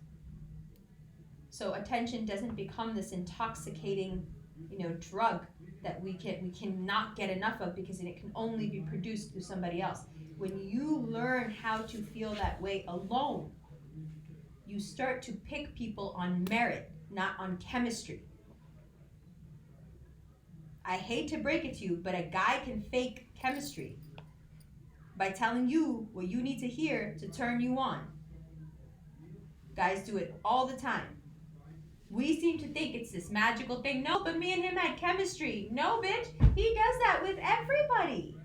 So attention doesn't become this intoxicating, drug that we cannot get enough of because it can only be produced through somebody else. When you learn how to feel that way alone, you start to pick people on merit, not on chemistry. I hate to break it to you, but a guy can fake chemistry by telling you what you need to hear to turn you on. Guys do it all the time. We seem to think it's this magical thing. No, but me and him had chemistry. No, bitch, he does that with everybody.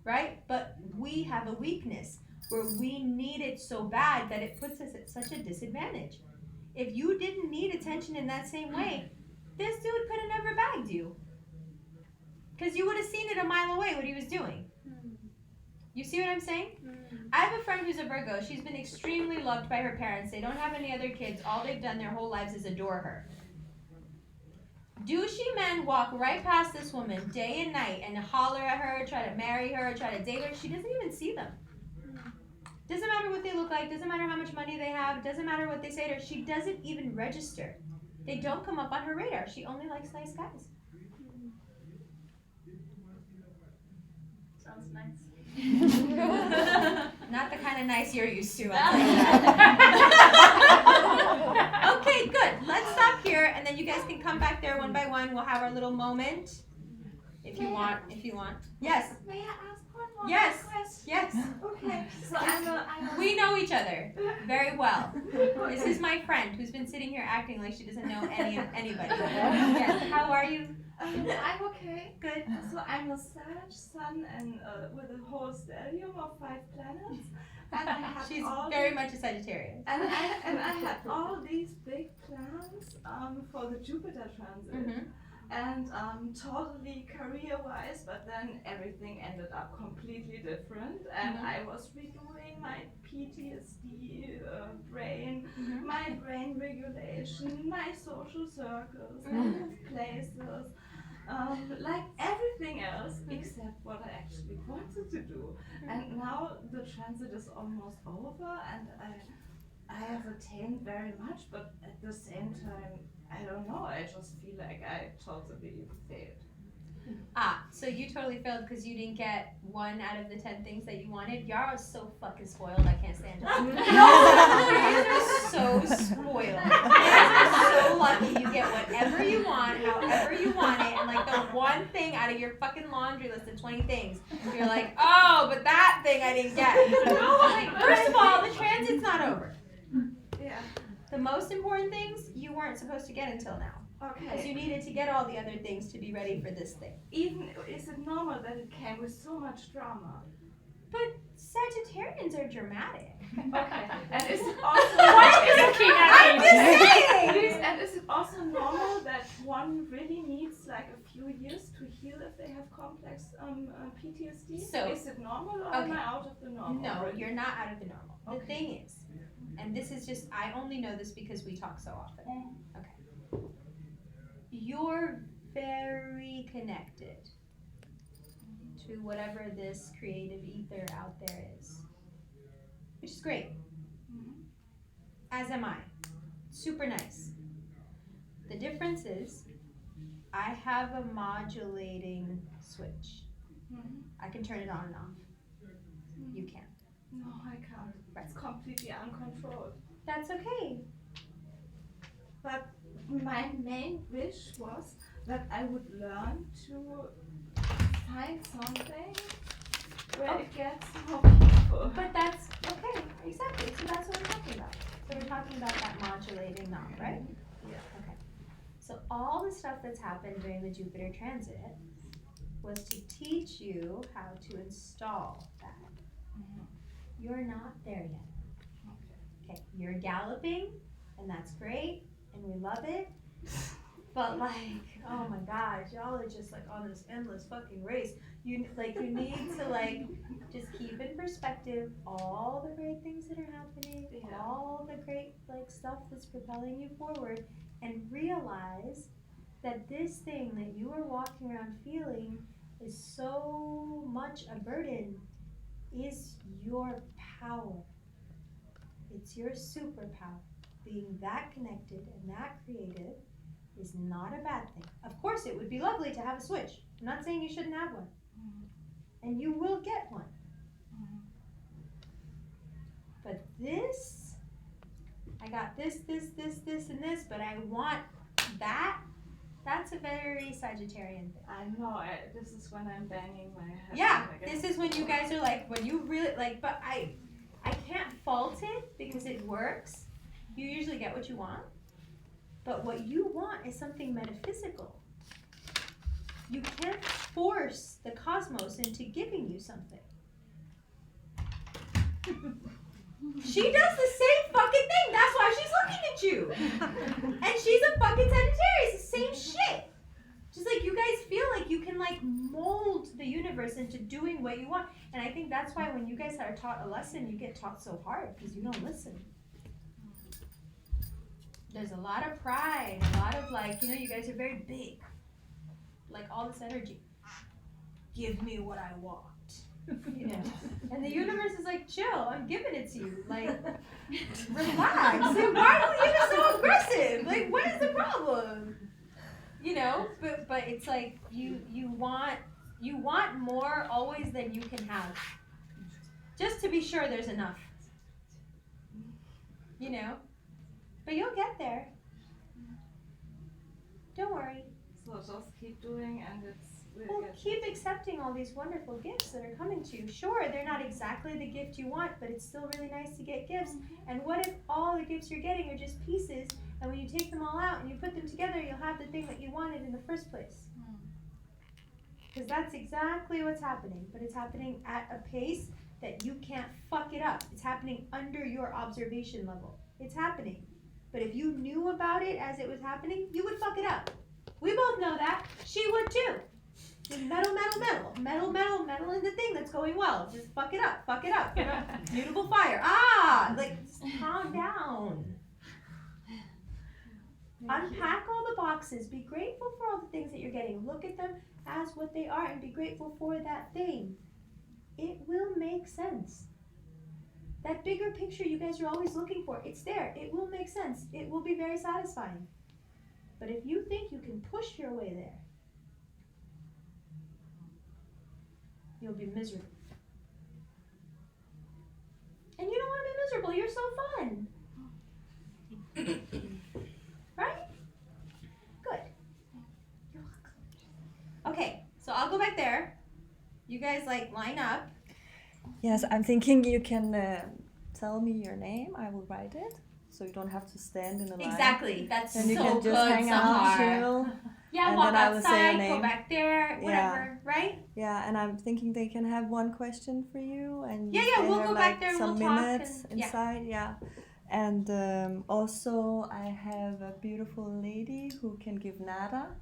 Right? But we have a weakness where we need it so bad that it puts us at such a disadvantage. If you didn't need attention in that same way, this dude could have never bagged you. Because you would have seen it a mile away what he was doing. You see what I'm saying? I have a friend who's a Virgo. She's been extremely loved by her parents. They don't have any other kids. All they've done their whole lives is adore her. Douchey men walk right past this woman day and night and holler at her, try to marry her, try to date her. She doesn't even see them. Doesn't matter what they look like, doesn't matter how much money they have, doesn't matter what they say to her. She doesn't even register. They don't come up on her radar. She only likes nice guys. Sounds nice. Not the kind of nice you're used to. Okay, good. Let's stop here, and then you guys can come back there one by one. We'll have our little moment. If you want. Yes. May I ask one more Yes. question? Yes. Okay. So I'm a We know each other very well. This is my friend who's been sitting here acting like she doesn't know anybody. Yes. How are you? I'm okay. Good. So I'm a Sag sun and with a whole stellium of 5 planets. And I have She's all very much a Sagittarius. And I had all these big plans for the Jupiter transit. And totally career-wise, but then everything ended up completely different. And I was redoing my PTSD brain, my brain regulation, my social circles, I moved places, like everything else except what I actually wanted to do. And now the transit is almost over, and I have attained very much, but at the same time, I don't know, I just feel like I totally failed. So you totally failed because you didn't get 1 out of the 10 things that you wanted. Yara's so fucking spoiled, I can't stand her. You are so spoiled. You are so lucky you get whatever you want, however you want it, and like the one thing out of your fucking laundry list of 20 things, you're like, oh, but that thing I didn't get. First of all, the transit's not over. Yeah. The most important things you weren't supposed to get until now. Okay. Because you needed to get all the other things to be ready for this thing. Even, is it normal that it came with so much drama? But Sagittarians are dramatic. Okay. And is it also I'm just saying. And is it also normal that one really needs like a few years to heal if they have complex PTSD? So, is it normal or am I out of the normal? No, you're not out of the normal. The thing is, and this is just, I only know this because we talk so often. Okay. You're very connected to whatever this creative ether out there is, which is great. As am I. Super nice. The difference is I have a modulating switch. I can turn it on and off. You can't. No, I can't. It's completely uncontrolled. That's okay. But my main wish was that I would learn to find something where it gets more people. But that's okay, exactly. So that's what we're talking about. So we're talking about that modulating knob, right? Yeah. Okay. So all the stuff that's happened during the Jupiter transit was to teach you how to install that. You're not there yet. Okay, you're galloping, and that's great, and we love it. But like, oh my gosh, y'all are just like on this endless fucking race. You need to like just keep in perspective all the great things that are happening, all the great like stuff that's propelling you forward, and realize that this thing that you are walking around feeling is so much a burden is your power. It's your superpower. Being that connected and that creative is not a bad thing. Of course, it would be lovely to have a switch. I'm not saying you shouldn't have one. And you will get one. But this, I got this, and this, but I want that. That's a very Sagittarian thing. I know, this is when I'm banging my head. Yeah, this is when you guys are like, when you really, like, but I can't fault it because it works. You usually get what you want. But what you want is something metaphysical. You can't force the cosmos into giving you something. She does the same fucking thing. That's why she's looking at you. And she's a fucking Sagittarius. The same shit. Just like you guys feel like you can like mold the universe into doing what you want. And I think that's why when you guys are taught a lesson, you get taught so hard because you don't listen. There's a lot of pride, a lot of like, you know, you guys are very big. Like all this energy. Give me what I want. You know, and the universe is like, chill, I'm giving it to you. Like, relax. Like, why are you so aggressive? Like, what is the problem? You know, but it's like you want more always than you can have. Just to be sure there's enough. You know? But you'll get there. Don't worry. So just keep doing and it's Well, keep accepting all these wonderful gifts that are coming to you. Sure, they're not exactly the gift you want, but it's still really nice to get gifts. And what if all the gifts you're getting are just pieces, and when you take them all out and you put them together, you'll have the thing that you wanted in the first place? Because that's exactly what's happening, but it's happening at a pace that you can't fuck it up. It's happening under your observation level. It's happening. But if you knew about it as it was happening, you would fuck it up. We both know that. She would too. Just metal in the thing that's going well. Just fuck it up. You know? Mutable fire. Like, just calm down. Unpack all the boxes. Be grateful for all the things that you're getting. Look at them as what they are and be grateful for that thing. It will make sense. That bigger picture you guys are always looking for, it's there. It will make sense. It will be very satisfying. But if you think you can push your way there, you'll be miserable. And you don't want to be miserable. You're so fun. Right? Good. You're welcome. Okay, so I'll go back there. You guys like line up. Yes, I'm thinking you can tell me your name. I will write it. So you don't have to stand in a line. Exactly. That's and you so can just good, hang out, chill. Yeah, and walk then I will say your outside, name. go back there, whatever, right? Yeah, and I'm thinking they can have one question for you, and Yeah, they we'll have go like back there and some we'll talk minutes and- yeah. inside. Yeah, and also I have a beautiful lady who can give nada.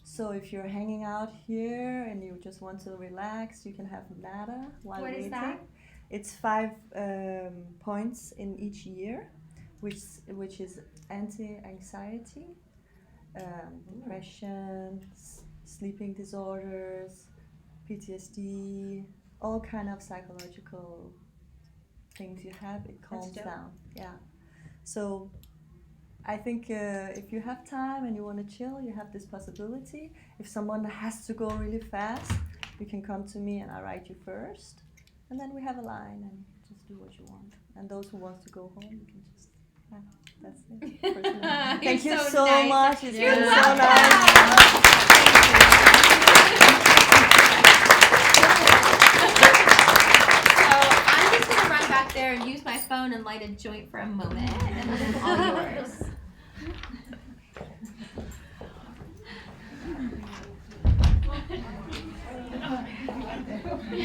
So if you're hanging out here and you just want to relax, you can have nada while What is waiting. that? It's 5 points in each year, which is anti-anxiety, depression, sleeping disorders, PTSD, all kind of psychological things you have. It calms dope. down. Yeah. So I think if you have time and you want to chill, you have this possibility. If someone has to go really fast, you can come to me and I write you first. And then we have a line and just do what you want. And those who want to go home, you can just, that's it. Personally. Thank you so nice. much. It's You're been welcome. so So I'm just gonna run back there and use my phone and light a joint for a moment, and then it's all yours. Ja,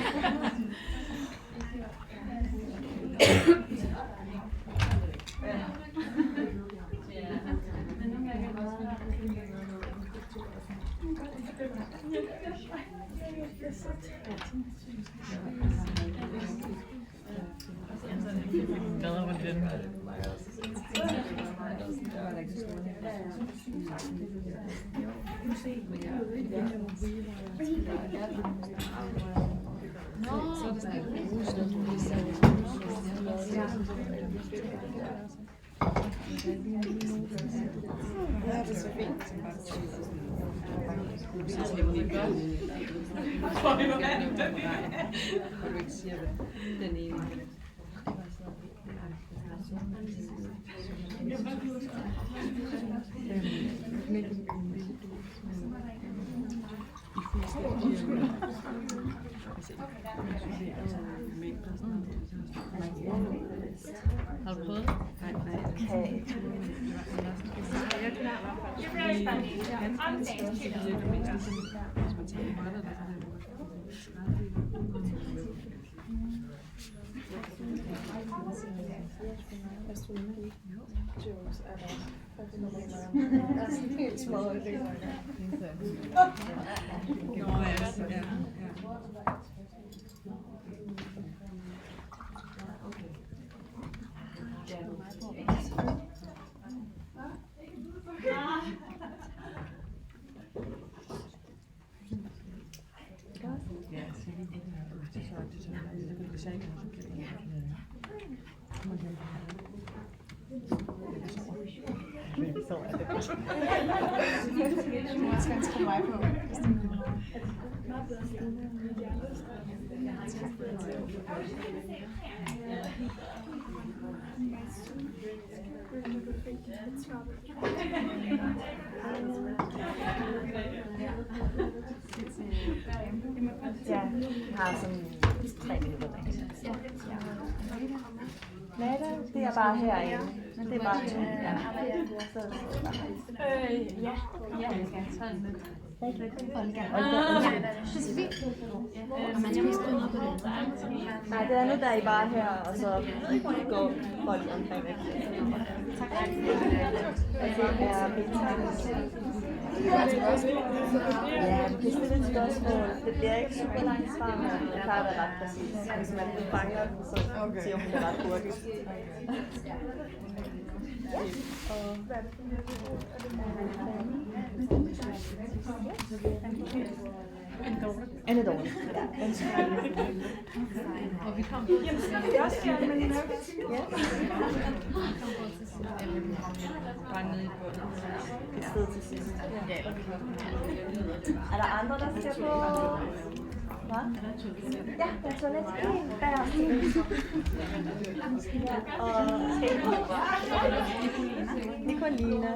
det er så fint. Den ene. Har du prøvet? Nej. Okay. Jules er der sådan helt smadret i det. Mor skal skrive mig på. Ja, jeg har sådan 3 minutter. Nada, det er bare herinde. Det er bare to. Ja. Nej, det andet der er I bare her, og så går folk omkring væk. Tak. Det er betegnet. Ja, du kan stille et spørgsmål. Det bliver ikke super langt svar, men det plejer at være ret præcis. Hvis man fanger den, så siger hun det ret hurtigt. Ja. Og hvad er det Anne Dorte. Ja, den skal og vi kom til jamen, så vil vi også gerne med nuggets. Ja. Bare nede i bunden. Et sted til sidst. Ja. Er der andre, der skal på? Hvad? Ja, der er toilet helt bagerst. Og Nicolina.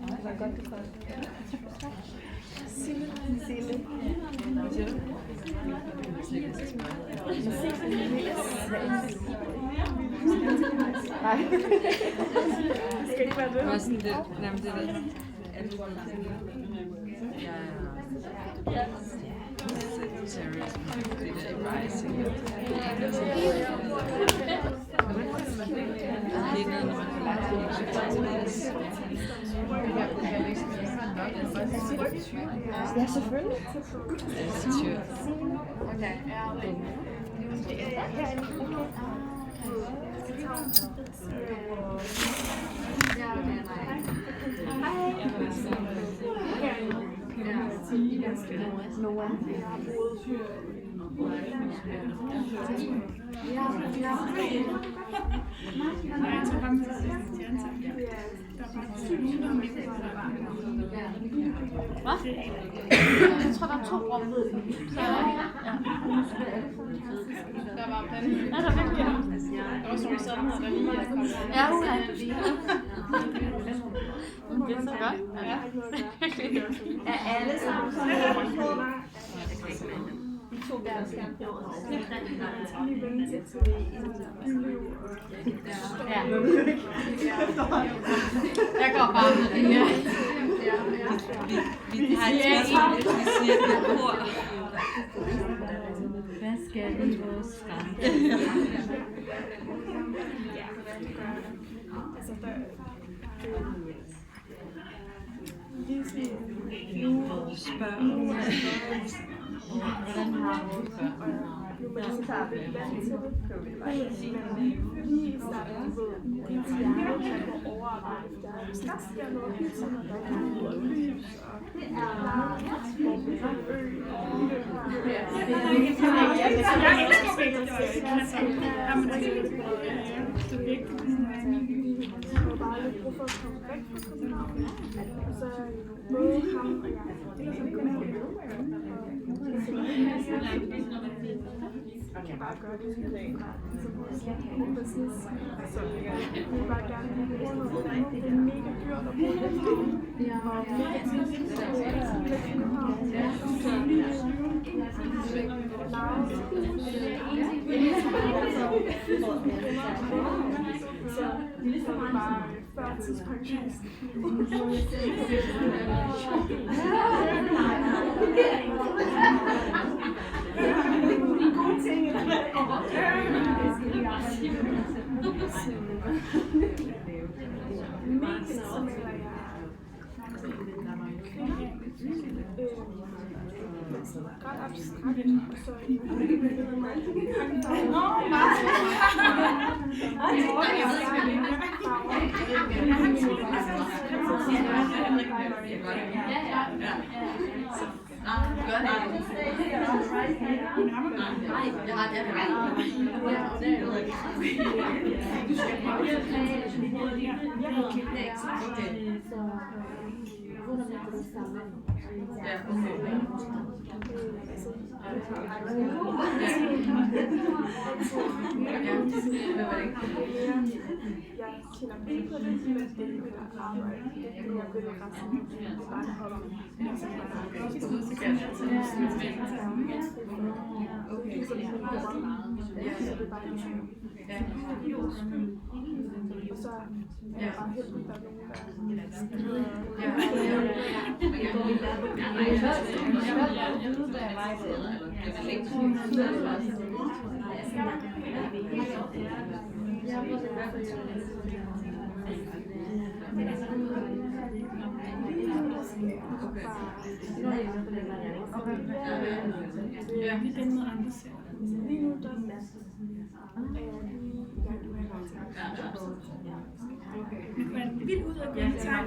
Det var godt, du kom. Sille. Hvad siger du? Nej. Skal ikke være det? Det var sådan lidt, nærmest det der. Ja. Serious. Det der rising. Når man får lagt ja, selvfølgelig. Okay. Hvad? Jeg tror, der er 2 rum. Der var panden. Ja, der er virkelig. Der var sådan sandheder, der lige er kommet. Ja, det er så godt. Ja. Er alle sammen sådan på? De to der skærm lige vende sig til byliv og Jeg går bare med det her. Vi har et spørgsmål, vi siger, at vi bor. Hvad skal vi vores skræm? Altså der lige sådan nu spørger Hvordan har vores børn? nu man så tager det vant til det. Lige starten ved ens hjerne kan gå overarbejde. Hvis der sker noget hele tiden, og der er lys og bare lidt brug for at komme væk fra København. Så både ham og jeg, det er sådan kan bare gøre det fra business. Så jeg vil bare gerne bruge noget andet. Det er mega dyrt at bo i København. Og mega tit væk fra København. Så det er bare førtidspensionist. Gode ting, eller hvad? Mest så maler jeg ret abstrakt, og så jeg tjener penge på det, men det er ikke mit arbejde. Jeg vil resten og så er heldigt, der er nogen, lige nu der men vildt ud af det tegn,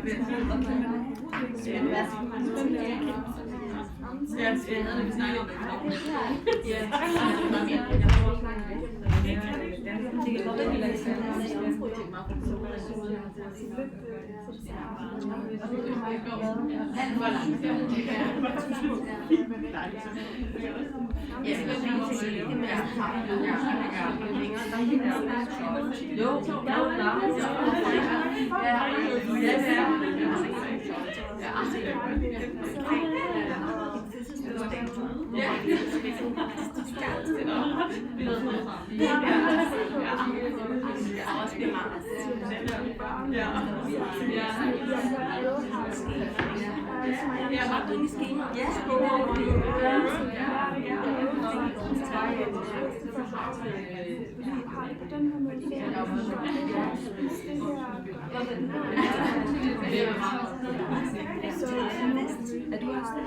Er du også der?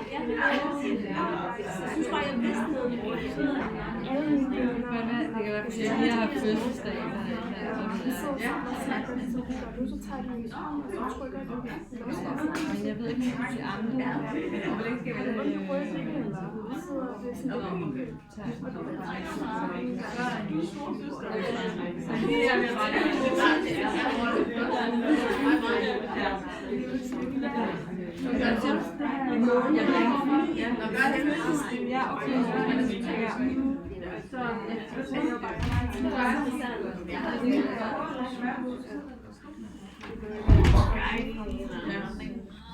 Jeg synes bare, jeg vidste noget. Det kan være, fordi jeg lige har fødselsdag. Så tager de en arm, og så trykker de. Men jeg ved ikke, om det er andre. Hvor længe skal vi det?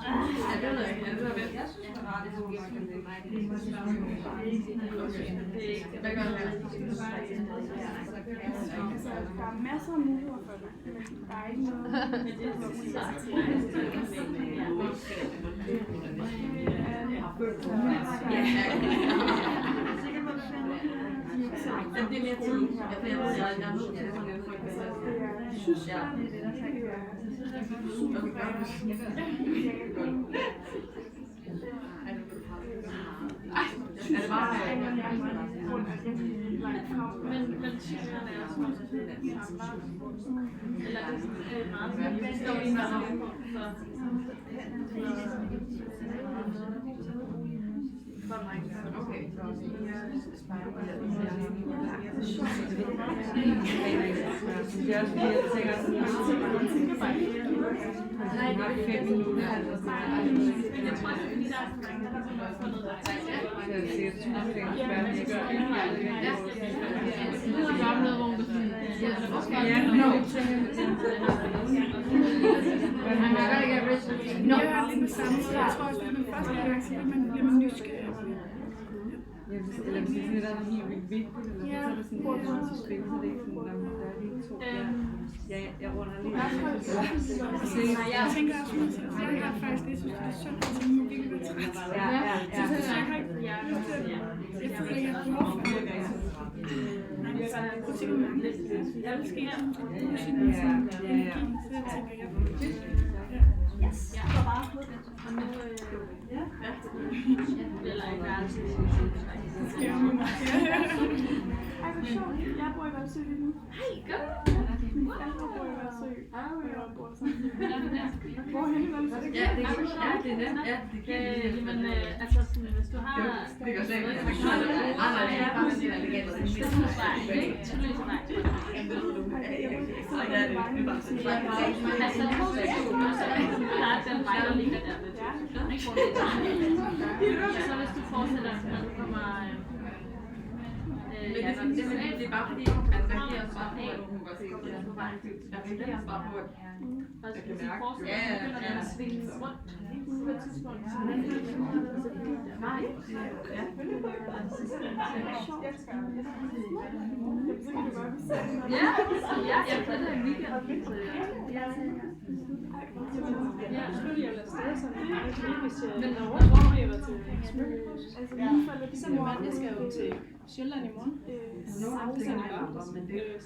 det ved jeg ikke. Jeg synes, det er rart, at det fungerer med det. Hvad gør du her? Der er masser af muligheder for det, men der er ikke Det er mere tid. Jeg er nødt til at få noget for Eller hvis det er noget helt vildt vigtigt, eller så er det sådan et politisk spil, så det er ikke sådan, der er lige to der. Ja, jeg runder lige. Jeg tænker også, at jeg har faktisk det, synes det er synd, at jeg må virkelig være træt. Jeg føler ikke, at jeg har behov for det. Butikken mangler lidt. Jeg vil ske sådan, butikken er sådan, så jeg tænker, jeg får det. Yes, jeg får bare på det. Og nu, eller ikke værelse. Det sker jo mig. Ej, hvor sjovt. Jeg bor i Valsø lige nu. Hej, godt. Min forældre bor i Valsø. Og jeg bor sammen. Hvorhen i Valsø? Ja, det er nemt. Ja, det kan men altså, hvis du har... Det går slet ikke. Nej, det er bare sådan, at det gælder. Altså, der er den vej, der ligger der ved. Så hvis du fortsætter, når du kommer... Men det er bare fordi, at der giver os bare på, at hun kan se, at det er på vej til. Der giver os bare på, at jeg kan mærke. Ja, ja. Svinge rundt på et tidspunkt. Ja, jeg fandt det en weekend. Ja, selvfølgelig jeg vil afsted sådan, hvis jeg tror, jeg var til smykkekurs. Altså, jeg skal jo til Sjælland i morgen.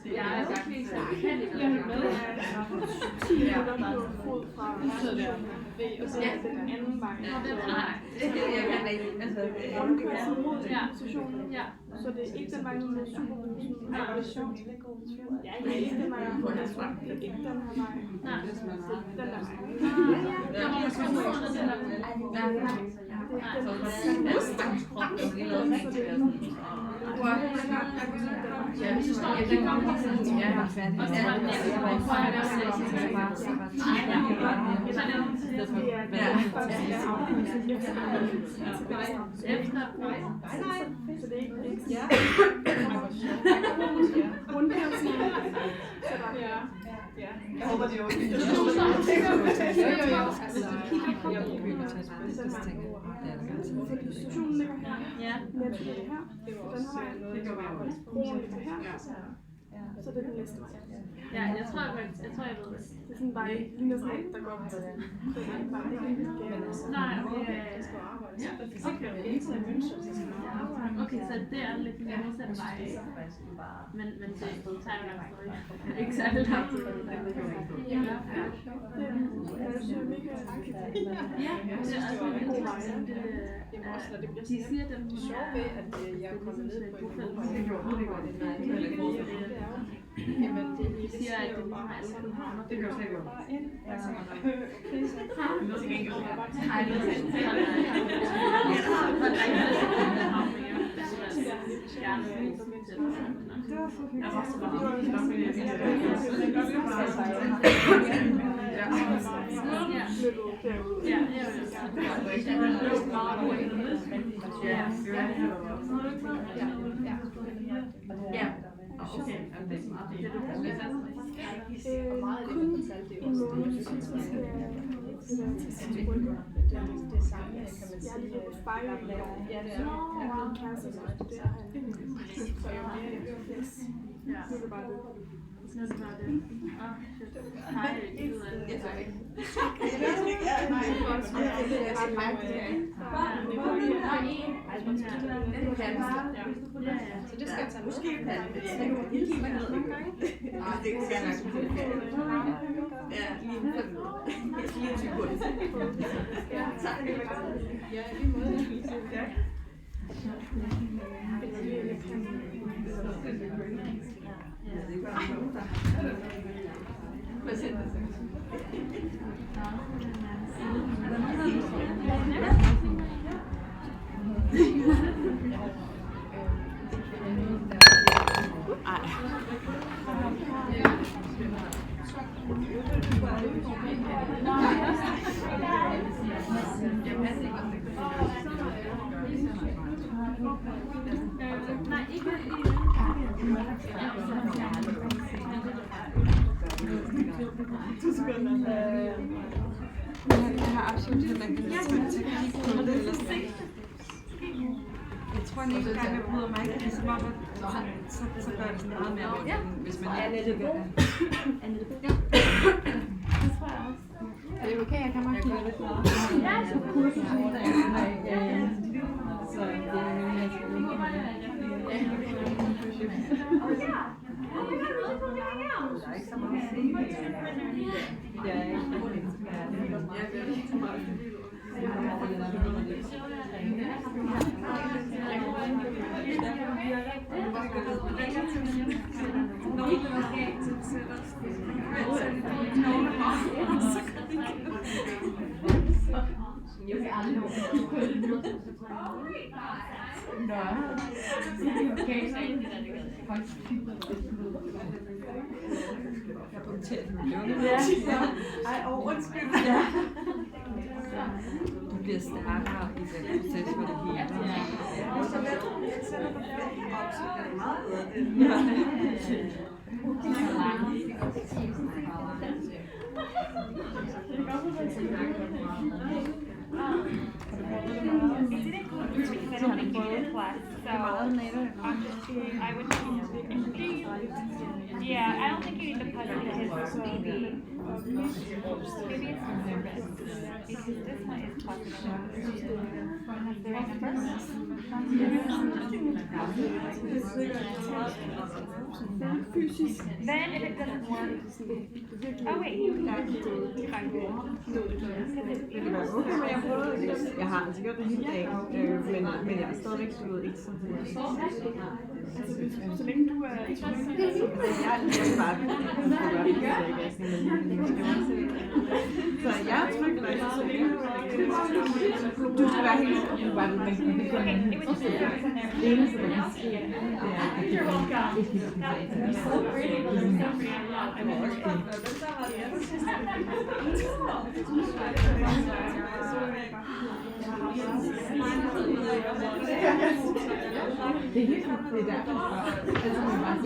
Jeg er faktisk jeg er med 10 minutter på fod fra huset der, og så er det den anden vej. Så det er ikke den vej, som er superhusen. Nej, det er sjovt. Ja, det er ikke den vej, det er ikke den her vej. Nej, det er den der vej. Jeg var måske sådan, den der Ja, hvis du står og kigger på sådan, ja, jeg var færdig. Og så var det næste, hvor jeg var selv, så skal jeg bare se, Jeg håber, de er okay. Stationen ligger her. Netto ligger her. Den her vej. Broen ligger her. Så det er den næste vej. Ja, jeg tror, jeg ved det. Det er sådan bare lige næsten alt, der går på det. Nej, okay. Okay, så det er lidt mere modsatte vej. Men det tager jo nok ikke særlig lang tid. Ja, det er også en god vej. De siger dem, de sjove ved, at jeg er kommet ned på et Jamen, de siger, at det har alle københavner. Det gør slet ikke godt. Okay, det er meget fint. Kun en måned, synes jeg, skal til bryllup. Det samme, kan man sige. Jeg er lige på spejlet. Ja, det er. Jeg har en kæreste, som studerer her. Så jeg er mere flex. Nu er det bare det. Nu er det bare det. Hej, det lyder ikke. Så det skal jeg tage måske nogle gange. Det kan jeg nok. Ja, lige en sekund. Tak. Ja, lige måde. Nej, ikke Jeg har absolut heller ikke teknik på det eller sådan. Jeg tror en enkelt gang, jeg bryder mig ikke, ligesom om, at så gør det sådan meget mere, hvis man ikke kigger det. Det tror jeg også. Er det okay, jeg kan nok kigge lidt meget? Ja, så kursen over der. Så det er jo jeg skal ikke. Der er ikke så meget at sige. Jeg er ikke så meget. Du bliver stærkere i den proces, hvor det hele. Og så sætter du flere op, så er det meget bedre. It didn't go through because I don't think you did a class. So I would yeah, I don't think you need to put it because maybe it's nervous because this one is talking about the right number. Then if it doesn't work, oh wait, Jeg har altså gjort det hele dagen, men jeg er stadigvæk slået ikke så hurtigt. Så længe du er i jeg er lige bare så jeg er tryg, du skal være helt du bare med det er helt det er derfor. Altså man bare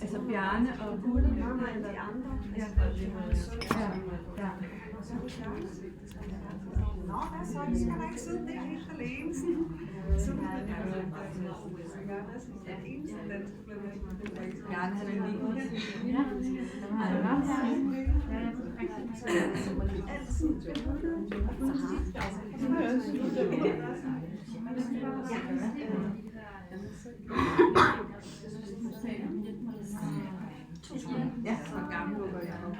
Altså Bjarne og Gud og de andre. Ja. så hos jer. Nå, hvad så? De skal da ikke sidde der helt alene. Så det er det, jeg er næsten den eneste danske blandt andet. Ja, han er lige. Ja, Ja, så gammel lukker jeg op.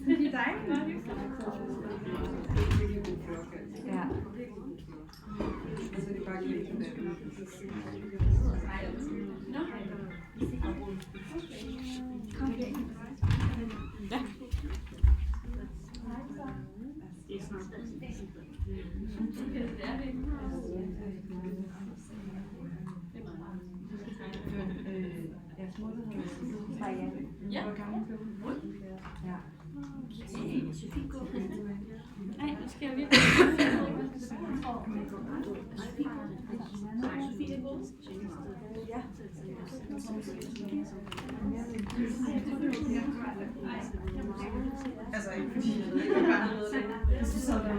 Det er dejligt. Ja. Så det er bare ikke lidt Ja. Ja. Ja. Ej, nu skal jeg virkelig. Altså ikke fordi jeg ved ikke, hvad jeg ved. Så der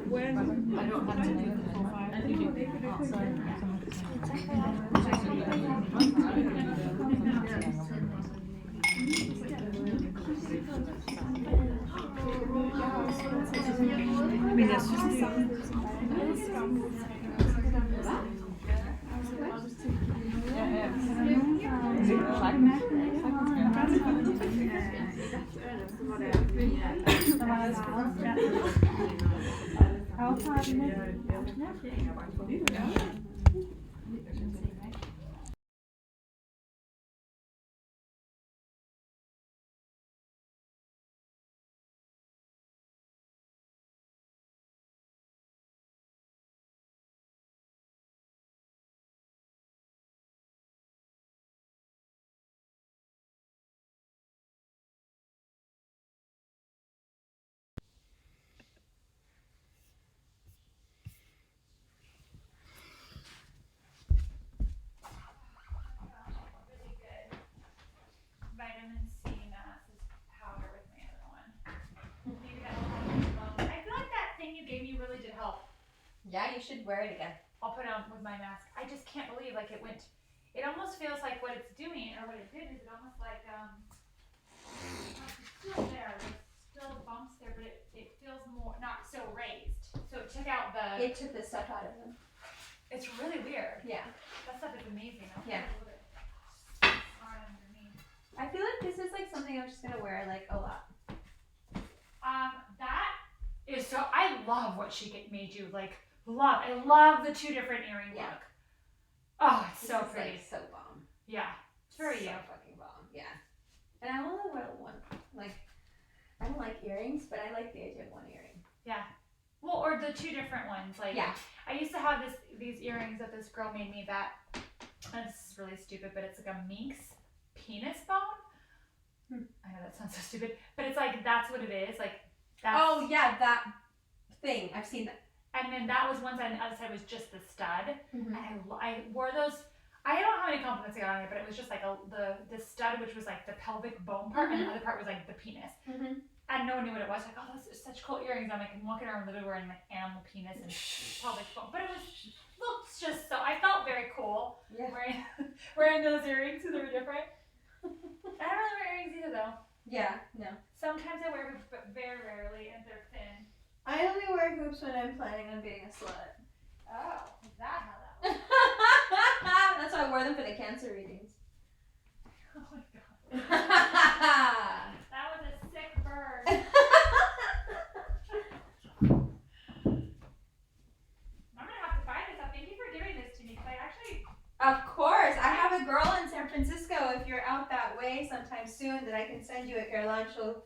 When I don't have to do the full 5. I think you do. Oh, sorry. Men jeg synes, det er skamfuldt. Vitamin C masses powder with my other one. Maybe that'll help. I feel like that thing you gave me really did help. Yeah, you should wear it again. I'll put it on with my mask. I just can't believe like it went. It almost feels like what it's doing, or what it did is it almost like it's still there. There's still bumps there, but it feels more not so raised. So it took out the. It took the stuff out of them. It's really weird. Yeah. That stuff is amazing. Yeah. I feel like this is like something I'm just gonna wear like a lot. That is so. I love what she made you like. Love. I love the two different earring look. Oh, it's This so is, pretty. like, so bomb. Yeah, it's very so you. fucking bomb. Yeah. And I only wear one. Like, I don't like earrings, but I like the idea of one earring. Yeah. Well, or the two different ones. Like, Yeah. I used to have these earrings that this girl made me that. And this is really stupid, but it's like a minx penis bone. I know that sounds so stupid, but it's like that's what it is. Like, that's, Oh yeah, that thing. I've seen that. And then that was one side, and the other side was just the stud. Mhm. And I wore those. I don't know how many compliments I got on it, but it was just like the stud, which was like the pelvic bone part, and the other part was like the penis. And no one knew what it was. Like, oh, those are such cool earrings. I'm like walking around literally wearing like animal penis and pelvic bone, but it was looks just so. I felt very cool wearing those earrings because they were different. I don't really wear earrings either though. Yeah, no. Sometimes I wear hoops, but very rarely, and they're thin. I only wear hoops when I'm planning on being a slut. Oh, is that how that works? That's why I wore them for the cancer readings. Oh my god. That was a sick bird. I'm gonna have to buy this up. Thank you for giving this to me, because I actually... Of course. I have a girl in San Francisco, if you're out that way sometime soon, that I can send you a Caroline. She'll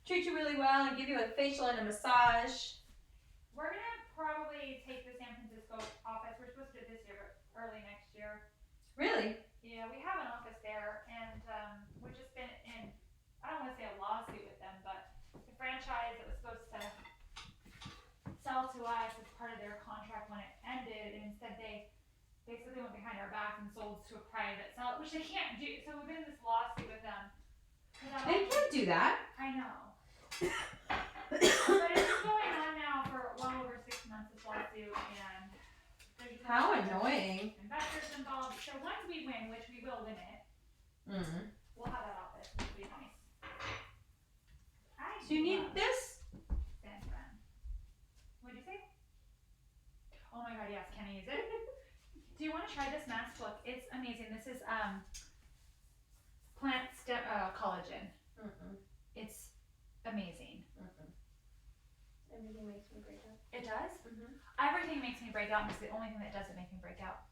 treat you really well and give you a facial and a massage. We're gonna probably take the San Francisco office. We're supposed to do it this year, but early next year. Really? Yeah, we have an office there, and we've just been in, I don't want to say a lawsuit with them, but the franchise that was supposed to sell to us as part of their contract when it ended, and instead they basically went behind our backs and sold to a private seller, which they can't do. So we've been in this lawsuit with them. They can't do that. I know. But it's been going on now for well over 6 months, this lawsuit, and there's How annoying. investors involved. So once we win, which we will win it, we'll have that office, which will be nice. So you need this? San Fran. What'd you say? Oh my god, yes, can I use it? Do you want to try this mask? Look, it's amazing. This is plant stem collagen. It's amazing. Everything makes me break out. It does? Everything makes me break out, and it's the only thing that doesn't make me break out.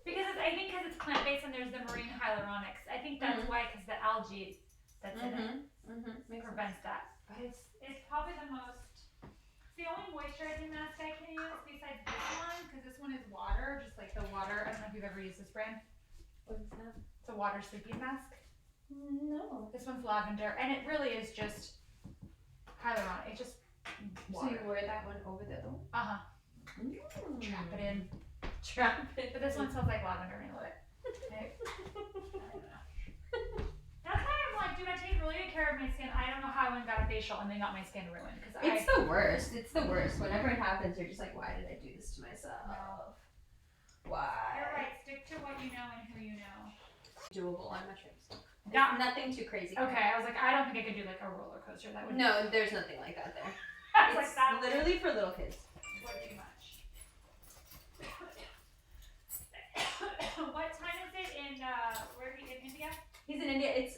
Because I think because it's plant-based and there's the marine hyaluronics. I think that's why, because the algae that's in it prevents that. But it's probably the most, it's the only moisturizing mask I can use besides this one, because this one is water, just like the water. I don't know if you've ever used this brand. What is that? It's a water sleeping mask. No. This one's lavender, and it really is just hyaluronic. It's just water. So you wear that one over the other one? Trap it in. Trap it. But this one smells like lavender, and I love it. Okay. That's why I'm like, dude, I take really good care of my skin. I don't know how I went and got a facial and then got my skin ruined. It's the worst. It's the worst. Whenever it happens, you're just like, why did I do this to myself? No. Why? You're right. Stick to what you know and who you know. Doable on mushrooms. Not nothing too crazy. Okay, I was like, I don't think I could do like a roller coaster. That would. No, there's nothing like that there. I was It's like, that literally for little kids. would be much. What time is it in where are you in India? He's in India. It's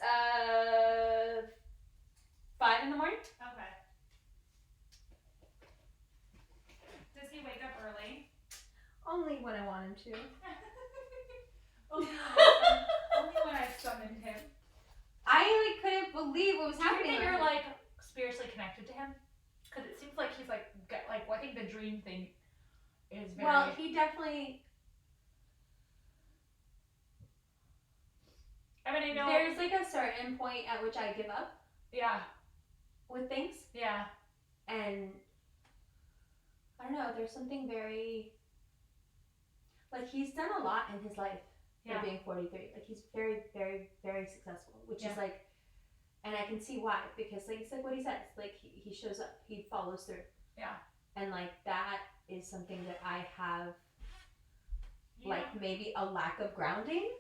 5 in the morning. Okay. Does he wake up early? Only when I want him to. Only when I summoned him. I couldn't believe what was happening. Do you think with you're him. like spiritually connected to him? Because it seems like he's like I think the dream thing is very. Well, he definitely. I mean, I know There's like a certain point at which I give up. Yeah. With things. Yeah. And I don't know. There's something very. Like he's done a lot in his life. Yeah. For being 43. Like he's very, very, very successful. Which Yeah. is like. And I can see why, because like it's like what he says, like he shows up, he follows through. Yeah. And like that is something that I have, Yeah. like maybe a lack of grounding,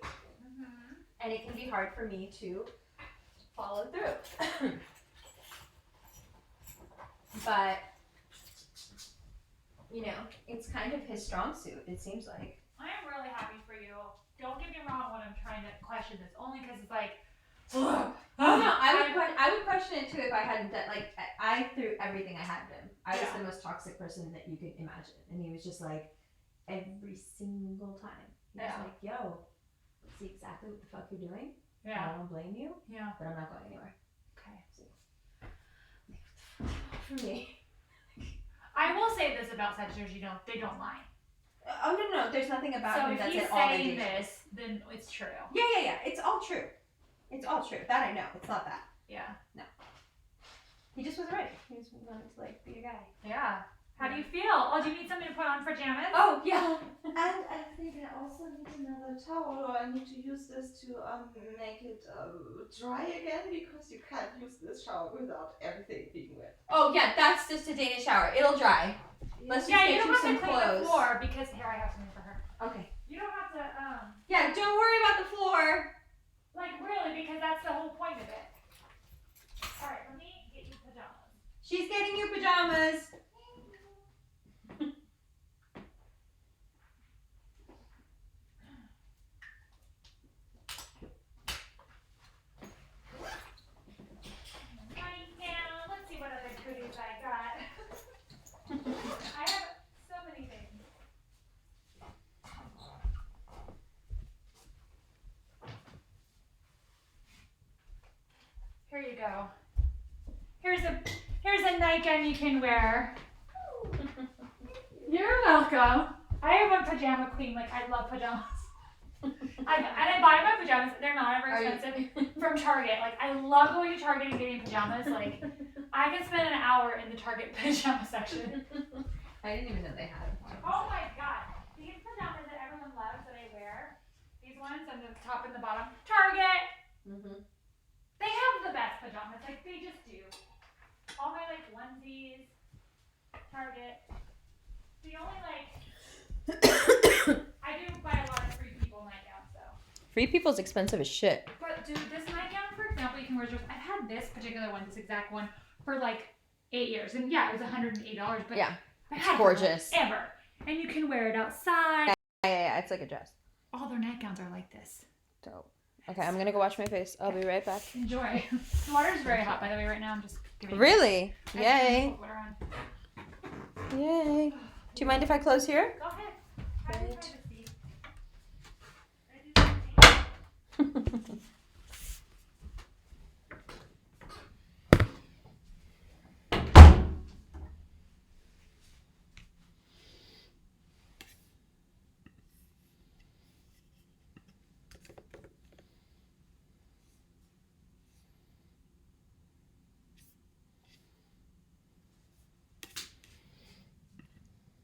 and it can be hard for me to follow through. But you know, it's kind of his strong suit. It seems like. I am really happy for you. Don't get me wrong when I'm trying to question this, only because it's like. Oh no, I would question it too if I hadn't done like I threw everything I had at him. I was the most toxic person that you could imagine, and he was just like every single time. He was like, "Yo, see exactly what the fuck you're doing. Yeah. I don't blame you. Yeah. But I'm not going anywhere." Okay. So, for me. I will say this about Sagittarius, they don't lie. Oh no, there's nothing about him that's at all. So if he's saying this, then it's true. Yeah. It's all true. It's all true. That I know. It's not that. Yeah. No. He just wasn't ready. He was wanted to like be a guy. Yeah. How do you feel? Oh, do you need something to put on pajamas? Oh yeah. And I think I also need another towel, or I need to use this to make it dry again, because you can't use this shower without everything being wet. Oh yeah, that's just a Danish shower. It'll dry. Let's just yeah, get you don't you have some to clean clothes. the floor because here I have something for her. Okay. You don't have to Yeah, don't worry about the floor. like really, because that's the whole point of it. Alright, let me get you pajamas. She's getting you pajamas. go. Here's a nightgown you can wear. You're welcome. I am a pajama queen. Like, I love pajamas. I buy my pajamas. They're not ever expensive from Target. Like, I love going to Target and getting pajamas. Like, I can spend an hour in the Target pajama section. I didn't even know they had them. Oh my god. These pajamas that everyone loves that I wear, these ones on the top and the bottom, Target. They have the best pajamas. Like, they just do. All my, like, onesies, Target. The only, like, I do buy a lot of Free People nightgowns, though. Free People's expensive as shit. But, dude, this nightgown, for example, you can wear just, I've had this particular one, this exact one, for, like, 8 years. And, yeah, it was $108, but Yeah, I've it's had it gorgeous. forever. And you can wear it outside. Yeah, it's like a dress. All their nightgowns are like this. Dope. Okay, I'm gonna go wash my face. I'll be right back. Enjoy. The water's very hot, by the way, right now. I'm just giving Really? I Yay. put water on. Yay. Do you mind if I close here? Go ahead.